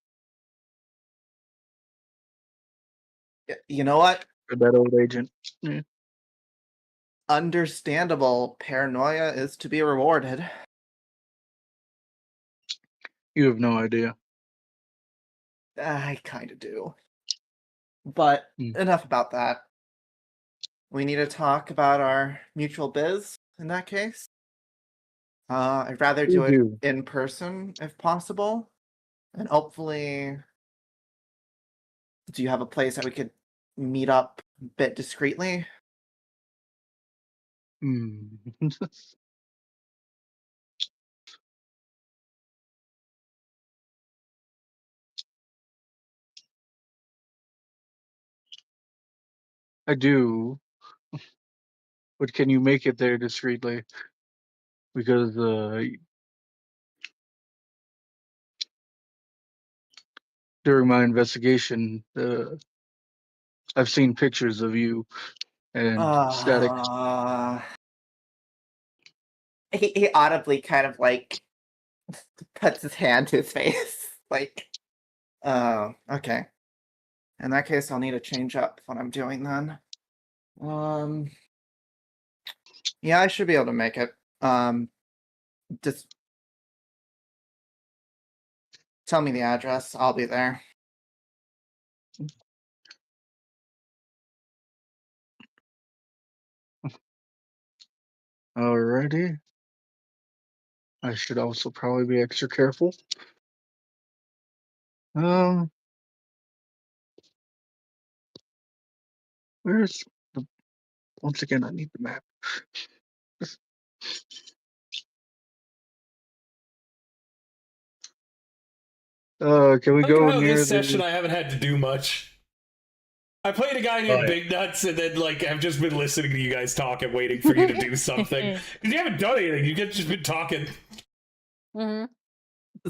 S6: You know what?
S7: For that old agent. Yeah.
S6: Understandable. Paranoia is to be rewarded.
S7: You have no idea.
S6: I kind of do. But enough about that. We need to talk about our mutual biz in that case. I'd rather
S7: We
S6: do it
S7: do.
S6: in person if possible. And hopefully, do you have a place that we could meet up a bit discreetly?
S7: Hmm. I do. But can you make it there discreetly? Because during my investigation, I've seen pictures of you and Static.
S6: He audibly kind of like puts his hand to his face. Like, oh, okay. In that case, I'll need to change up what I'm doing then. Yeah, I should be able to make it. Just tell me the address. I'll be there.
S7: Alrighty. I should also probably be extra careful. Where's the? Once again, I need the map. Can we
S2: Look
S7: go
S2: how
S7: near
S2: this session
S7: the?
S2: I haven't had to do much. I played a guy named
S1: Right.
S2: Big Nuts, and then like I've just been listening to you guys talk and waiting for you to do something because you haven't done anything. You've just been talking.
S3: Hmm.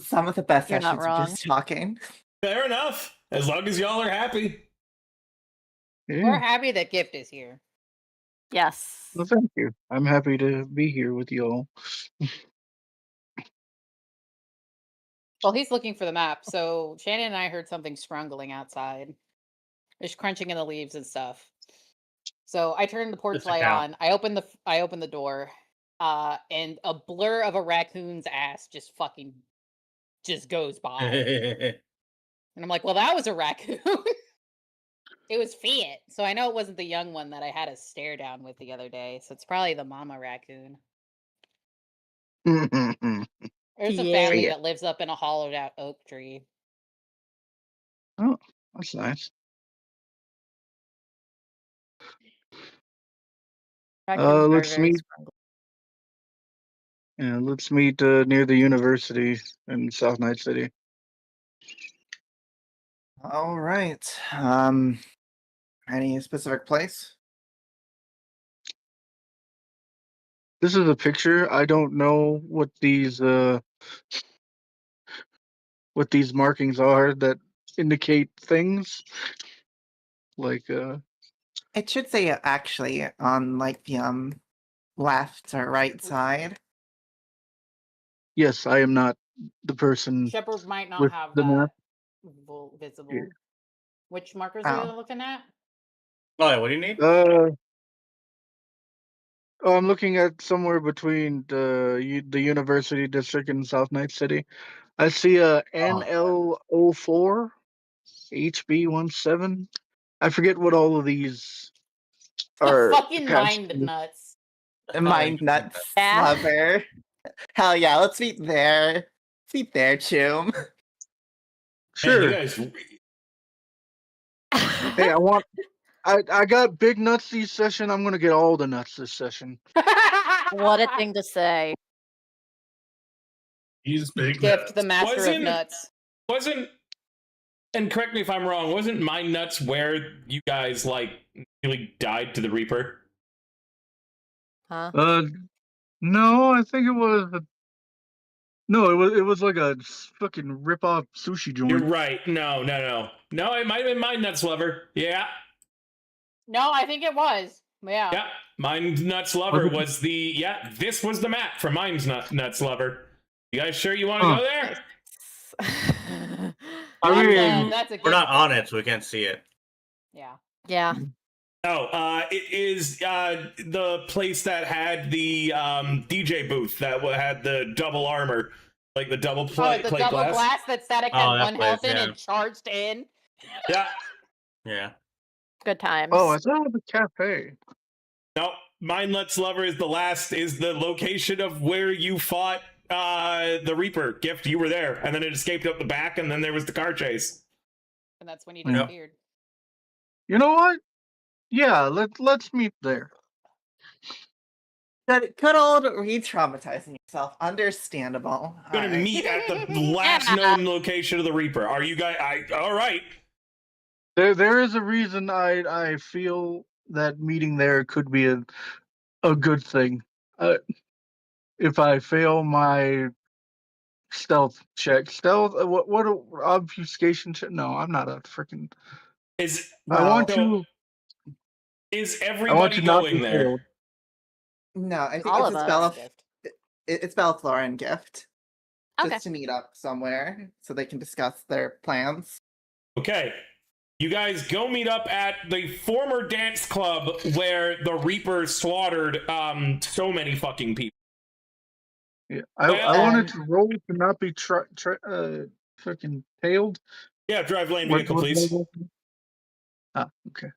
S6: Some of the best
S5: You're not
S6: sessions are
S5: wrong.
S6: just talking.
S2: Fair enough. As long as y'all are happy.
S3: We're
S7: Yeah.
S3: happy that Gift is here.
S5: Yes.
S7: Well, thank you. I'm happy to be here with you all.
S3: Well, he's looking for the map. So Shannon and I heard something scrungling outside. There's crunching in the leaves and stuff. So I turned the porch
S1: It's a
S3: light
S1: cow.
S3: on. I opened the door, and a blur of a raccoon's ass just goes by, and I'm like, well, that was a raccoon. It was Fiat, so I know it wasn't the young one that I had a stare down with the other day. So it's probably the mama raccoon. There's a family
S5: Yeah.
S3: that lives up in a hollowed out oak tree.
S7: Oh, that's nice.
S5: Raccoons are
S7: Let's
S5: very
S7: meet.
S5: scrungly.
S7: Yeah, let's meet near the university in South Night City.
S6: All right. Any specific place?
S7: This is a picture. I don't know what these markings are that indicate things. Like
S6: It should say actually on like the left or right side.
S7: yes, I am not the person
S3: Shepard might not
S7: with
S3: have
S7: the map.
S3: that visible. Which markers
S6: Oh.
S3: are you looking at?
S1: Oh, yeah, what do you need?
S7: I'm looking at somewhere between the University District and South Night City. I see a NL04, HB17. I forget what all of these are.
S3: Fucking
S7: attached
S3: mind
S7: to.
S3: nuts.
S6: Mind nuts
S5: Yeah.
S6: lover. Hell yeah, let's meet there. Let's meet there, Choom.
S2: Man,
S7: Sure.
S2: you guys.
S7: Hey, I got big nuts this session. I'm gonna get all the nuts this session.
S5: What a thing to say.
S4: He's big.
S3: Gift, the master of
S2: Wasn't-
S3: nuts.
S2: Wasn't, and correct me if I'm wrong, wasn't Mind Nuts where you guys like nearly died to the Reaper?
S5: Huh?
S7: No, I think it was. No, it was like a fucking rip off sushi joint.
S2: You're right. No. It might have been Mind Nuts Lover. Yeah.
S3: No, I think it was. Yeah.
S2: Yeah. Mind Nuts Lover was the this was the map for Mind Nuts Lover. You guys sure you want to go there?
S7: I mean,
S3: That's a
S1: We're
S3: good
S1: not on
S3: question.
S1: it, so we can't see it.
S3: Yeah.
S5: Yeah.
S2: Oh, it is the place that had the DJ booth that had the double armor, like the double
S3: Oh,
S2: plate
S3: the double
S2: glass.
S3: glass that Static
S1: Oh,
S3: had
S1: that
S3: one health
S1: place,
S3: in
S1: yeah.
S3: and charged in.
S2: Yeah.
S1: Yeah.
S5: Good times.
S7: oh, I thought it was a cafe.
S2: No, Mind Nuts Lover is the location of where you fought the Reaper. Gift, you were there, and then it escaped up the back, and then there was the car chase.
S3: And that's when he
S7: Yeah.
S3: disappeared.
S7: You know what? Yeah, let's meet there.
S6: Good old re-traumatizing yourself. Understandable.
S2: We're gonna
S6: Alright.
S2: meet at the last known location of the Reaper. Are you guys? All right.
S7: There is a reason I feel that meeting there could be a good thing. If I fail my stealth check, what obfuscation check? No, I'm not a freaking.
S2: Is
S7: I want
S2: so,
S7: to.
S2: Is
S7: I want
S2: everybody
S7: to not
S2: going
S7: be
S2: there?
S7: failed.
S6: No, I think
S5: All
S6: it's
S5: of
S6: just
S5: us.
S3: Gift.
S6: It's Bellaflora and Gift.
S5: Okay.
S6: Just to meet up somewhere so they can discuss their plans.
S2: Okay. You guys go meet up at the former dance club where the Reaper slaughtered so many fucking people.
S7: Yeah, I
S2: Well-
S7: wanted to roll to not be fucking tailed.
S2: Yeah, drive lane
S7: What-
S2: vehicle,
S7: what-
S2: please.
S7: Ah, okay.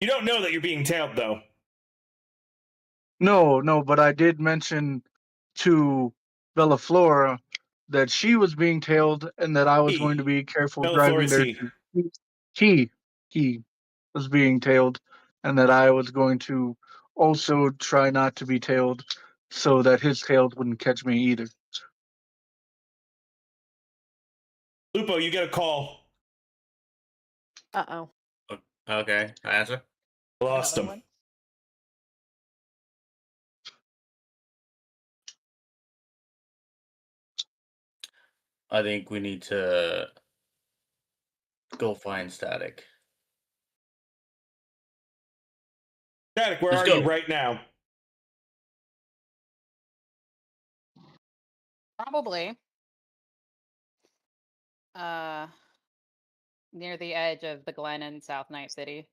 S2: You don't know that you're being tailed, though.
S7: No, but I did mention to Bellaflora that she was being tailed and that I was
S2: He.
S7: going to be careful
S2: Bellaflora
S7: driving
S2: is
S7: there.
S2: he.
S7: He. was being tailed, and that I was going to also try not to be tailed so that his tails wouldn't catch me either.
S2: Lupo, you get a call.
S5: Uh-oh.
S1: Okay, I answer.
S2: Lost
S5: Another
S2: him.
S5: one?
S1: I think we need to go find Static.
S2: Static, where
S1: Let's
S2: are you
S1: go.
S2: right now?
S3: Probably. Near the edge of the Glen in South Night City.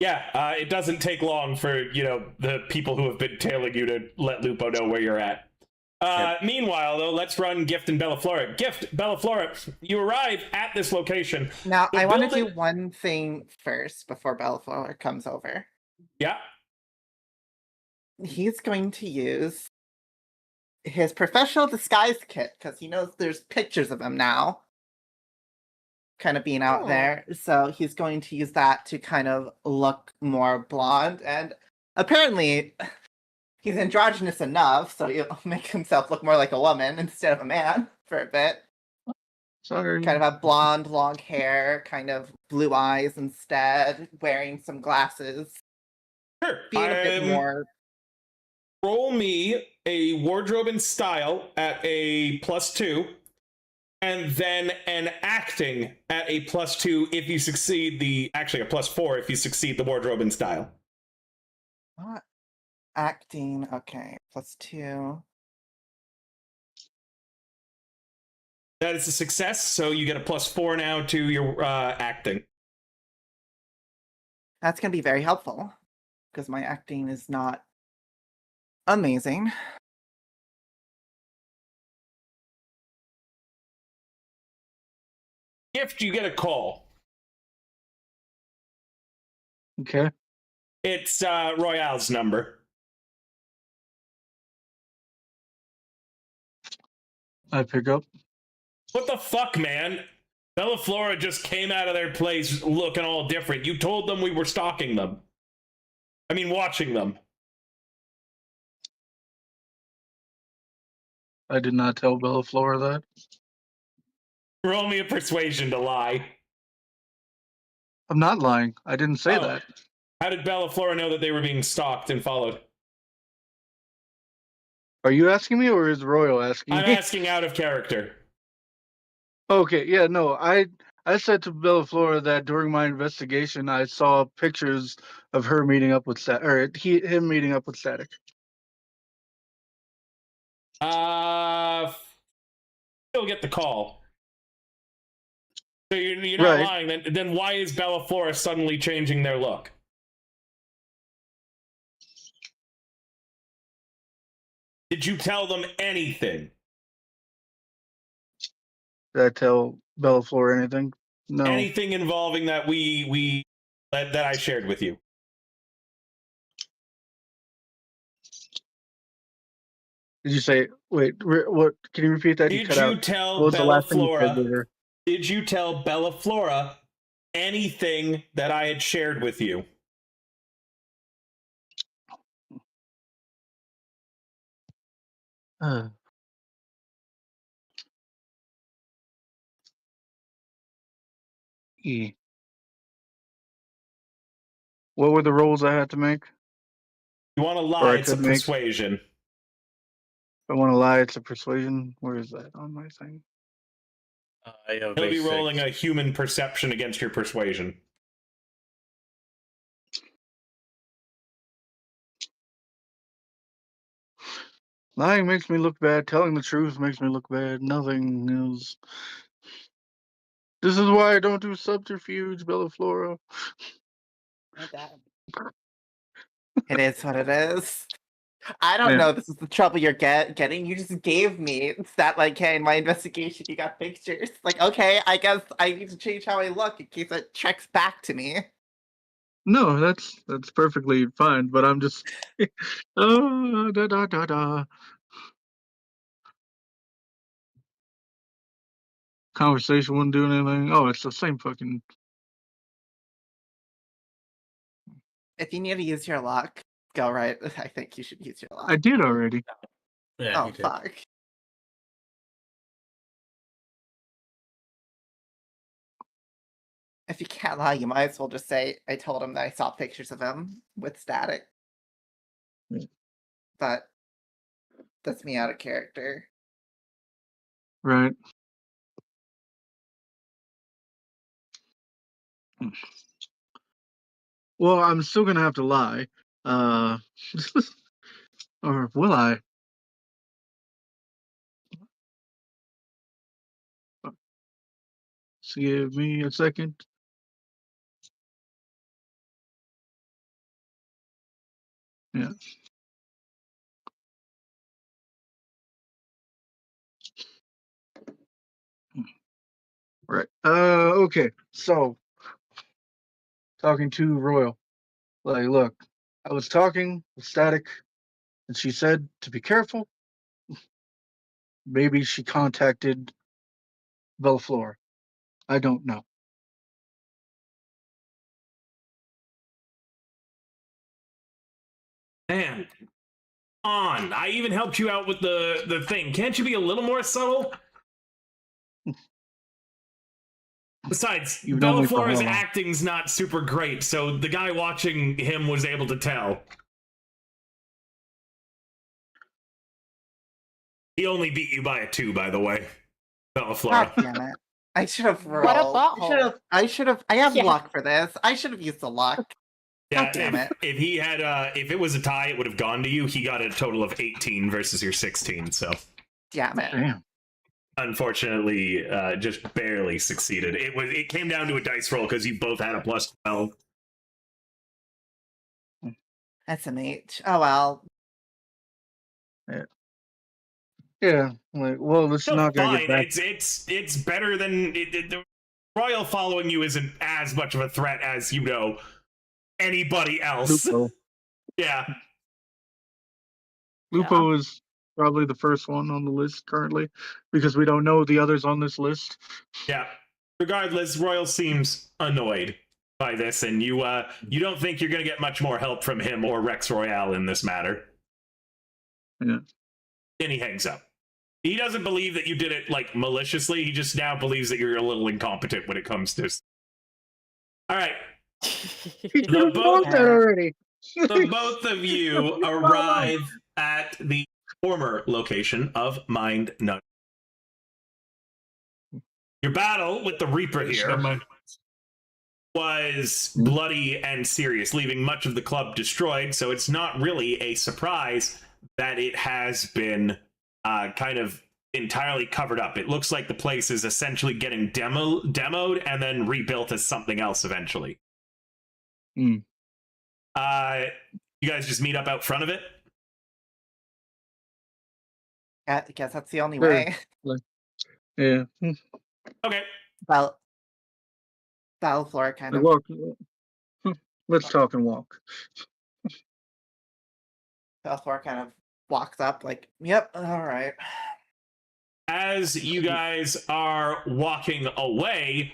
S2: Yeah, it doesn't take long for, the people who have been tailing you to let Lupo know where you're at.
S1: Yep.
S2: Meanwhile, though, let's run Gift and Bellaflora. Gift, Bellaflora, you arrive at this location.
S6: Now,
S2: The
S6: I want to
S2: building-
S6: do one thing first before Bellaflower comes over.
S2: Yeah.
S6: He's going to use his professional disguise kit because he knows there's pictures of him now kind of being out
S3: Oh.
S6: there. So he's going to use that to kind of look more blonde. And apparently, he's androgynous enough, so he'll make himself look more like a woman instead of a man for a bit.
S7: Sorry.
S6: Kind of have blonde, long hair, kind of blue eyes instead, wearing some glasses,
S2: Sure.
S6: being a bit more.
S2: Roll me a wardrobe and style at a +2, and then an acting at a +2 if you succeed actually a +4 if you succeed the wardrobe and style.
S6: Acting, okay, +2.
S2: That is a success, so you get a +4 now to your acting.
S6: That's going to be very helpful because my acting is not amazing.
S2: Gift, you get a call.
S7: Okay.
S2: It's Royale's number.
S7: I pick up.
S2: What the fuck, man? Bellaflora just came out of their place looking all different. You told them we were stalking them. I mean, watching them.
S7: I did not tell Bellaflora that.
S2: Roll me a persuasion to lie.
S7: I'm not lying. I didn't say
S2: Oh.
S7: that.
S2: How did Bellaflora know that they were being stalked and followed?
S7: Are you asking me or is Royal asking
S2: I'm
S7: me?
S2: asking out of character.
S7: Okay, yeah, no, I said to Bellaflora that during my investigation I saw pictures of her meeting up with him meeting up with Static.
S2: Still get the call. So you're not
S7: Right.
S2: lying. Then why is Bellaflora suddenly changing their look? Did you tell them anything?
S7: Did I tell Bellaflora anything? No.
S2: Anything involving that that I shared with you?
S7: Did you say? Wait, what? Can you repeat that?
S2: Did
S7: cut
S2: you
S7: out.
S2: tell
S7: What was the last thing you said
S2: Bellaflora?
S7: there?
S2: Did you tell Bellaflora anything that I had shared with you?
S7: E. What were the rolls I had to make?
S2: You want to
S7: Or
S2: lie?
S7: I
S2: It's a
S7: could make?
S2: persuasion.
S7: If I want to lie, it's a persuasion. Where is that on my thing?
S1: I have a
S2: He'll be
S1: base
S2: rolling
S1: 6.
S2: a human perception against your persuasion.
S7: Lying makes me look bad. Telling the truth makes me look bad. Nothing is. This is why I don't do subterfuge, Bellaflora.
S3: Ain't that?
S6: It is what it is. I don't
S7: Yeah.
S6: know. This is the trouble you're getting. You just gave me that, like, hey, in my investigation, you got pictures. Like, okay, I guess I need to change how I look in case it checks back to me.
S7: No, that's perfectly fine. But I'm just. Oh, da da da da. conversation wouldn't do anything. Oh, it's the same fucking.
S6: If you need to use your luck, go right. I think you should use your luck.
S7: I did already.
S1: Yeah,
S6: Oh
S1: he did.
S6: fuck. If you can't lie, you might as well just say I told him that I saw pictures of him with static.
S7: Yeah.
S6: But that's me out of character.
S7: Right. Well, I'm still gonna have to lie. Or will I? Just give me a second. Yeah. Right. Okay. So, talking to Royal. Like, look, I was talking with Static, and she said to be careful. Maybe she contacted Bellaflora. I don't know.
S2: Man, on. I even helped you out with the thing. Can't you be a little more subtle? Besides,
S7: You've known me for
S2: Bellaflora's
S7: how long?
S2: acting's not super great, so the guy watching him was able to tell. He only beat you by a 2, by the way, Bellaflora.
S6: God damn it. I should have rolled.
S3: What a butthole.
S6: I have
S5: Yeah.
S6: luck for this. I should have used the luck. God damn it.
S2: If he had, if it was a tie, it would have gone to you. He got a total of 18 versus your 16, so
S6: Damn it.
S7: Damn.
S2: unfortunately, just barely succeeded. It came down to a dice roll because you both had a plus 12.
S6: That's an H. Oh well.
S7: Yeah. Like, well, this is
S2: Still
S7: not gonna
S2: fine.
S7: get back.
S2: It's better than the Royal following you isn't as much of a threat as anybody else.
S7: Lupo.
S2: Yeah.
S7: Lupo is probably the first one on the list currently because we don't know the others on this list.
S2: Yeah. Regardless, Royal seems annoyed by this, and you don't think you're going to get much more help from him or Rex Royale in this matter.
S7: Yeah.
S2: Then he hangs up. He doesn't believe that you did it maliciously. He just now believes that you're a little incompetent when it comes to. All right.
S7: He could have known that already.
S2: The both of you arrive at the former location of Mind Nut. Your battle with the Reaper here was bloody and serious, leaving much of the club destroyed, so it's not really a surprise that it has been kind of entirely covered up. It looks like the place is essentially getting demoed and then rebuilt as something else eventually.
S7: Mm.
S2: You guys just meet up out front of it?
S6: I guess that's the only
S7: Sure.
S6: way.
S7: Yeah.
S2: Okay.
S6: Well, Bellaflora kind of.
S7: Walk. Let's talk and walk.
S6: Bellaflora kind of walks up like, "Yep, all right."
S2: As you guys are walking away,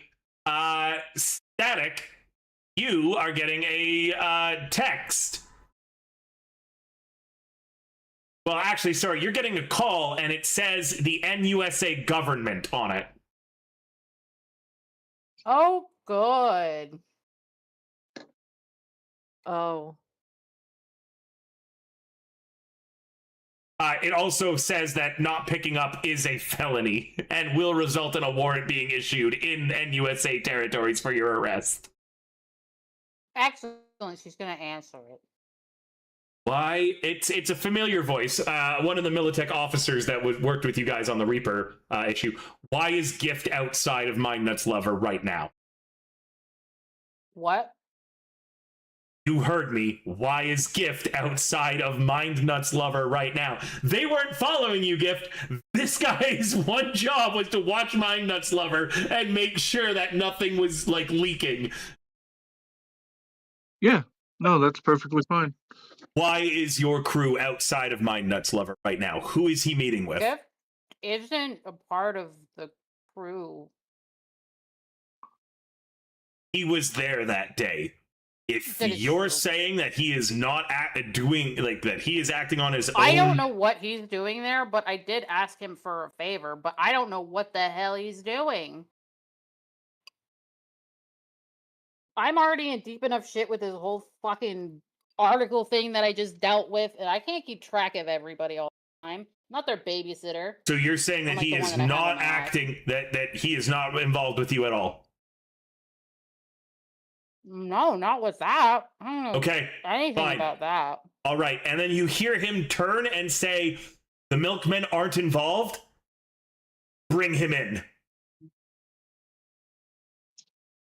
S2: Static, you are getting a text. Well, actually, sorry, you're getting a call, and it says the NUSA government on it.
S3: Oh, good.
S5: Oh.
S2: It also says that not picking up is a felony and will result in a warrant being issued in NUSA territories for your arrest.
S3: Excellent. She's going to answer it.
S2: Why? It's a familiar voice. One of the Militech officers that worked with you guys on the Reaper issue. Why is Gift outside of Mindnut's Lover right now?
S3: What?
S2: You heard me. Why is Gift outside of Mindnut's Lover right now? They weren't following you, Gift. This guy's one job was to watch Mindnut's Lover and make sure that nothing was leaking.
S7: Yeah. No, that's perfectly fine.
S2: Why is your crew outside of Mindnut's Lover right now? Who is he meeting with?
S3: Gift isn't a part of the true.
S2: He was there that day. If
S3: That is
S2: you're
S3: true.
S2: saying that he is not doing, like, that he is acting on his own...
S3: I don't know what he's doing there, but I did ask him for a favor, but I don't know what the hell he's doing. I'm already in deep enough shit with this whole fucking article thing that I just dealt with, and I can't keep track of everybody all the time. I'm not their babysitter.
S2: So you're saying that
S3: Unlike
S2: he
S3: the one
S2: is
S3: that I have
S2: not
S3: on my ass.
S2: acting, that he is not involved with you at all?
S3: No, not with that. I don't know
S2: Okay,
S3: anything
S2: fine.
S3: about that.
S2: All right, and then you hear him turn and say, the milkmen aren't involved? Bring him in.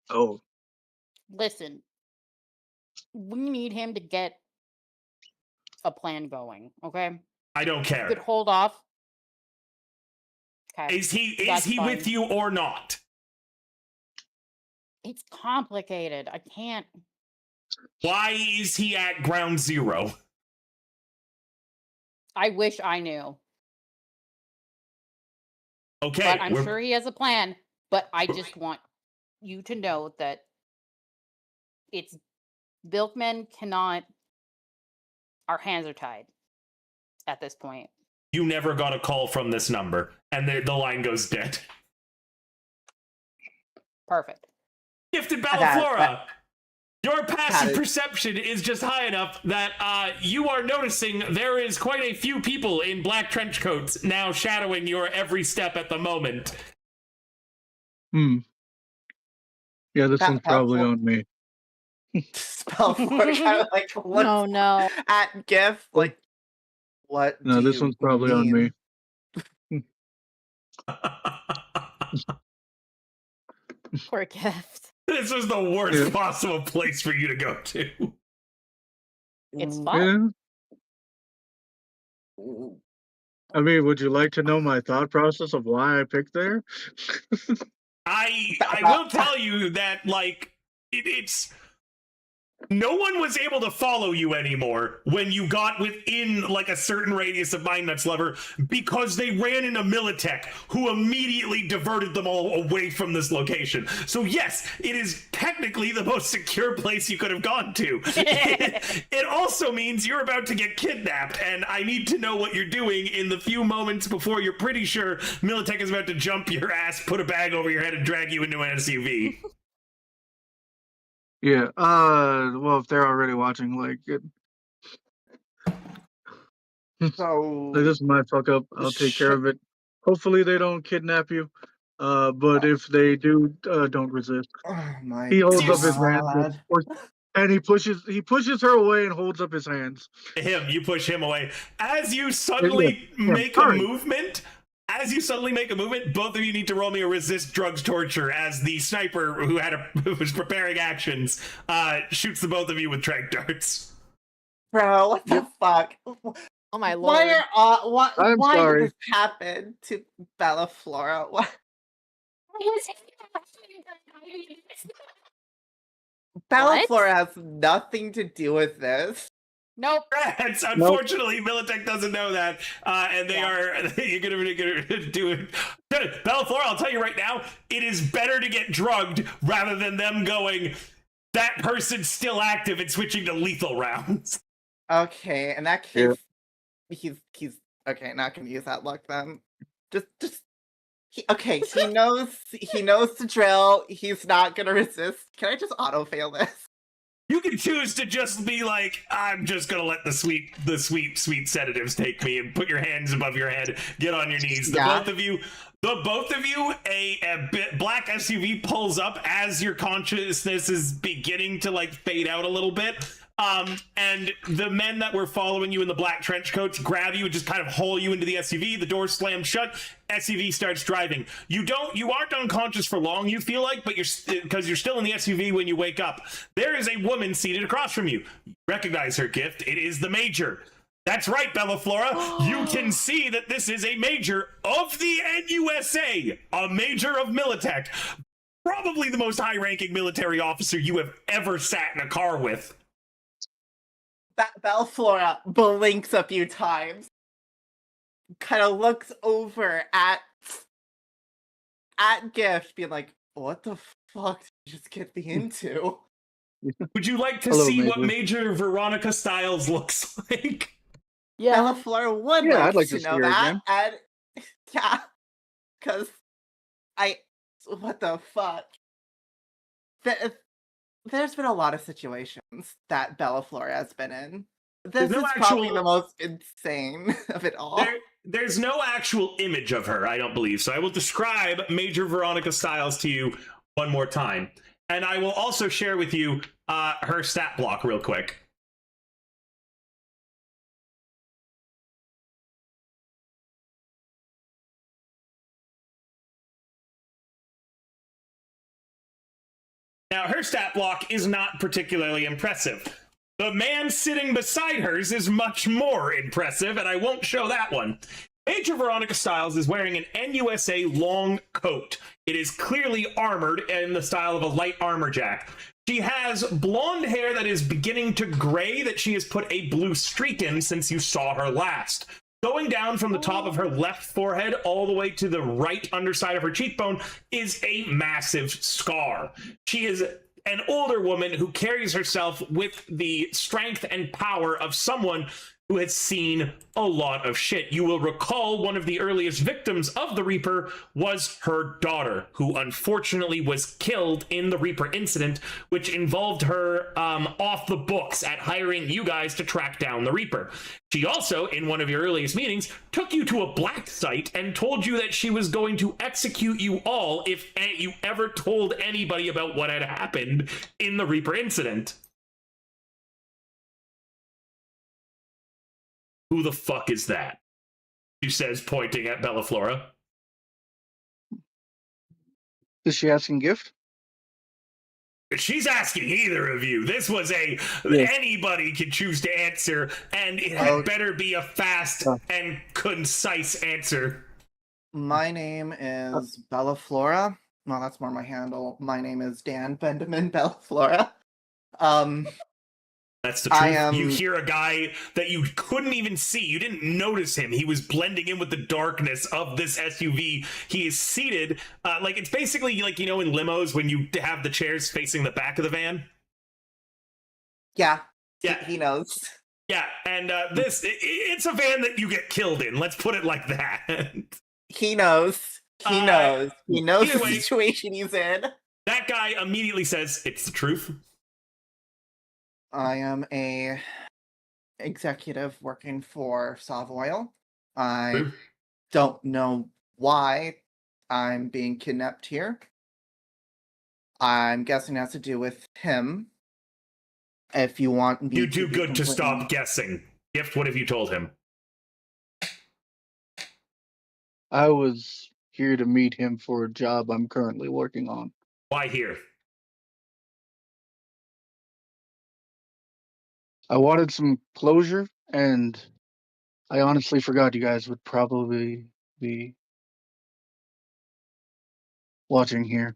S7: Oh,
S3: Listen, we need him to get a plan going, okay?
S2: I don't
S3: You
S2: care.
S3: could hold off. Okay.
S2: Is he
S3: That's
S2: with
S3: fine.
S2: you or not?
S3: It's complicated. I can't.
S2: Why is he at ground zero?
S3: I wish I knew.
S2: Okay,
S3: But I'm sure he has a plan. But I just want you to know that it's Bilkmen cannot. Our hands are tied at this point.
S2: you never got a call from this number, and the line goes dead.
S3: Perfect.
S2: Gifted
S6: I got it,
S2: Bellaflora, your passive
S6: it.
S2: perception is just high enough that you are noticing there is quite a few people in black trench coats now shadowing your every step at the moment.
S7: Yeah, this
S6: That-
S7: one's probably
S6: that-
S7: on me.
S6: Spell for kind of like looks
S5: No, no.
S6: at Gift like, what?
S7: No,
S6: do
S7: this
S6: you
S7: one's probably on me.
S6: mean?
S5: Poor Gift.
S2: This was the worst
S7: Yeah.
S2: possible place for you to go to.
S3: It's
S6: Mm,
S3: fun.
S7: Yeah.
S6: mm.
S7: I mean, would you like to know my thought process of why I picked there?
S2: I will tell you that, like, it's... No one was able to follow you anymore when you got within, like, a certain radius of Mindnuts Lover because they ran into Militech, who immediately diverted them all away from this location. So yes, it is technically the most secure place you could have gone to. It also means you're about to get kidnapped, and I need to know what you're doing in the few moments before you're pretty sure Militech is about to jump your ass, put a bag over your head, and drag you into an SUV.
S7: Yeah. Well, if they're already watching, like,
S6: So
S7: this is my fuck up. I'll take care of it. Hopefully, they don't kidnap you. But if they do, don't resist.
S6: oh my
S7: He holds up his hands,
S6: God.
S7: and he pushes her away and holds up his hands.
S2: Him, you push him away. As you suddenly make a
S7: sorry.
S2: movement, both of you need to roll me a resist drugs torture as the sniper who was preparing actions shoots the both of you with tranq darts.
S6: Bro, what the fuck?
S5: Oh my lord.
S7: I'm
S6: Why
S7: sorry.
S6: did this happen to Bellaflora? Why? Bellaflora has nothing to do with this.
S3: Nope.
S2: Rats, unfortunately, Militech doesn't know that, and they are. You're gonna do it. Bellaflora, I'll tell you right now, it is better to get drugged rather than them going, that person's still active and switching to lethal rounds.
S6: Okay, in that case, he's okay. Not gonna use that luck then. He knows the drill. He's not gonna resist. Can I just auto fail this?
S2: You can choose to just be like, I'm just gonna let the sweet sedatives take me, and put your hands above your head, get on your knees. The both of you, a black SUV pulls up as your consciousness is beginning to like fade out a little bit. And the men that were following you in the black trench coats grab you and just kind of haul you into the SUV. The door slams shut. SUV starts driving. You aren't unconscious for long, you feel like, but because you're still in the SUV when you wake up. There is a woman seated across from you. You recognize her, Gift. It is the Major. That's right, Bellaflora. You can see that this is a Major of the NUSA, a Major of Militech. Probably the most high-ranking military officer you have ever sat in a car with.
S6: Bellaflora blinks a few times, kind of looks over at at Gift being like, what the fuck did you just get me into?
S2: Would you like to
S7: Hello,
S2: see what
S7: Major.
S2: Major Veronica Styles looks like?
S5: Yeah.
S6: Bella Flora would
S7: Yeah,
S6: like,
S7: I'd like
S6: to
S7: to see
S6: know
S7: her
S6: that.
S7: again.
S6: And yeah, because what the fuck? There's been a lot of situations that Bella Flora has been in. This
S2: no
S6: is probably
S2: actual-
S6: the most insane of it all.
S2: There's no actual image of her, I don't believe. So I will describe Major Veronica Styles to you one more time. And I will also share with you her stat block real quick. Now, her stat block is not particularly impressive. The man sitting beside hers is much more impressive, and I won't show that one. Major Veronica Styles is wearing an NUSA long coat. It is clearly armored in the style of a light armor jack. She has blonde hair that is beginning to gray that she has put a blue streak in since you saw her last. Going down from the top of her left forehead all the way to the right underside of her cheekbone is a massive scar. She is an older woman who carries herself with the strength and power of someone who has seen a lot of shit. You will recall one of the earliest victims of the Reaper was her daughter, who unfortunately was killed in the Reaper incident, which involved her off the books at hiring you guys to track down the Reaper. She also, in one of your earliest meetings, took you to a black site and told you that she was going to execute you all if you ever told anybody about what had happened in the Reaper incident. Who the fuck is that? She says, pointing at Bella Flora.
S7: Is she asking Gift?
S2: She's asking either of you. This was anybody can choose to answer, and it had better be a fast and concise answer.
S6: My name is Bella Flora. Well, that's more my handle. My name is Dan Benjamin Bella Flora.
S2: That's the truth. You hear a guy that you couldn't even see. You didn't notice him. He was blending in with the darkness of this SUV. He is seated. Like, it's basically like, you know, in limos when you have the chairs facing the back of the van.
S6: Yeah.
S2: Yeah.
S6: He knows.
S2: Yeah. And it's a van that you get killed in. Let's put it like that.
S6: He knows. He knows. He knows the
S2: way,
S6: situation he's in.
S2: That guy immediately says, it's the truth.
S6: I am a executive working for Savoil. I don't know why I'm being kidnapped here. I'm guessing it has to do with him. If you want me
S2: You do
S6: be
S2: good to stop
S6: completely-
S2: guessing. Gift, what have you told him?
S7: I was here to meet him for a job I'm currently working on.
S2: Why here?
S7: I wanted some closure, and I honestly forgot you guys would probably be watching here.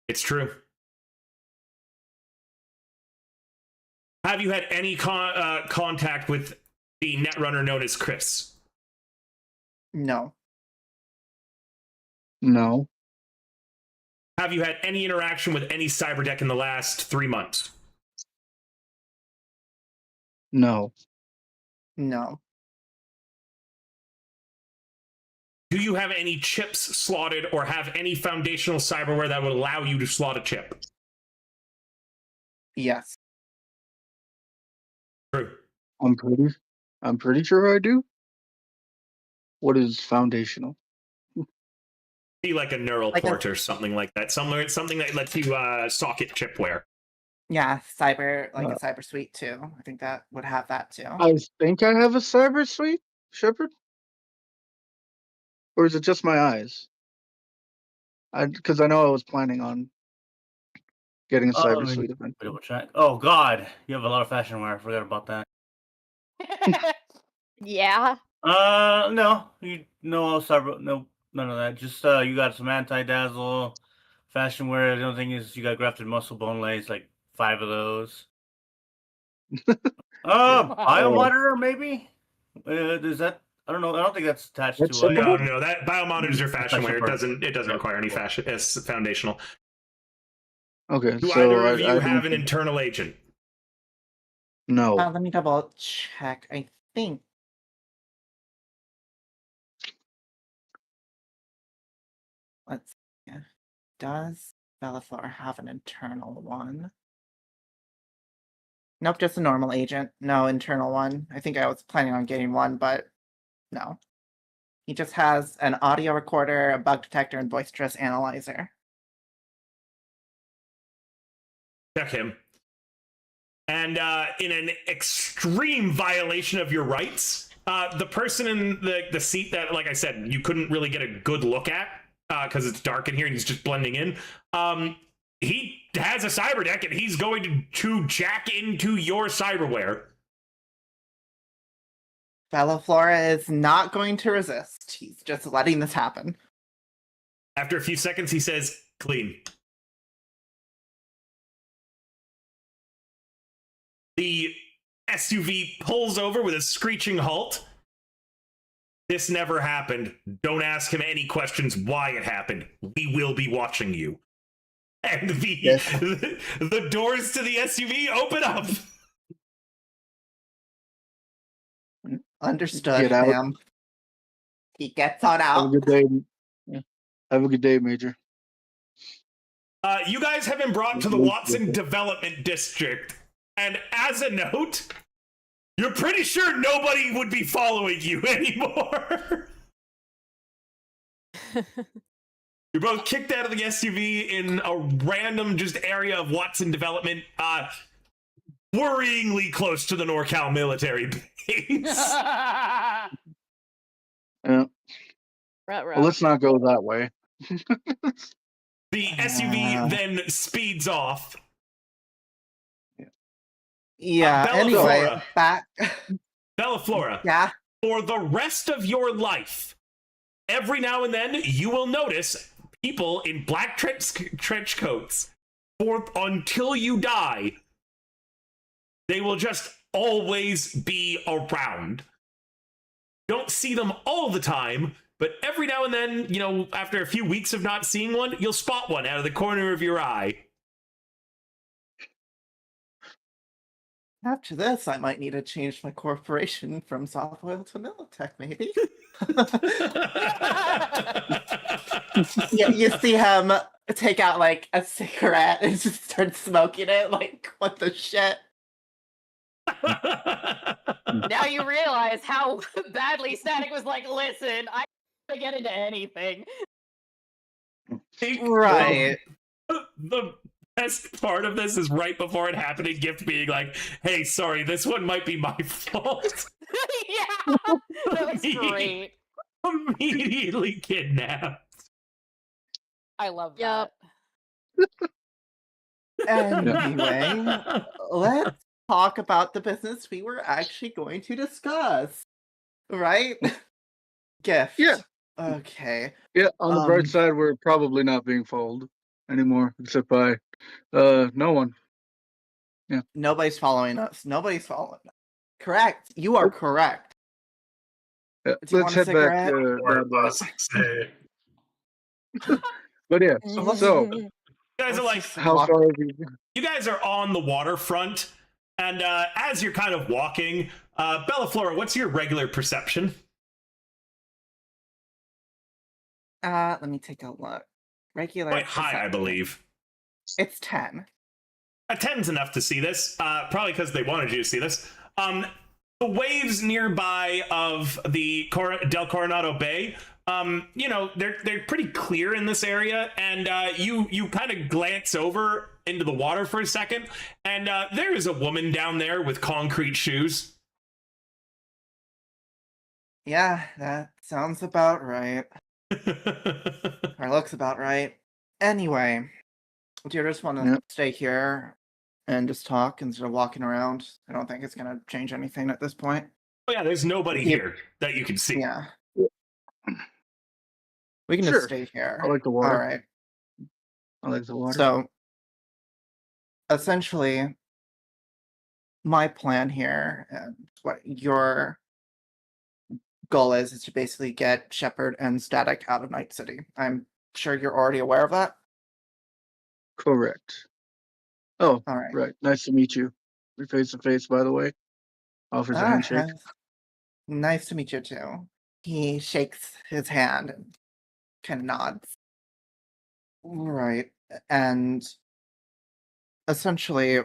S2: It's true. Have you had any contact with the netrunner known as Chris?
S6: No.
S7: No.
S2: Have you had any interaction with any cyberdeck in the last 3 months?
S7: No.
S6: No.
S2: Do you have any chips slotted or have any foundational cyberware that would allow you to slot a chip?
S6: Yes.
S2: True.
S7: I'm pretty sure I do. What is foundational?
S2: Be like a neural
S6: Like
S2: port or something like that. Something that lets you socket chipware.
S6: Yeah, cyber, like a cyber suite too. I think that would have that too.
S7: I think I have a cyber suite, Shepard? Or is it just my eyes? Because I know I was planning on getting a cyber suite event.
S1: Double check. Oh God, you have a lot of fashion wear. I forgot about that.
S5: Yeah.
S1: No, no, none of that. Just you got some anti-dazzle fashion wear. The only thing is you got grafted muscle bone lace, like 5 of those. Biowater maybe. Is that I don't know. I don't think that's attached
S7: That's
S1: to.
S2: No, no, that biomonitors are fashion
S1: Fashion
S2: wear.
S1: part.
S2: It doesn't require any fashion. It's foundational.
S7: Okay,
S2: Do
S7: so
S2: either of you
S7: I
S2: have
S7: don't
S2: an internal agent?
S7: no.
S6: Let me double check. I think. Let's see. Does Beliflor have an internal one? Nope, just a normal agent. No internal one. I think I was planning on getting one, but no. He just has an audio recorder, a bug detector, and boisterous analyzer.
S2: Check him. And in an extreme violation of your rights, the person in the seat that, like I said, you couldn't really get a good look at because it's dark in here and he's just blending in. He has a cyber deck and he's going to jack into your cyberware.
S6: Beliflora is not going to resist. He's just letting this happen.
S2: After a few seconds, he says, "Clean." The SUV pulls over with a screeching halt. This never happened. Don't ask him any questions why it happened. We will be watching you. And the doors to the SUV open up.
S6: Understood,
S7: Get out.
S6: ma'am. He gets on
S7: Have a
S6: out.
S7: good day. Yeah. Have a good day, Major.
S2: You guys have been brought to the Watson Development District. And as a note, you're pretty sure nobody would be following you anymore. You're both kicked out of the SUV in a random just area of Watson Development, worryingly close to the NorCal military base.
S7: Yeah.
S5: Ruh,
S7: Well,
S5: ruh.
S7: let's not go that way.
S2: The SUV then speeds off.
S6: Yeah, anyway,
S2: Beliflora.
S6: back.
S2: Beliflora,
S6: Yeah.
S2: for the rest of your life, every now and then you will notice people in black trench coats until you die. They will just always be around. Don't see them all the time, but every now and then, after a few weeks of not seeing one, you'll spot one out of the corner of your eye.
S6: After this, I might need to change my corporation from Software to Militech, maybe. Yeah, you see him take out like a cigarette and just start smoking it. Like, what the shit?
S3: Now you realize how badly Static was like, listen, I can't get into anything.
S6: Right.
S2: The best part of this is right before it happened, Gift being like, "Hey, sorry, this one might be my fault."
S3: Yeah, that was great.
S2: Immediately kidnapped.
S3: I love
S5: Yup.
S3: that.
S6: Anyway, let's talk about the business we were actually going to discuss. Right? Gift.
S7: Yeah.
S6: Okay.
S7: Yeah, on the bright
S6: Um,
S7: side, we're probably not being followed anymore, except by no one.
S6: Nobody's following us. Nobody's following us. Correct. You are correct.
S7: Yeah,
S6: Do you
S7: let's
S6: want a
S7: head back
S6: cigarette?
S4: Or
S7: that way.
S4: bus, say.
S7: But yeah,
S6: let's-
S7: so
S2: You guys are
S6: let's
S2: like,
S6: just
S7: how
S6: walk-
S7: far have you?
S2: you guys are on the waterfront, and as you're kind of walking, Beliflora, what's your regular perception?
S6: Let me take a look. Regular.
S2: Quite high, I
S6: perception.
S2: believe.
S6: It's 10.
S2: A 10's enough to see this, probably because they wanted you to see this. The waves nearby of the Del Coronado Bay, they're pretty clear in this area, and you kind of glance over into the water for a second, and there is a woman down there with concrete shoes.
S6: Yeah, that sounds about right. Or looks about right. Anyway, do you just want to
S7: Yep.
S6: stay here and just talk instead of walking around? I don't think it's going to change anything at this point.
S2: Oh yeah, there's nobody
S6: Yep.
S2: here that you can see.
S6: Yeah. We can
S7: Sure.
S6: just stay here.
S7: I like the water.
S6: All right.
S7: I like the water.
S6: So, essentially, my plan here and what you're goal is to basically get Shepard and Static out of Night City. I'm sure you're already aware of that.
S7: Correct. Oh,
S6: All right.
S7: right. Nice to meet you. We're face to face, by the way. Offers a handshake.
S6: Nice to meet you too. He shakes his hand and kind of nods. Right. And essentially,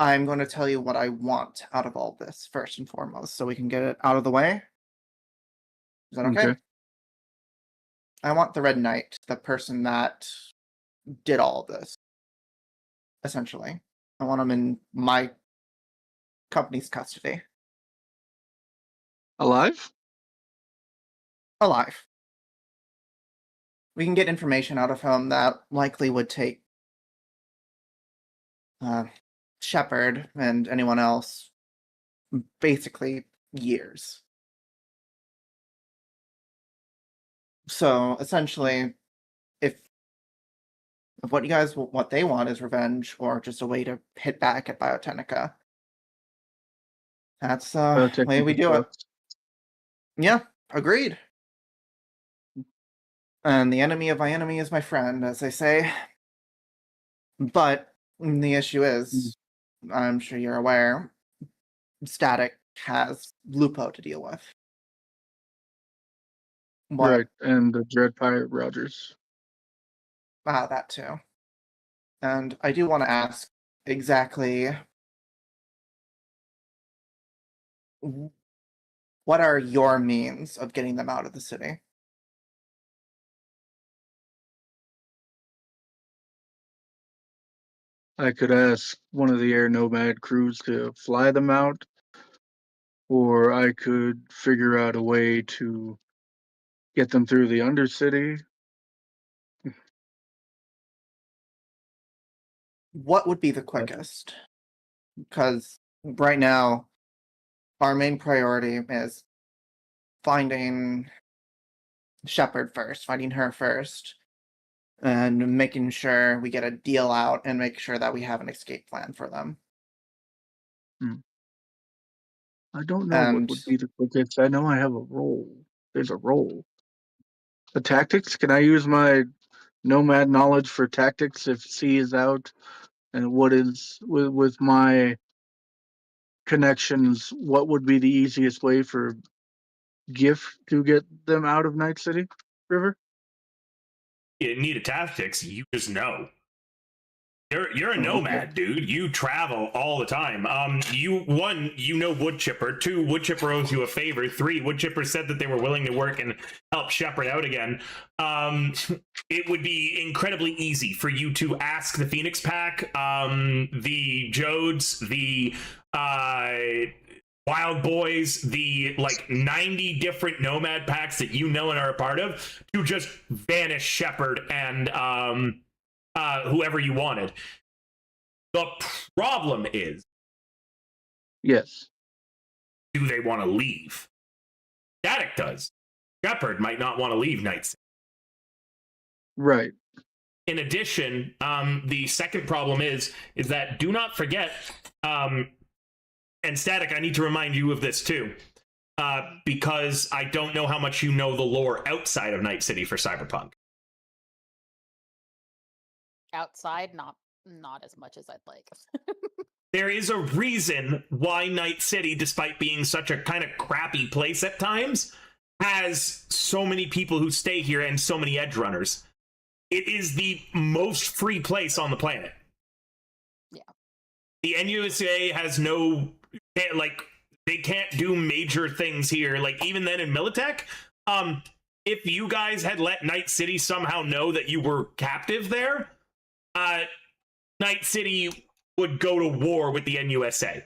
S6: I'm going to tell you what I want out of all this first and foremost, so we can get it out of the way. Is that okay?
S7: Okay.
S6: I want the Red Knight, the person that did all of this. Essentially, I want him in my company's custody,
S7: Alive?
S6: alive. We can get information out of him that likely would take Shepard and anyone else basically years. So essentially, if what you guys what they want is revenge or just a way to hit back at Biotechnica, that's the way we do it. Yeah, agreed. And the enemy of my enemy is my friend, as they say. But the issue is, I'm sure you're aware, Static has Lupo to deal with.
S7: Right, and the Dread Pirate Rogers.
S6: That too. And I do want to ask exactly what are your means of getting them out of the city?
S7: I could ask one of the Air Nomad crews to fly them out, or I could figure out a way to get them through the Undercity.
S6: What would be the quickest? Because right now, our main priority is finding Shepard first, finding her first, and making sure we get a deal out and make sure that we have an escape plan for them.
S7: I don't know what would be the quickest. I know I have a role. There's a role. The tactics? Can I use my Nomad knowledge for tactics if C is out? And what is with my connections? What would be the easiest way for GIF to get them out of Night City, River?
S2: You need a tactics. You just know. You're a nomad, dude. You travel all the time. You know Wood Chipper. 2, Wood Chipper owes you a favor. 3, Wood Chipper said that they were willing to work and help Shepard out again. It would be incredibly easy for you to ask the Phoenix Pack, the Jodes, the Wild Boys, the like 90 different nomad packs that you know and are a part of, to just vanish Shepard and whoever you wanted. The problem is,
S7: yes,
S2: do they want to leave? Static does. Shepard might not want to leave Night City.
S7: Right.
S2: In addition, the second problem is that do not forget, and Static, I need to remind you of this too, because I don't know how much you know the lore outside of Night City for Cyberpunk.
S3: Outside, not as much as I'd like.
S2: There is a reason why Night City, despite being such a kind of crappy place at times, has so many people who stay here and so many edge runners. It is the most free place on the planet.
S3: Yeah.
S2: The NUSA has no, like, they can't do major things here. Like, even then in Militech, if you guys had let Night City somehow know that you were captive there, Night City would go to war with the NUSA,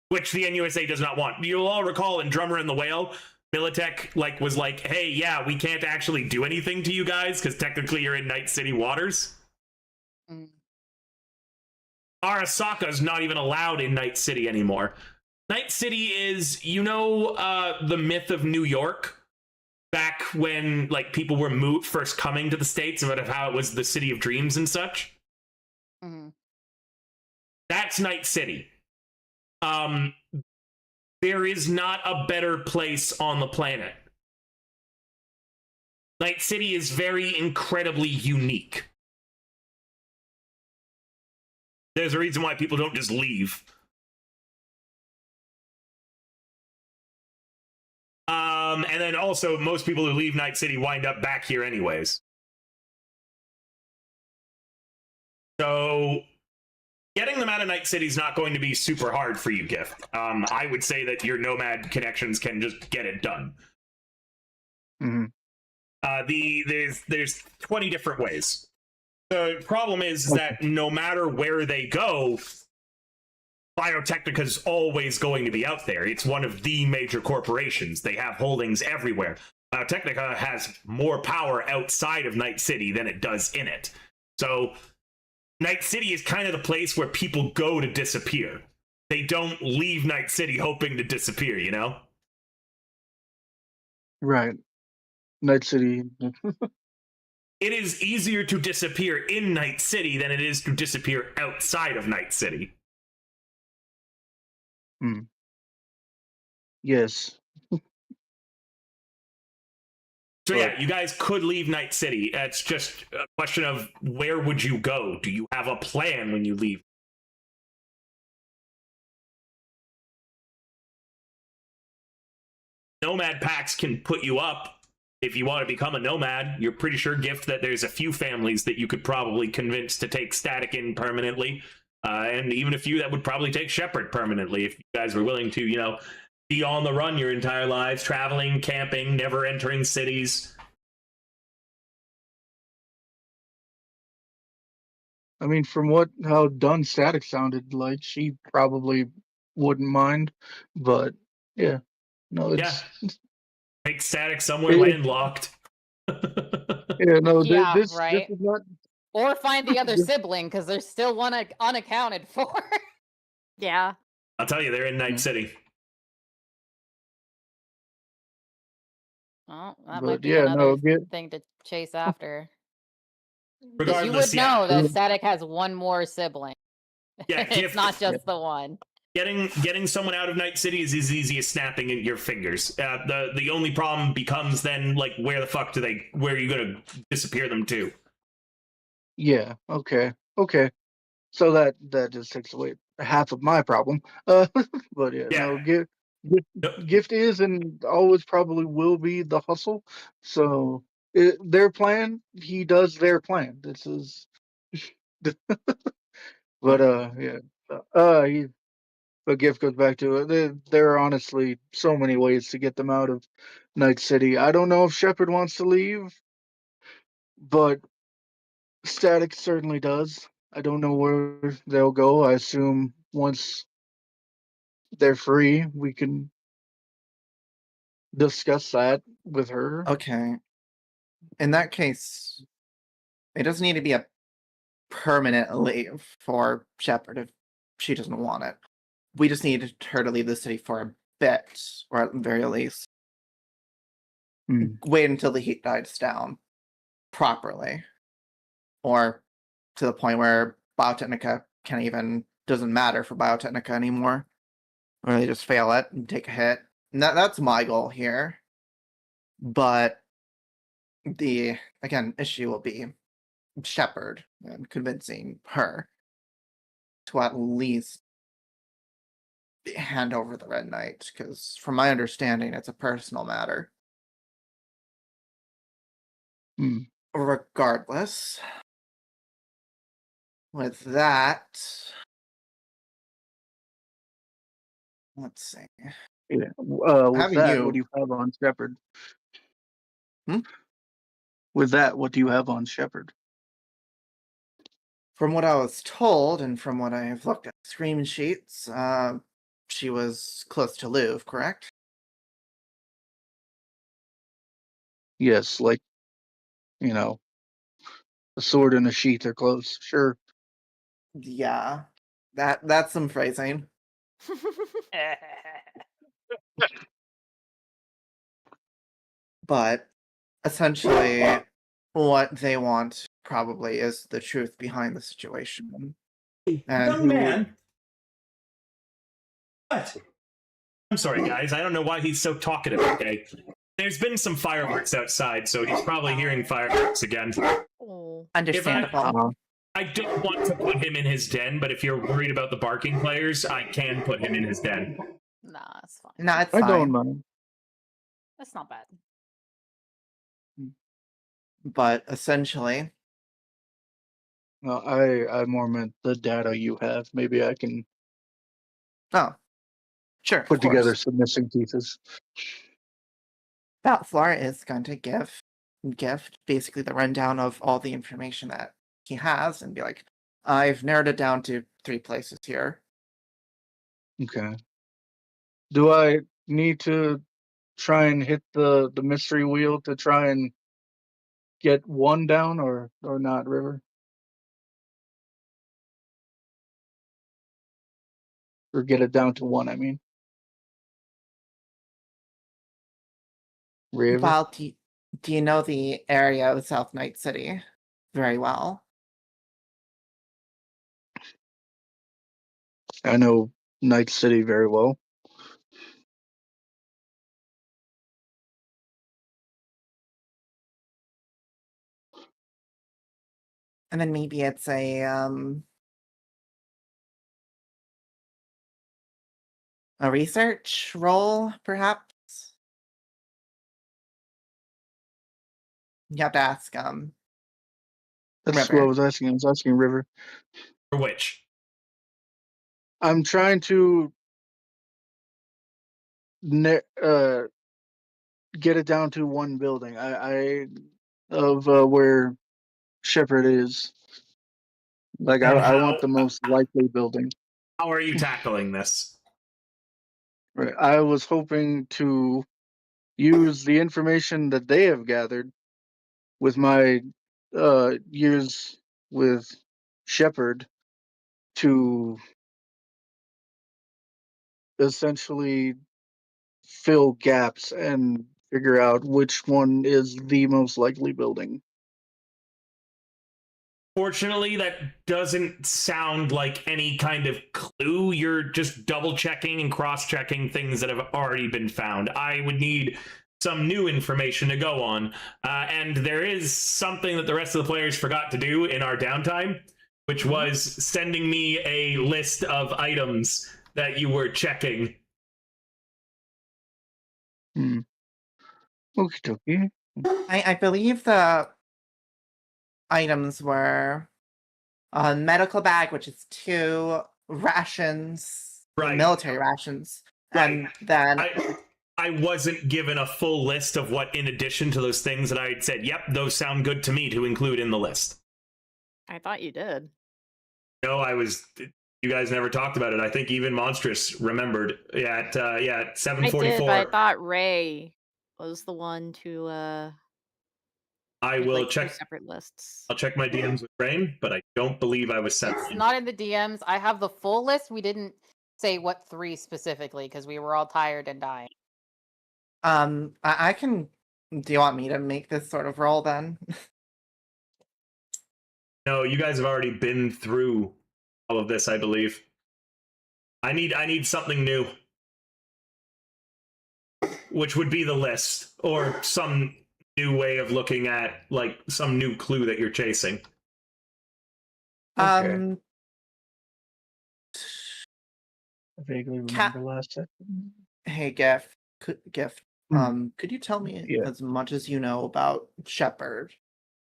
S2: which the NUSA does not want. You'll all recall in Drummer and the Whale, Militech was like, hey, yeah, we can't actually do anything to you guys because technically you're in Night City waters. Arasaka's not even allowed in Night City anymore. Night City is, the myth of New York? Back when people were first coming to the States, about how it was the city of dreams and such. Mm-hmm. That's Night City. there is not a better place on the planet. Night City is very incredibly unique. There's a reason why people don't just leave. And then also, most people who leave Night City wind up back here anyways. So, getting them out of Night City is not going to be super hard for you, Gift. I would say that your Nomad connections can just get it done.
S7: Mhm.
S2: There's 20 different ways. The problem is that no matter where they go, Biotechnica is always going to be out there. It's one of the major corporations. They have holdings everywhere. Biotechnica has more power outside of Night City than it does in it. So Night City is kind of the place where people go to disappear. They don't leave Night City hoping to disappear, you know?
S7: Right. Night City.
S2: It is easier to disappear in Night City than it is to disappear outside of Night City.
S7: Yes.
S2: So yeah, you guys could leave Night City. It's just a question of where would you go? Do you have a plan when you leave? Nomad packs can put you up if you want to become a nomad. You're pretty sure, Gift, that there's a few families that you could probably convince to take Static in permanently, and even a few that would probably take Shepard permanently if you guys were willing to, you know, be on the run your entire lives, traveling, camping, never entering cities.
S7: I mean, from how done Static sounded like, she probably wouldn't mind. But yeah, no, it's
S2: Take Static somewhere
S7: It-
S2: landlocked.
S7: yeah, no.
S3: Yeah,
S7: This
S3: right.
S7: is not.
S3: Or find the other
S7: Yeah.
S3: sibling, because there's still one unaccounted for.
S5: Yeah.
S2: I'll tell you, they're in Night
S7: Yeah.
S2: City.
S3: Well, that
S7: But
S3: might be
S7: yeah,
S3: another
S7: no, get
S3: thing to chase after. Because you
S2: Regardless,
S3: would know
S7: Yeah.
S3: that Static has one more sibling.
S2: Yeah,
S3: It's
S2: Gift,
S3: not just the one.
S2: getting someone out of Night City is as easy as snapping at your fingers. The only problem becomes then, like, where the fuck where are you gonna disappear them to?
S7: Yeah. Okay. So that just takes away half of my problem. But yeah, no.
S2: Yeah.
S7: Gift is and always probably will be the hustle. So their plan, he does their plan. This is. But yeah. He, but Gift goes back to it. There are honestly so many ways to get them out of Night City. I don't know if Shepard wants to leave, but Static certainly does. I don't know where they'll go. I assume once they're free, we can discuss that with her.
S6: Okay. In that case, it doesn't need to be a permanent leave for Shepard if she doesn't want it. We just need her to leave the city for a bit, or at the very least, wait until the heat dies down properly. Or to the point where Biotechnica doesn't matter for Biotechnica anymore. Or they just fail it and take a hit. And that's my goal here. But the, again, issue will be Shepard and convincing her to at least hand over the Red Knight, because from my understanding, it's a personal matter. Regardless, with that, let's see.
S7: Yeah. With
S6: Having
S7: that,
S6: you-
S7: what do you have on Shepard?
S6: Hmm?
S7: With that, what do you have on Shepard?
S6: From what I was told, and from what I've looked at screen sheets, she was close to Louvre, correct?
S7: Yes, like, a sword and a sheath are close. Sure.
S6: Yeah, that's some phrasing. But essentially, what they want probably is the truth behind the situation. And
S2: Young man. What? I'm sorry, guys. I don't know why he's so talkative today. There's been some fireworks outside, so he's probably hearing fireworks again.
S5: Oh.
S6: Understandable.
S2: I don't want to put him in his den, but if you're worried about the barking players, I can put him in his den.
S3: Nah, it's fine.
S6: No, it's
S7: I
S6: fine.
S7: don't mind.
S3: That's not bad.
S6: But essentially,
S7: No, I more meant the data you have. Maybe I can
S6: oh, sure.
S7: put
S6: of course.
S7: together some missing pieces.
S6: That Flora is going to gift basically the rundown of all the information that he has and be like, I've narrowed it down to 3 places here.
S7: Okay. Do I need to try and hit the mystery wheel to try and get one down or not, River? Or get it down to 1, I mean. River?
S6: Well, do you know the area of South Night City very well?
S7: I know Night City very well.
S6: And then maybe it's a research role, perhaps. You have to ask
S7: That's
S6: River.
S7: what I was asking. I was asking River.
S2: For which?
S7: I'm trying to get it down to 1 building. I of where Shepard is. Like
S2: And
S7: I want
S2: how-
S7: the most likely building.
S2: How are you tackling this?
S7: Right. I was hoping to use the information that they have gathered with my years with Shepard to essentially fill gaps and figure out which one is the most likely building.
S2: Fortunately, that doesn't sound like any kind of clue. You're just double checking and cross checking things that have already been found. I would need some new information to go on. And there is something that the rest of the players forgot to do in our downtime, which was sending me a list of items that you were checking.
S7: Okie dokie.
S6: I believe the items were a medical bag, which is 2 rations,
S2: Right.
S6: military rations,
S2: Right.
S6: and then
S2: I wasn't given a full list of what, in addition to those things that I had said, yep, those sound good to me to include in the list.
S5: I thought you did.
S2: No, you guys never talked about it. I think even Monstrous remembered. Yeah, at
S5: I did,
S2: 7:44.
S5: but I thought Ray was the one to
S2: I
S5: make,
S2: will
S5: like, 2
S2: check.
S5: separate lists.
S2: I'll check my DMs with Brain, but I don't believe I was sent.
S3: It's
S2: one.
S3: not in the DMs. I have the full list. We didn't say what 3 specifically because we were all tired and dying.
S6: I can. Do you want me to make this sort of role then?
S2: No, you guys have already been through all of this, I believe. I need something new, which would be the list or some new way of looking at, like, some new clue that you're chasing.
S7: Okay. I vaguely
S6: Cat-
S7: remember last second.
S6: Hey, Gift. Could you tell me
S7: Yeah.
S6: as much as you know about Shepard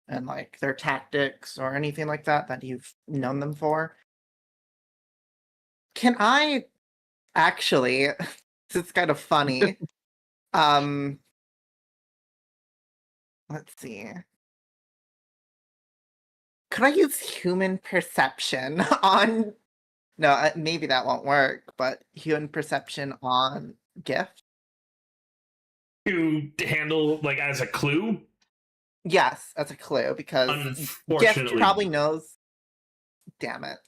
S6: and like their tactics or anything like that you've known them for? Can I actually? This is kind of funny. Let's see. Could I use human perception on? No, maybe that won't work. But human perception on Gift.
S2: To handle, like, as a clue?
S6: Yes, as a clue because Gift
S2: Unfortunately,
S6: probably knows. Damn it.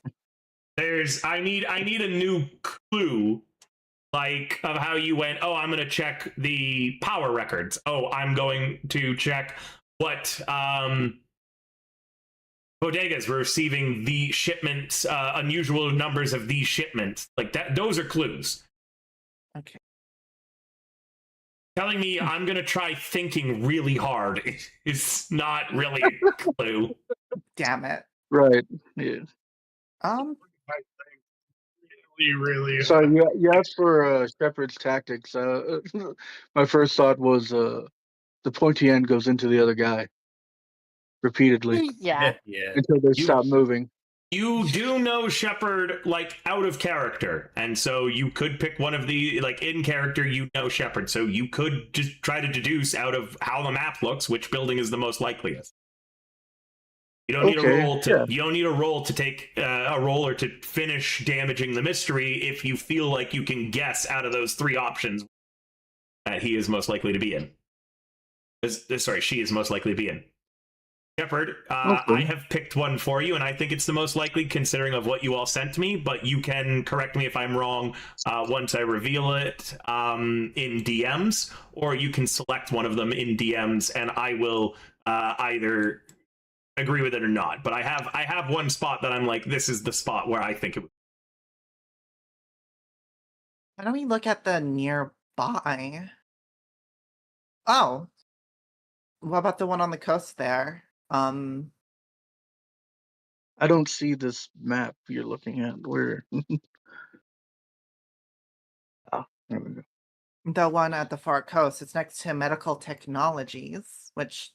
S2: I need a new clue, like, of how you went, oh, I'm gonna check the power records. Oh, I'm going to check what bodegas were receiving the shipments, unusual numbers of these shipments. Like that, those are clues.
S6: Okay.
S2: Telling me I'm gonna try thinking really hard is not really a clue.
S6: Damn it.
S7: Right. Yeah.
S4: Really.
S7: Sorry, you asked for Shepard's tactics. My first thought was the pointy end goes into the other guy repeatedly
S3: Yeah.
S1: Yeah.
S7: until they
S2: You-
S7: stop moving.
S2: You do know Shepard like out of character, and so you could pick one of the like in character. You know Shepard, so you could just try to deduce out of how the map looks which building is the most likeliest. You don't need a
S7: Okay,
S2: roll to.
S7: yeah.
S2: You don't need a roll to take a roll or to finish damaging the mystery if you feel like you can guess out of those three options that he is most likely to be in. Sorry, she is most likely to be in. Shepard,
S7: Okay.
S2: I have picked one for you, and I think it's the most likely considering of what you all sent me, but you can correct me if I'm wrong once I reveal it in DMs, or you can select one of them in DMs, and I will either agree with it or not. But I have one spot that I'm like, this is the spot where I think it would.
S6: Why don't we look at the nearby? Oh. What about the one on the coast there?
S7: I don't see this map you're looking at. Where? Ah, there we go.
S6: The one at the far coast. It's next to Medical Technologies, which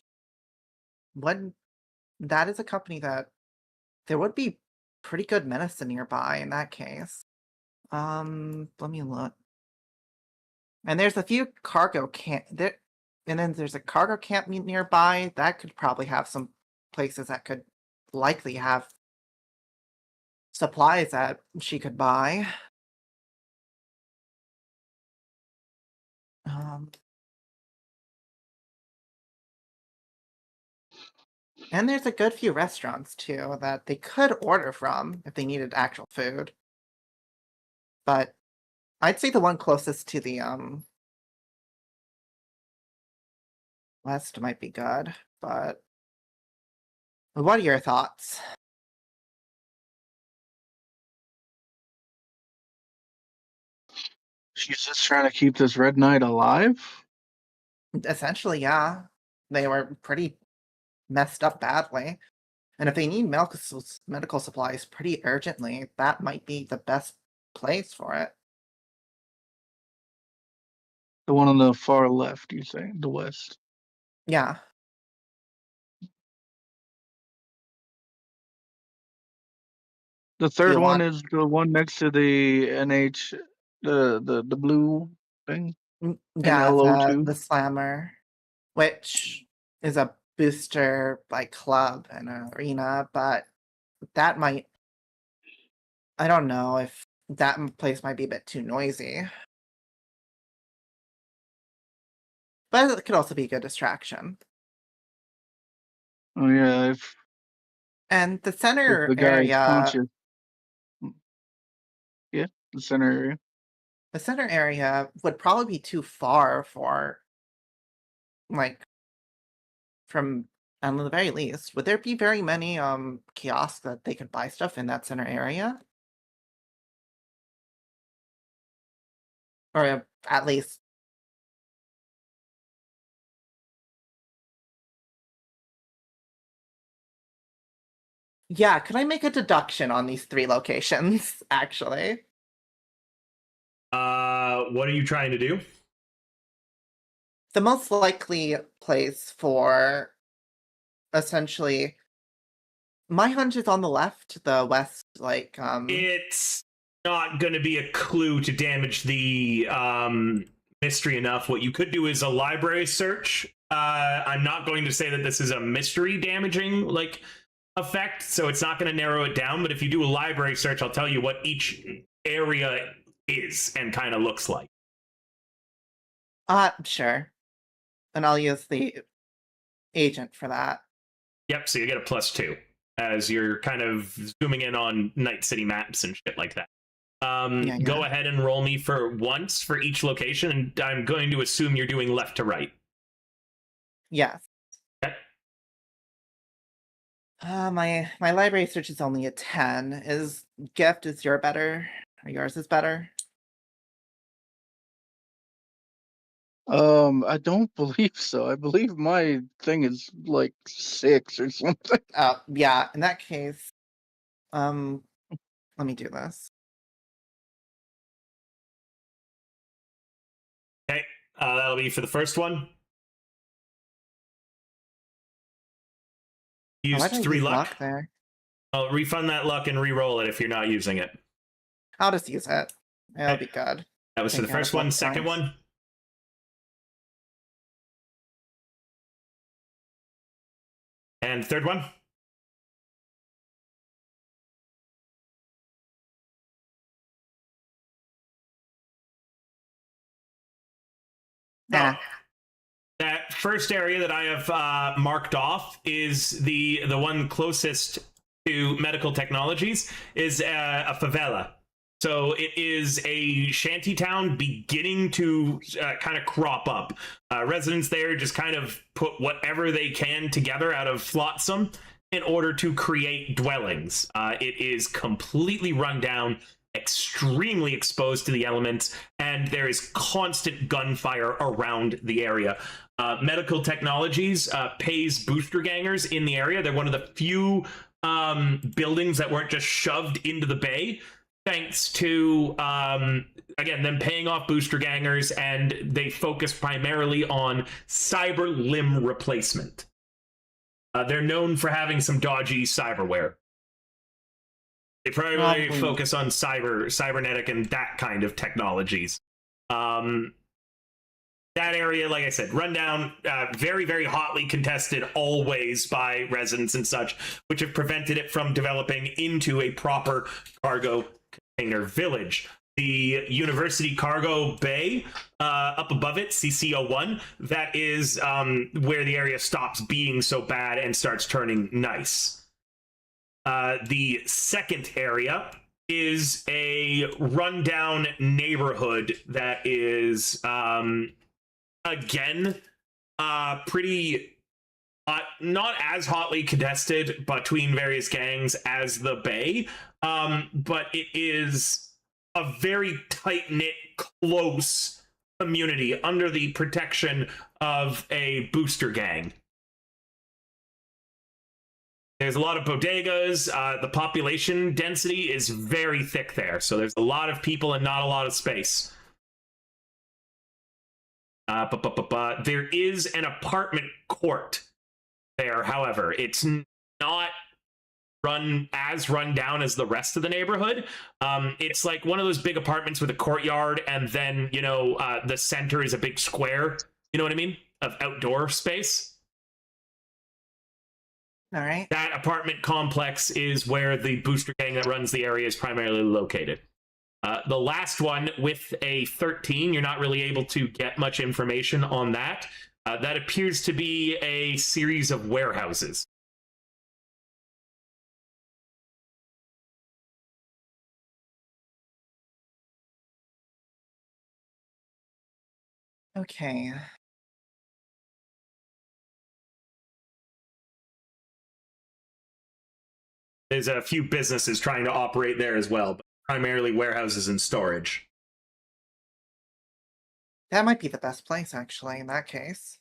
S6: that is a company that there would be pretty good medicine nearby in that case. Let me look. And there's a few cargo camp there, and then there's a cargo camp nearby that could probably have some places that could likely have supplies that she could buy. And there's a good few restaurants too that they could order from if they needed actual food. But I'd say the one closest to the west might be good, but what are your thoughts?
S7: She's just trying to keep this Red Knight alive.
S6: Essentially, yeah. They were pretty messed up badly. And if they need medical supplies pretty urgently, that might be the best place for it.
S7: The one on the far left, you say, the west.
S6: Yeah.
S7: The third
S6: you
S7: one
S6: want-
S7: is the one next to the NH, the blue thing.
S6: Yeah,
S7: NLO2.
S6: the Slammer, which is a booster like club and an arena, but that might, I don't know if that place might be a bit too noisy. But it could also be a good distraction.
S7: Oh yeah, if
S6: And the center
S7: the guy is
S6: area,
S7: conscious. Yeah, the center area.
S6: the center area would probably be too far for, like, from, at the very least, would there be very many kiosks that they could buy stuff in that center area? Or at least, yeah, could I make a deduction on these three locations, actually?
S2: What are you trying to do?
S6: The most likely place for, essentially, my hunch is on the left, the west, like,
S2: It's not going to be a clue to damage the mystery enough. What you could do is a library search. I'm not going to say that this is a mystery damaging like effect, so it's not going to narrow it down. But if you do a library search, I'll tell you what each area is and kind of looks like.
S6: Sure. And I'll use the agent for that.
S2: Yep, so you get a +2 as you're kind of zooming in on Night City maps and shit like that.
S6: Yeah.
S2: Go ahead and roll me for once for each location, and I'm going to assume you're doing left to right.
S6: Yes.
S2: Okay.
S6: My library search is only a 10. Is Gift is your better? Or yours is better?
S7: I don't believe so. I believe my thing is like 6 or something.
S6: Yeah, in that case, let me do this.
S2: Okay, that'll be for the first one.
S6: Why
S2: Used
S6: did I
S2: 3
S6: use
S2: luck.
S6: there?
S2: I'll refund that luck and re-roll it if you're not using it.
S6: I'll just use it. It'll
S2: Okay.
S6: be good.
S2: That was for the
S6: Thinking out
S2: first
S6: of all
S2: one.
S6: the
S2: Second
S6: times.
S2: one. And third one.
S6: Nah.
S2: That first area that I have marked off is the one closest to medical technologies is a favela. So it is a shanty town beginning to kind of crop up. Residents there just kind of put whatever they can together out of flotsam in order to create dwellings. It is completely run down, extremely exposed to the elements, and there is constant gunfire around the area. Medical Technologies pays booster gangers in the area. They're one of the few buildings that weren't just shoved into the bay, thanks to again them paying off booster gangers, and they focus primarily on cyber limb replacement. They're known for having some dodgy cyberware. They primarily focus on cybernetic and that kind of technologies. That area, like I said, run down, very, very hotly contested always by residents and such, which have prevented it from developing into a proper cargo container village. The University Cargo Bay, up above it, CCO1, that is where the area stops being so bad and starts turning nice. The second area is a rundown neighborhood that is, again, pretty not as hotly contested between various gangs as the Bay, but it is a very tight-knit, close community under the protection of a booster gang. There's a lot of bodegas. The population density is very thick there, so there's a lot of people and not a lot of space. There is an apartment court there, however. It's not run down as the rest of the neighborhood. It's like one of those big apartments with a courtyard, and then, you know, the center is a big square, you know what I mean, of outdoor space.
S6: All right.
S2: That apartment complex is where the booster gang that runs the area is primarily located. The last one with a 13, you're not really able to get much information on that. That appears to be a series of warehouses.
S6: Okay.
S2: There's a few businesses trying to operate there as well, but primarily warehouses and storage.
S6: That might be the best place, actually, in that case.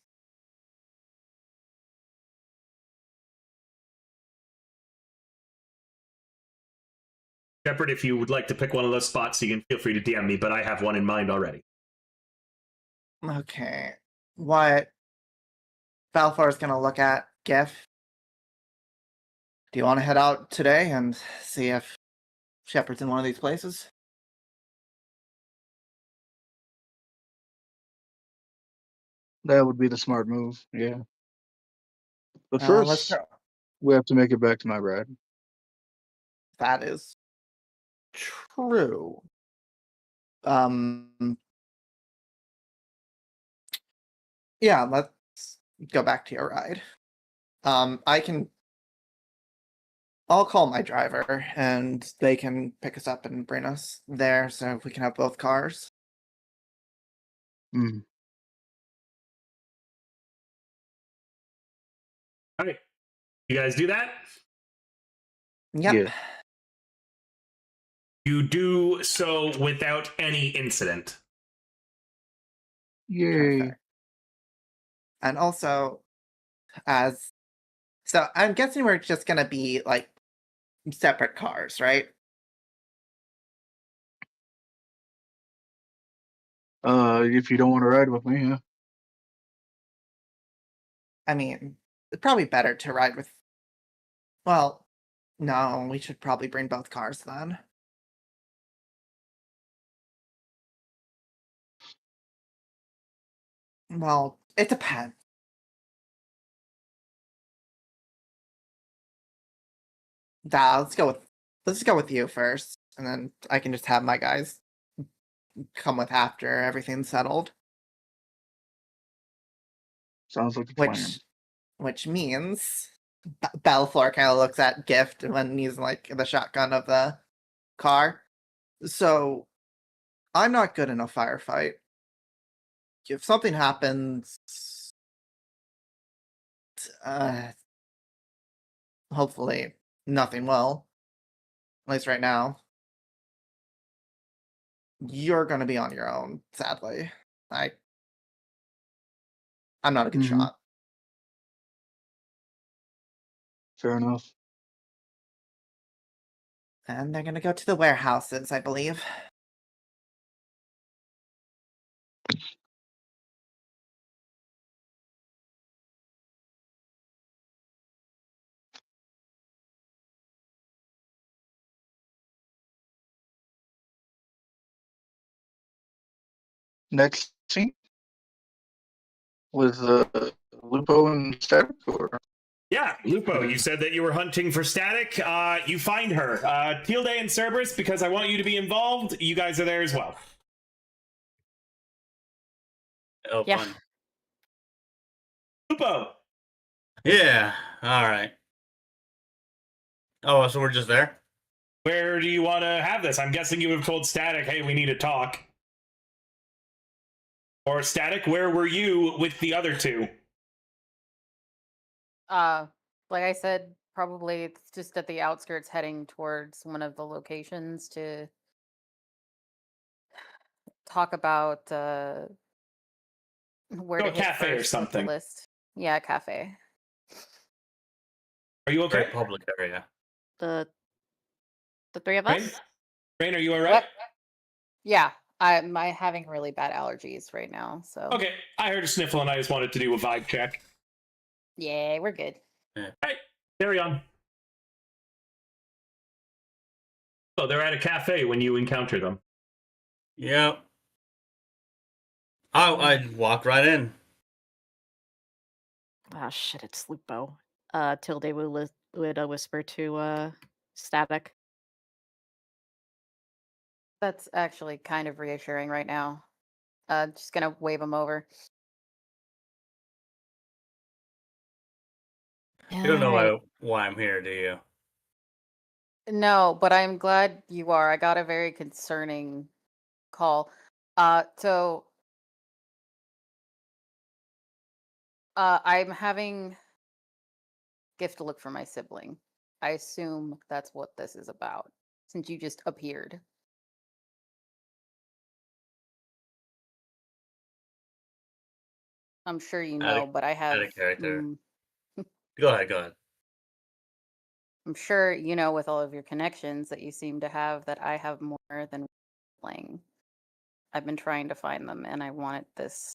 S2: Shepard, if you would like to pick one of those spots, you can feel free to DM me, but I have one in mind already.
S6: Okay. What Balfour is going to look at GIF. Do you want to head out today and see if Shepard's in one of these places?
S7: That would be the smart move, yeah. But
S6: Let's
S7: first,
S6: go.
S7: we have to make it back to my ride.
S6: That is true. Yeah, let's go back to your ride. I'll call my driver and they can pick us up and bring us there so we can have both cars.
S7: Mm.
S2: All right. You guys do that?
S6: Yep.
S7: Yeah.
S2: You do so without any incident.
S7: Yay.
S6: Perfect. And also, so I'm guessing we're just gonna be like separate cars, right?
S7: If you don't want to ride with me, yeah.
S6: I mean, it's probably better to ride with. Well, no, we should probably bring both cars then. Well, it depends. Let's go with you first, and then I can just have my guys come with after everything's settled.
S7: Sounds like a plan.
S6: Which means Belflor kind of looks at Gift when he's like the shotgun of the car. So I'm not good in a firefight. If something happens, hopefully nothing will. At least right now. You're gonna be on your own, sadly. I'm not a good
S7: Mhm.
S6: shot.
S7: Fair enough.
S6: And they're gonna go to the warehouses, I believe.
S7: Next scene with Lupo and Static, or
S2: Yeah, Lupo, you said that you were hunting for Static. You find her. Tilde and Cerberus, because I want you to be involved, you guys are there as well.
S1: Oh,
S5: Yeah.
S1: fun.
S2: Lupo,
S1: Yeah. All right. Oh, so we're just there?
S2: where do you want to have this? I'm guessing you would have told Static, hey, we need to talk. Or Static, where were you with the other two?
S3: Like I said, probably it's just at the outskirts heading towards one of the locations to talk about where
S2: Go
S3: to
S2: a
S3: hit
S2: cafe or
S3: first with the
S2: something.
S3: list. Yeah, a cafe.
S2: Are you okay?
S1: Very public area.
S5: The three of
S2: Rain?
S5: us.
S2: Rain, are you all right?
S3: What? Yeah, I'm having really bad allergies right now, so
S2: Okay, I heard a sniffle and I just wanted to do a vibe check.
S3: yeah, we're good.
S2: Hey, carry on. Oh, they're at a cafe when you encounter them.
S1: Yep. I'd walk right in.
S5: Oh shit! It's Lupo. Tilde would whisper to Static.
S3: That's actually kind of reassuring right now. Just gonna wave him over.
S1: You don't know
S5: Alright.
S1: why I'm here, do you?
S3: No, but I'm glad you are. I got a very concerning call. So I'm having Gift to look for my sibling. I assume that's what this is about, since you just appeared. I'm sure you
S1: Add a,
S3: know, but I
S1: add
S3: have.
S1: a character. Go ahead, go ahead.
S3: I'm sure you know with all of your connections that you seem to have that I have more than playing. I've been trying to find them, and I wanted this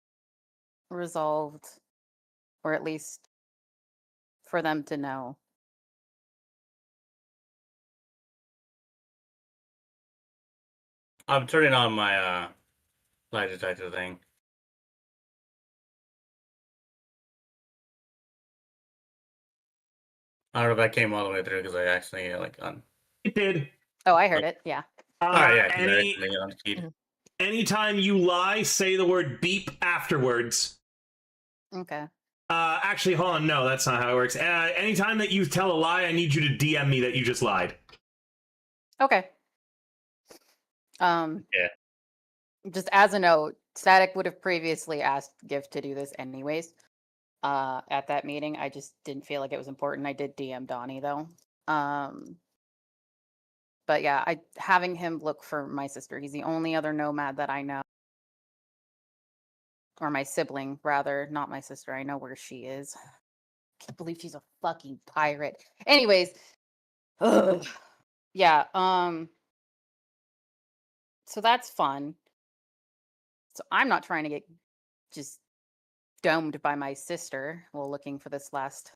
S3: resolved, or at least for them to know.
S1: I'm turning on my lie detector thing. I don't know if that came all the way through because I accidentally like on.
S2: It did.
S3: Oh, I heard it. Yeah.
S1: All right, yeah, 'cause I
S2: Any
S1: accidentally unkeyed.
S2: anytime you lie, say the word beep afterwards.
S3: Okay.
S2: Actually, hold on. No, that's not how it works. Anytime that you tell a lie, I need you to DM me that you just lied.
S3: Okay.
S1: Yeah.
S3: Just as a note, Static would have previously asked Gift to do this anyways. At that meeting, I just didn't feel like it was important. I did DM Donnie though. But yeah, having him look for my sister. He's the only other nomad that I know, or my sibling rather, not my sister. I know where she is. Can't believe she's a fucking pirate. Anyways, ugh. Yeah, so that's fun. So I'm not trying to get just domed by my sister while looking for this last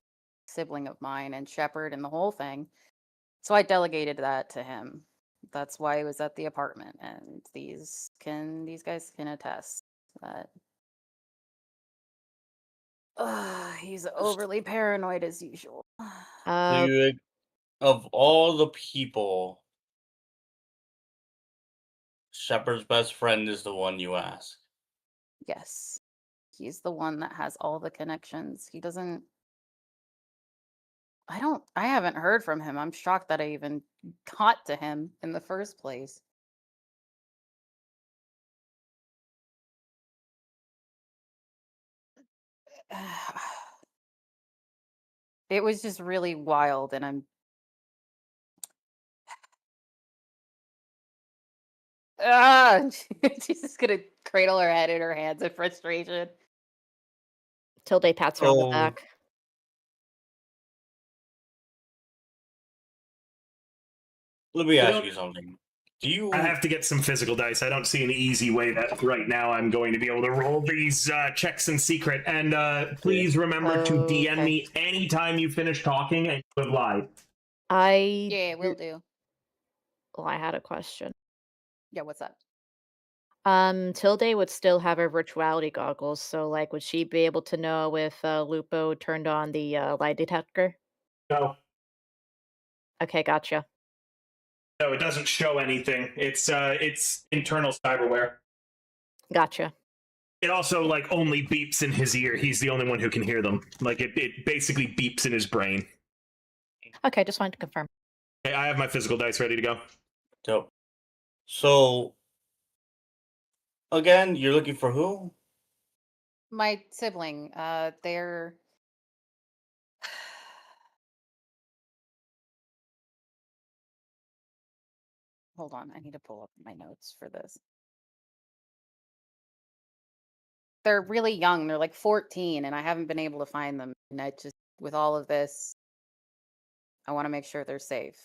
S3: sibling of mine and Shepherd and the whole thing. So I delegated that to him. That's why I was at the apartment, and these guys can attest that he's overly paranoid as usual.
S1: So you, of all the people, Shepard's best friend is the one you ask.
S3: Yes. He's the one that has all the connections. He doesn't I haven't heard from him. I'm shocked that I even got to him in the first place. It was just really wild, and I'm she's just gonna cradle her head in her hands in frustration.
S5: Tilde pats her on the
S1: So
S5: back.
S1: let me
S2: I
S1: ask
S2: don't-
S1: you something. Do you?
S2: I have to get some physical dice. I don't see an easy way that right now I'm going to be able to roll these checks in secret. And please remember to DM
S5: Okay.
S2: me anytime you finish talking and you have lied.
S3: Yeah, will do.
S5: Well, I had a question.
S3: Yeah, what's up?
S5: Tilde would still have her virtuality goggles, so like, would she be able to know if Lupo turned on the lie detector?
S2: No,
S5: Okay, gotcha.
S2: no, it doesn't show anything. It's internal cyberware.
S5: Gotcha.
S2: It also like only beeps in his ear. He's the only one who can hear them. Like it basically beeps in his brain.
S5: Okay, just wanted to confirm.
S2: Okay, I have my physical dice ready to go.
S1: Dope. So again, you're looking for who?
S3: My sibling, they're hold on, I need to pull up my notes for this. They're really young. They're like 14, and I haven't been able to find them. And I just, with all of this, I want to make sure they're safe.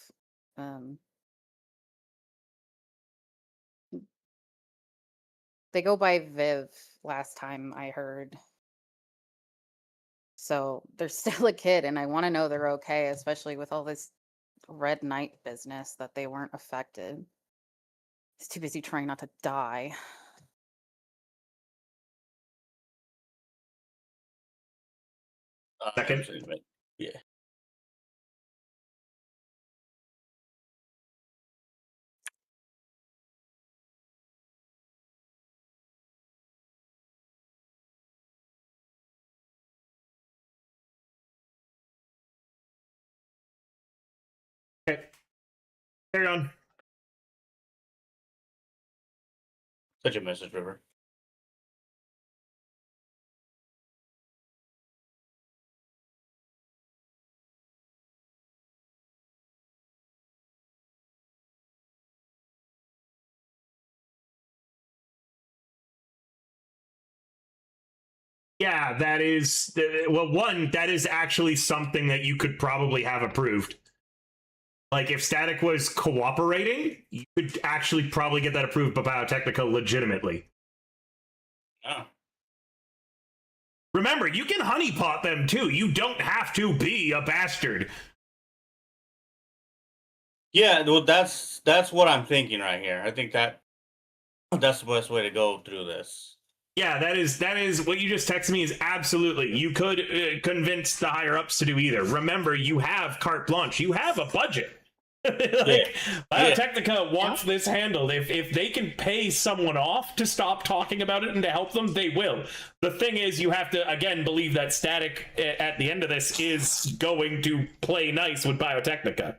S3: They go by Viv last time I heard. So they're still a kid, and I want to know they're okay, especially with all this Red Knight business, that they weren't affected. He's too busy trying not to die.
S2: Second.
S1: Yeah.
S2: Okay. Carry on.
S1: Such a message, River.
S2: Yeah, that is well. One, that is actually something that you could probably have approved. Like if Static was cooperating, you could actually probably get that approved by Biotechnica legitimately.
S1: Oh.
S2: Remember, you can honeypot them too. You don't have to be a bastard.
S1: Yeah, well, that's what I'm thinking right here. I think that's the best way to go through this.
S2: Yeah, that is what you just texted me is absolutely. You could convince the higher ups to do either. Remember, you have carte blanche. You have a budget. Biotechnica wants this handled. If they can pay someone off to stop talking about it and to help them, they will. The thing is, you have to again believe that Static at the end of this is going to play nice with Biotechnica.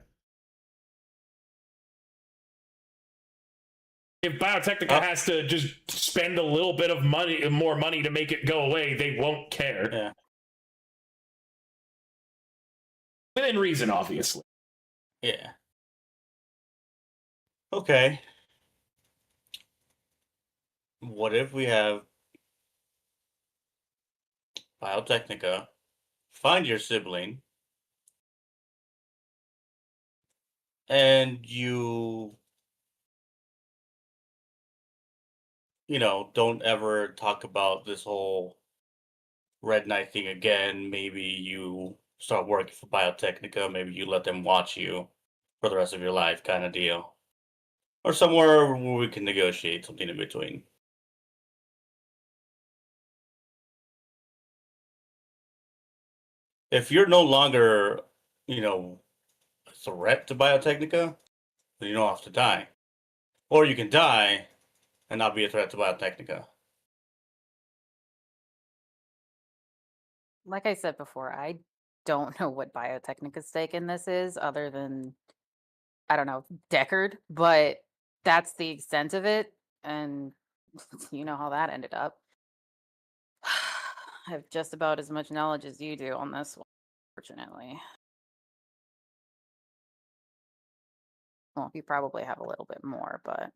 S2: If Biotechnica has to just spend a little bit of more money to make it go away, they won't care.
S1: Yeah.
S2: Within reason, obviously.
S1: Yeah. Okay. What if we have Biotechnica, find your sibling, and don't ever talk about this whole Red Knight thing again. Maybe you start working for Biotechnica. Maybe you let them watch you for the rest of your life, kind of deal. Or somewhere where we can negotiate something in between. If you're no longer, a threat to Biotechnica, then you don't have to die. Or you can die and not be a threat to Biotechnica.
S3: Like I said before, I don't know what Biotechnica's stake in this is, other than, I don't know, Deckard, but that's the extent of it. And you know how that ended up. I have just about as much knowledge as you do on this one, fortunately. Well, you probably have a little bit more, but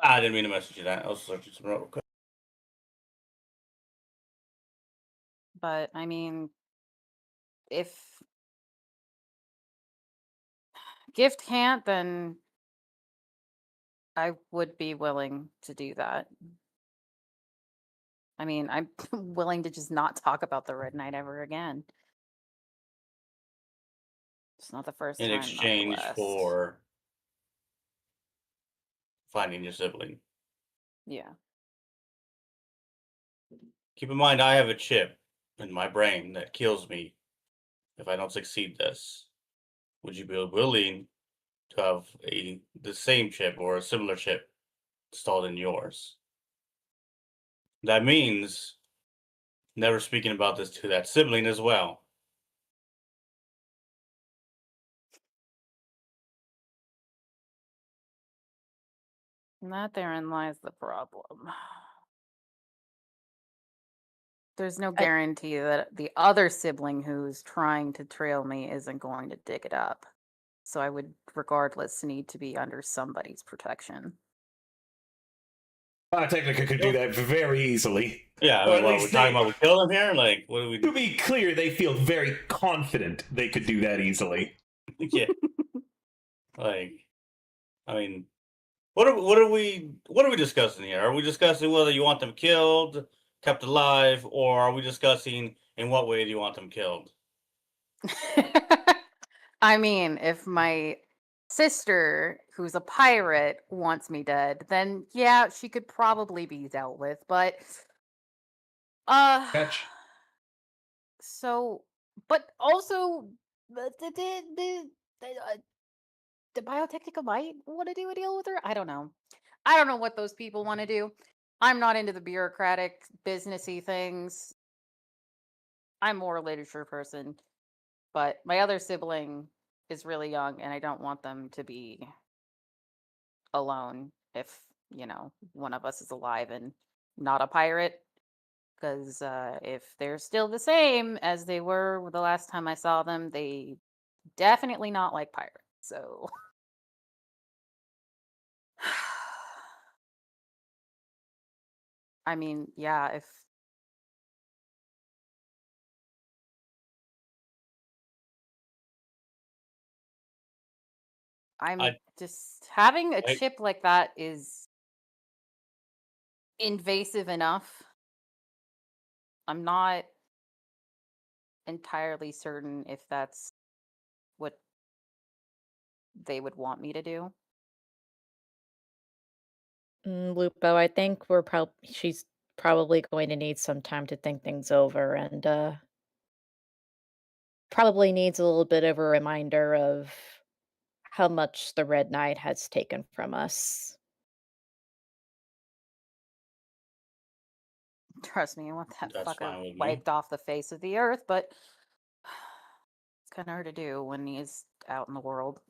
S1: I didn't mean to message you that. I was searching some real quick.
S3: But I mean, if Gift can't, then I would be willing to do that. I mean, I'm willing to just not talk about the Red Knight ever again. It's not the first
S1: In
S3: time, not the
S1: exchange
S3: last.
S1: for finding your sibling.
S3: Yeah.
S1: Keep in mind, I have a chip in my brain that kills me if I don't succeed this. Would you be willing to have the same chip or a similar chip installed in yours? That means never speaking about this to that sibling as well.
S3: And that therein lies the problem. There's no
S5: I-
S3: guarantee that the other sibling who's trying to trail me isn't going to dig it up. So I would, regardless, need to be under somebody's protection.
S2: Technica could do that very easily.
S1: Yeah, I
S2: Or
S1: mean,
S2: at
S1: what,
S2: least
S1: we're talking about we kill them here? Like, what do we
S2: To
S1: do?
S2: be clear, they feel very confident they could do that easily.
S1: Yeah. Like, I mean, what are we discussing here? Are we discussing whether you want them killed, kept alive, or are we discussing in what way do you want them killed?
S3: I mean, if my sister, who's a pirate, wants me dead, then yeah, she could probably be dealt with. But
S2: Catch.
S3: so, but also the Biotechnica might want to do a deal with her. I don't know. I don't know what those people want to do. I'm not into the bureaucratic, businessy things. I'm more a literature person. But my other sibling is really young, and I don't want them to be alone if, one of us is alive and not a pirate. Because if they're still the same as they were the last time I saw them, they definitely not like pirates. So. I mean, yeah, if I'm
S1: I
S3: just having a
S1: I
S3: chip like that is invasive enough. I'm not entirely certain if that's what they would want me to do.
S5: Lupo, I think she's probably going to need some time to think things over and probably needs a little bit of a reminder of how much the Red Knight has taken from us.
S3: Trust me, I want that
S1: That's
S3: fucker
S1: fine with me.
S3: wiped off the face of the earth, but it's kind of hard to do when he's out in the world.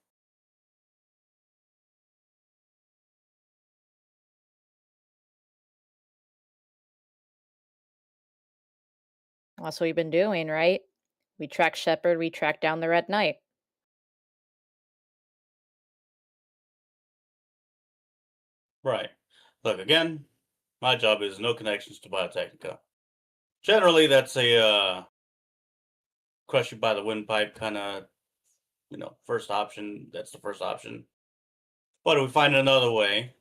S5: That's what we've been doing, right? We track Shepard, we track down the Red Knight.
S1: Right. Look, again, My job is no connections to Biotechnica. Generally, that's a crush you by the windpipe kind of, first option. That's the first option. But if we find another way,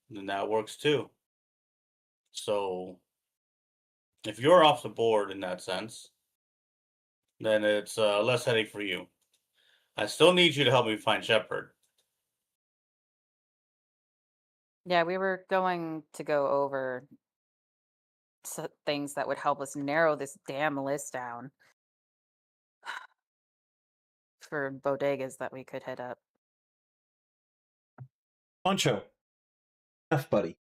S1: then that works too. So if you're off the board in that sense, then it's less headache for you. I still need you to help me find Shepard.
S3: Yeah, we were going to go over things that would help us narrow this damn list down for bodegas that we could hit up.
S2: Poncho. F buddy.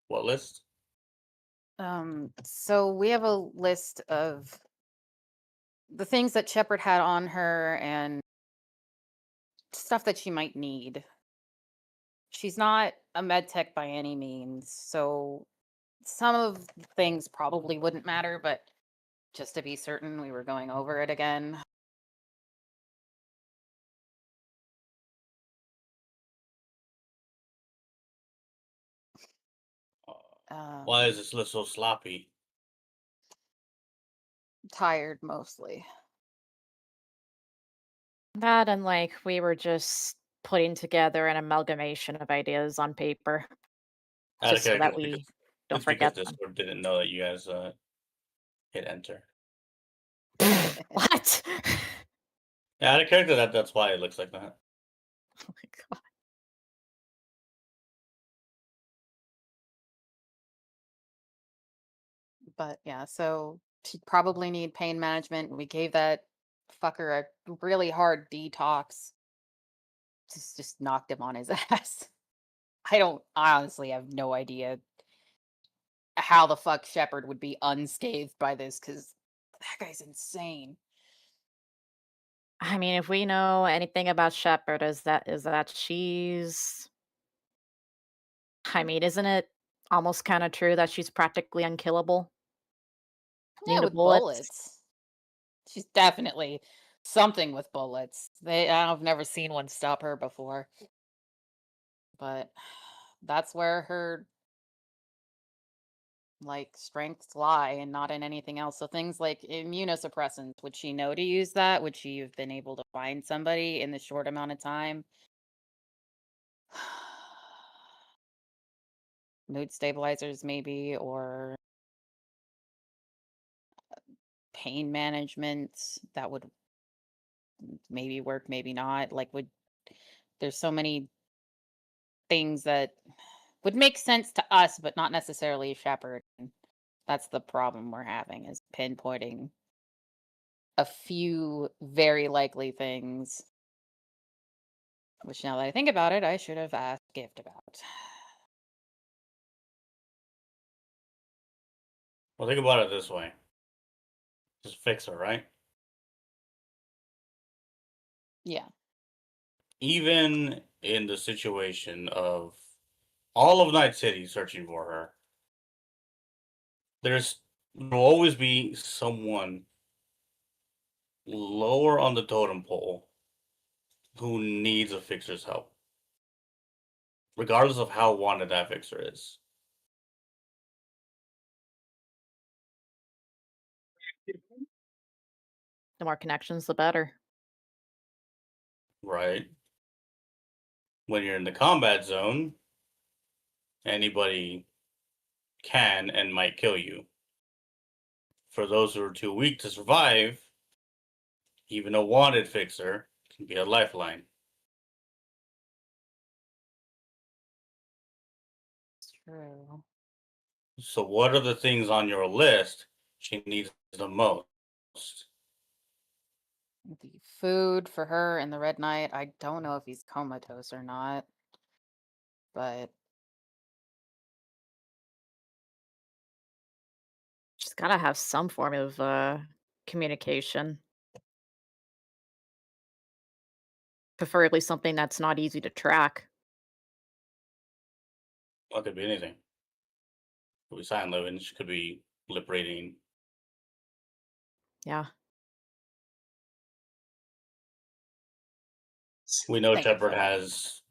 S1: What list?
S3: So we have a list of the things that Shepard had on her and stuff that she might need. She's not a med tech by any means, so some of the things probably wouldn't matter, but just to be certain, we were going over it again.
S1: Why is this list so sloppy?
S3: Tired mostly.
S5: That and like we were just putting together an amalgamation of ideas on paper,
S1: Out of
S5: just so that
S1: character,
S5: we
S1: because
S5: don't
S1: it's because
S5: forget them.
S1: Discord didn't know that you guys hit enter.
S5: What?
S1: Yeah, out of character, that's why it looks like that.
S5: Oh my god.
S3: But yeah, so she'd probably need pain management. We gave that fucker a really hard detox. Just knocked him on his ass. I honestly have no idea how the fuck Shepard would be unscathed by this, because that guy's insane.
S5: I mean, if we know anything about Shepard, is that she's. I mean, isn't it almost kind of true that she's practically unkillable?
S3: Yeah,
S5: Due to
S3: with
S5: bullets?
S3: bullets. She's definitely something with bullets. I've never seen one stop her before. But that's where her strengths lie and not in anything else. So things like immunosuppressants, would she know to use that? Would she have been able to find somebody in the short amount of time? Mood stabilizers maybe, or pain management that would maybe work, maybe not. There's so many things that would make sense to us, but not necessarily Shepard. That's the problem we're having, is pinpointing a few very likely things, which now that I think about it, I should have asked Gift about.
S1: Well, think about it this way. Just fix her, right?
S3: Yeah.
S1: Even in the situation of all of Night City searching for her, there will always be someone lower on the totem pole who needs a fixer's help, regardless of how wanted that fixer is.
S5: The more connections, the better.
S1: Right? When you're in the combat zone, anybody can and might kill you. For those who are too weak to survive, even a wanted fixer can be a lifeline.
S3: It's true.
S1: So, what are the things on your list she needs the most?
S3: The food for her and the Red Knight. I don't know if he's comatose or not, but
S5: She's gotta have some form of communication. Preferably something that's not easy to track.
S1: Well, it could be anything. Could be sign language, could be lip reading.
S5: Yeah.
S1: We know
S3: Thank you
S1: Shepard
S3: for that.
S1: has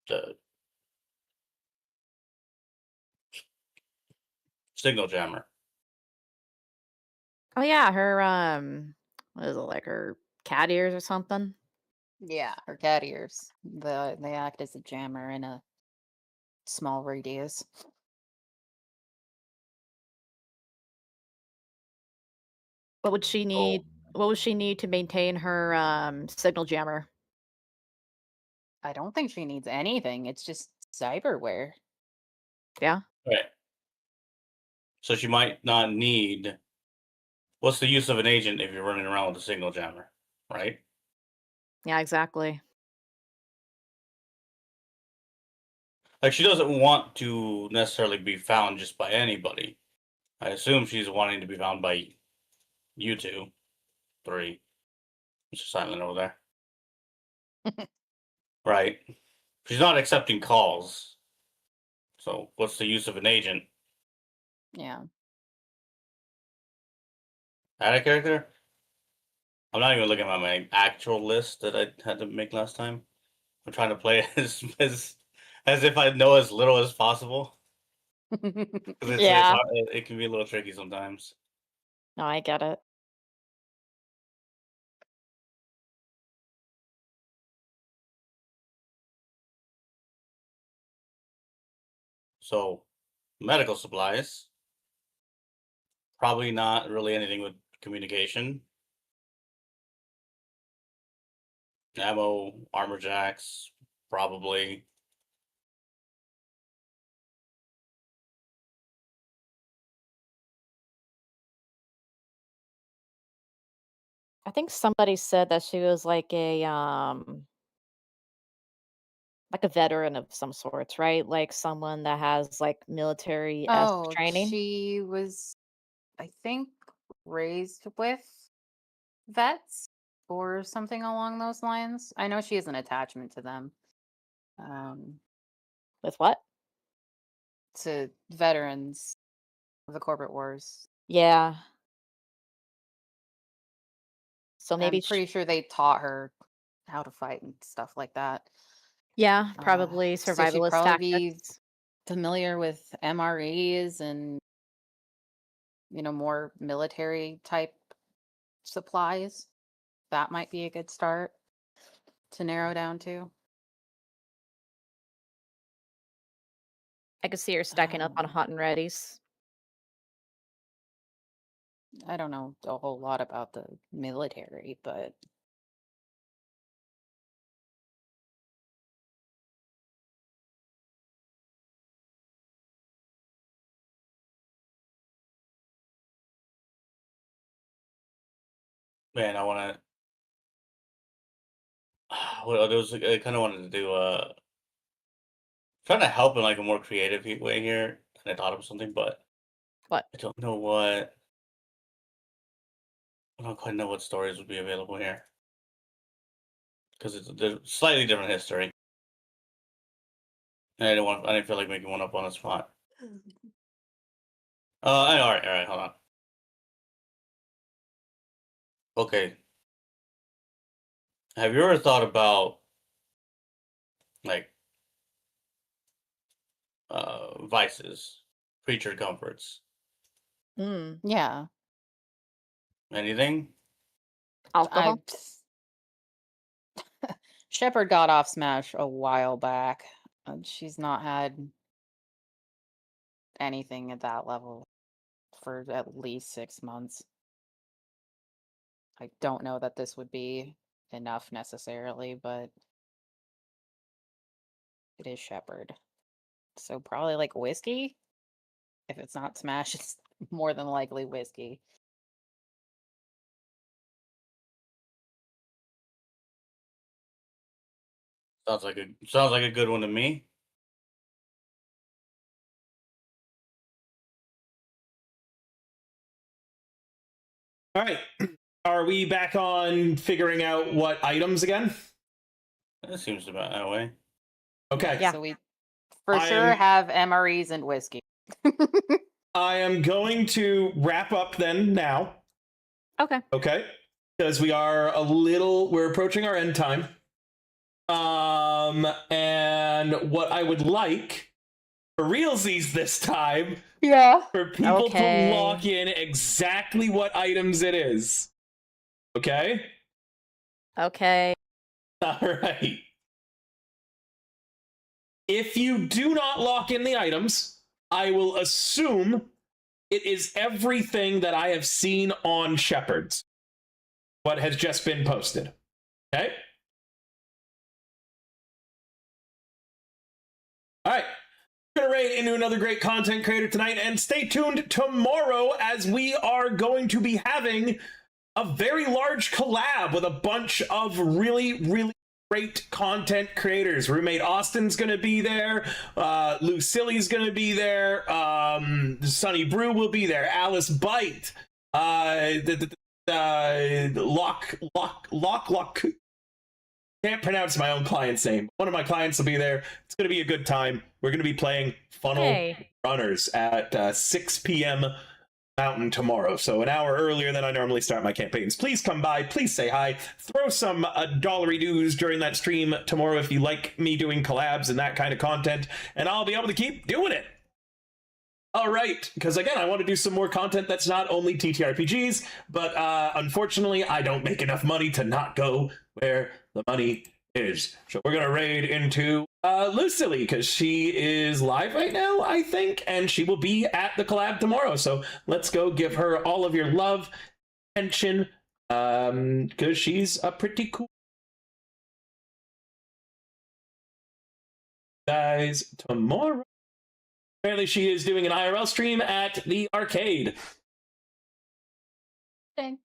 S1: the signal jammer.
S5: Oh yeah, her what is it, like her cat ears or something?
S3: Yeah, her cat ears. They act as a jammer in a small radius.
S5: What would she need? What would she need to maintain her signal jammer?
S3: I don't think she needs anything. It's just cyberware.
S5: Yeah.
S1: Right. So she might not need. What's the use of an agent if you're running around with a signal jammer, right?
S5: Yeah, exactly.
S1: Like she doesn't want to necessarily be found just by anybody. I assume she's wanting to be found by you two, three. Mr. Silent over there, right? She's not accepting calls. So what's the use of an agent?
S3: Yeah.
S1: Add a character? I'm not even looking at my actual list that I had to make last time. I'm trying to play as if I know as little as possible. Because
S5: Yeah.
S1: it can be a little tricky sometimes.
S5: No, I get it.
S1: So, medical supplies. Probably not really anything with communication. Ammo, armor jacks, probably.
S5: I think somebody said that she was like a veteran of some sorts, right? Like someone that has like military-esque
S3: Oh,
S5: training.
S3: she was, I think, raised with vets or something along those lines. I know she has an attachment to them.
S5: With what?
S3: To veterans of the corporate wars.
S5: Yeah. So maybe
S3: I'm pretty sure they taught her how to fight and stuff like that.
S5: yeah, probably
S3: So she'd
S5: survivalist
S3: probably be
S5: tactics.
S3: familiar with MREs and more military type supplies. That might be a good start to narrow down to.
S5: I could see her stacking up on
S3: Um,
S5: hot and readies.
S3: I don't know a whole lot about the military, but
S1: Man, I want to. Well, there was. I kind of wanted to do. Trying to help in like a more creative way here, and I thought of something, but
S5: What?
S1: I don't know what. I don't quite know what stories would be available here because it's a slightly different history, and I didn't want. I didn't feel like making one up on the spot. All right, hold on. Okay, have you ever thought about like vices, creature comforts,
S5: Mm.
S3: yeah,
S1: anything?
S3: I
S5: Alcohol?
S3: Shepard got off Smash a while back. And she's not had anything at that level for at least 6 months. I don't know that this would be enough necessarily, but it is Shepard. So probably like whiskey. If it's not Smash, it's more than likely whiskey.
S1: Sounds like a good one to me.
S2: All right. Are we back on figuring out what items again?
S1: It seems about that way.
S2: Okay.
S5: Yeah.
S3: So we for sure have MREs and whiskey.
S2: I am going to wrap up then now.
S5: Okay.
S2: Okay. Because we're approaching our end time. And what I would like for realsies this time, for people to lock in exactly what items it is. Okay?
S5: Okay.
S2: All right. If you do not lock in the items, I will assume it is everything that I have seen on Shepard's, what has just been posted. Okay? All right. We're going to raid into another great content creator tonight, and stay tuned tomorrow as we are going to be having a very large collab with a bunch of really, really great content creators. Roommate Austin's going to be there. Lou Silly's going to be there. Sunny Brew will be there. Alice Bite. Lock. Can't pronounce my own client's name. One of my clients will be there. It's going to be a good time. We're going to be playing Funnel Runners at 6 p.m. Mountain tomorrow, so an hour earlier than I normally start my campaigns. Please come by, please say hi, throw some dollary dues during that stream tomorrow if you like me doing collabs and that kind of content, and I'll be able to keep doing it. All right, because again, I want to do some more content that's not only TTRPGs, but unfortunately, I don't make enough money to not go where the money is. So we're going to raid into Lucily, because she is live right now, I think, and she will be at the collab tomorrow. So let's go give her all of your love, attention, because she's a pretty cool guys tomorrow. Apparently she is doing an IRL stream at the arcade.
S3: Dang.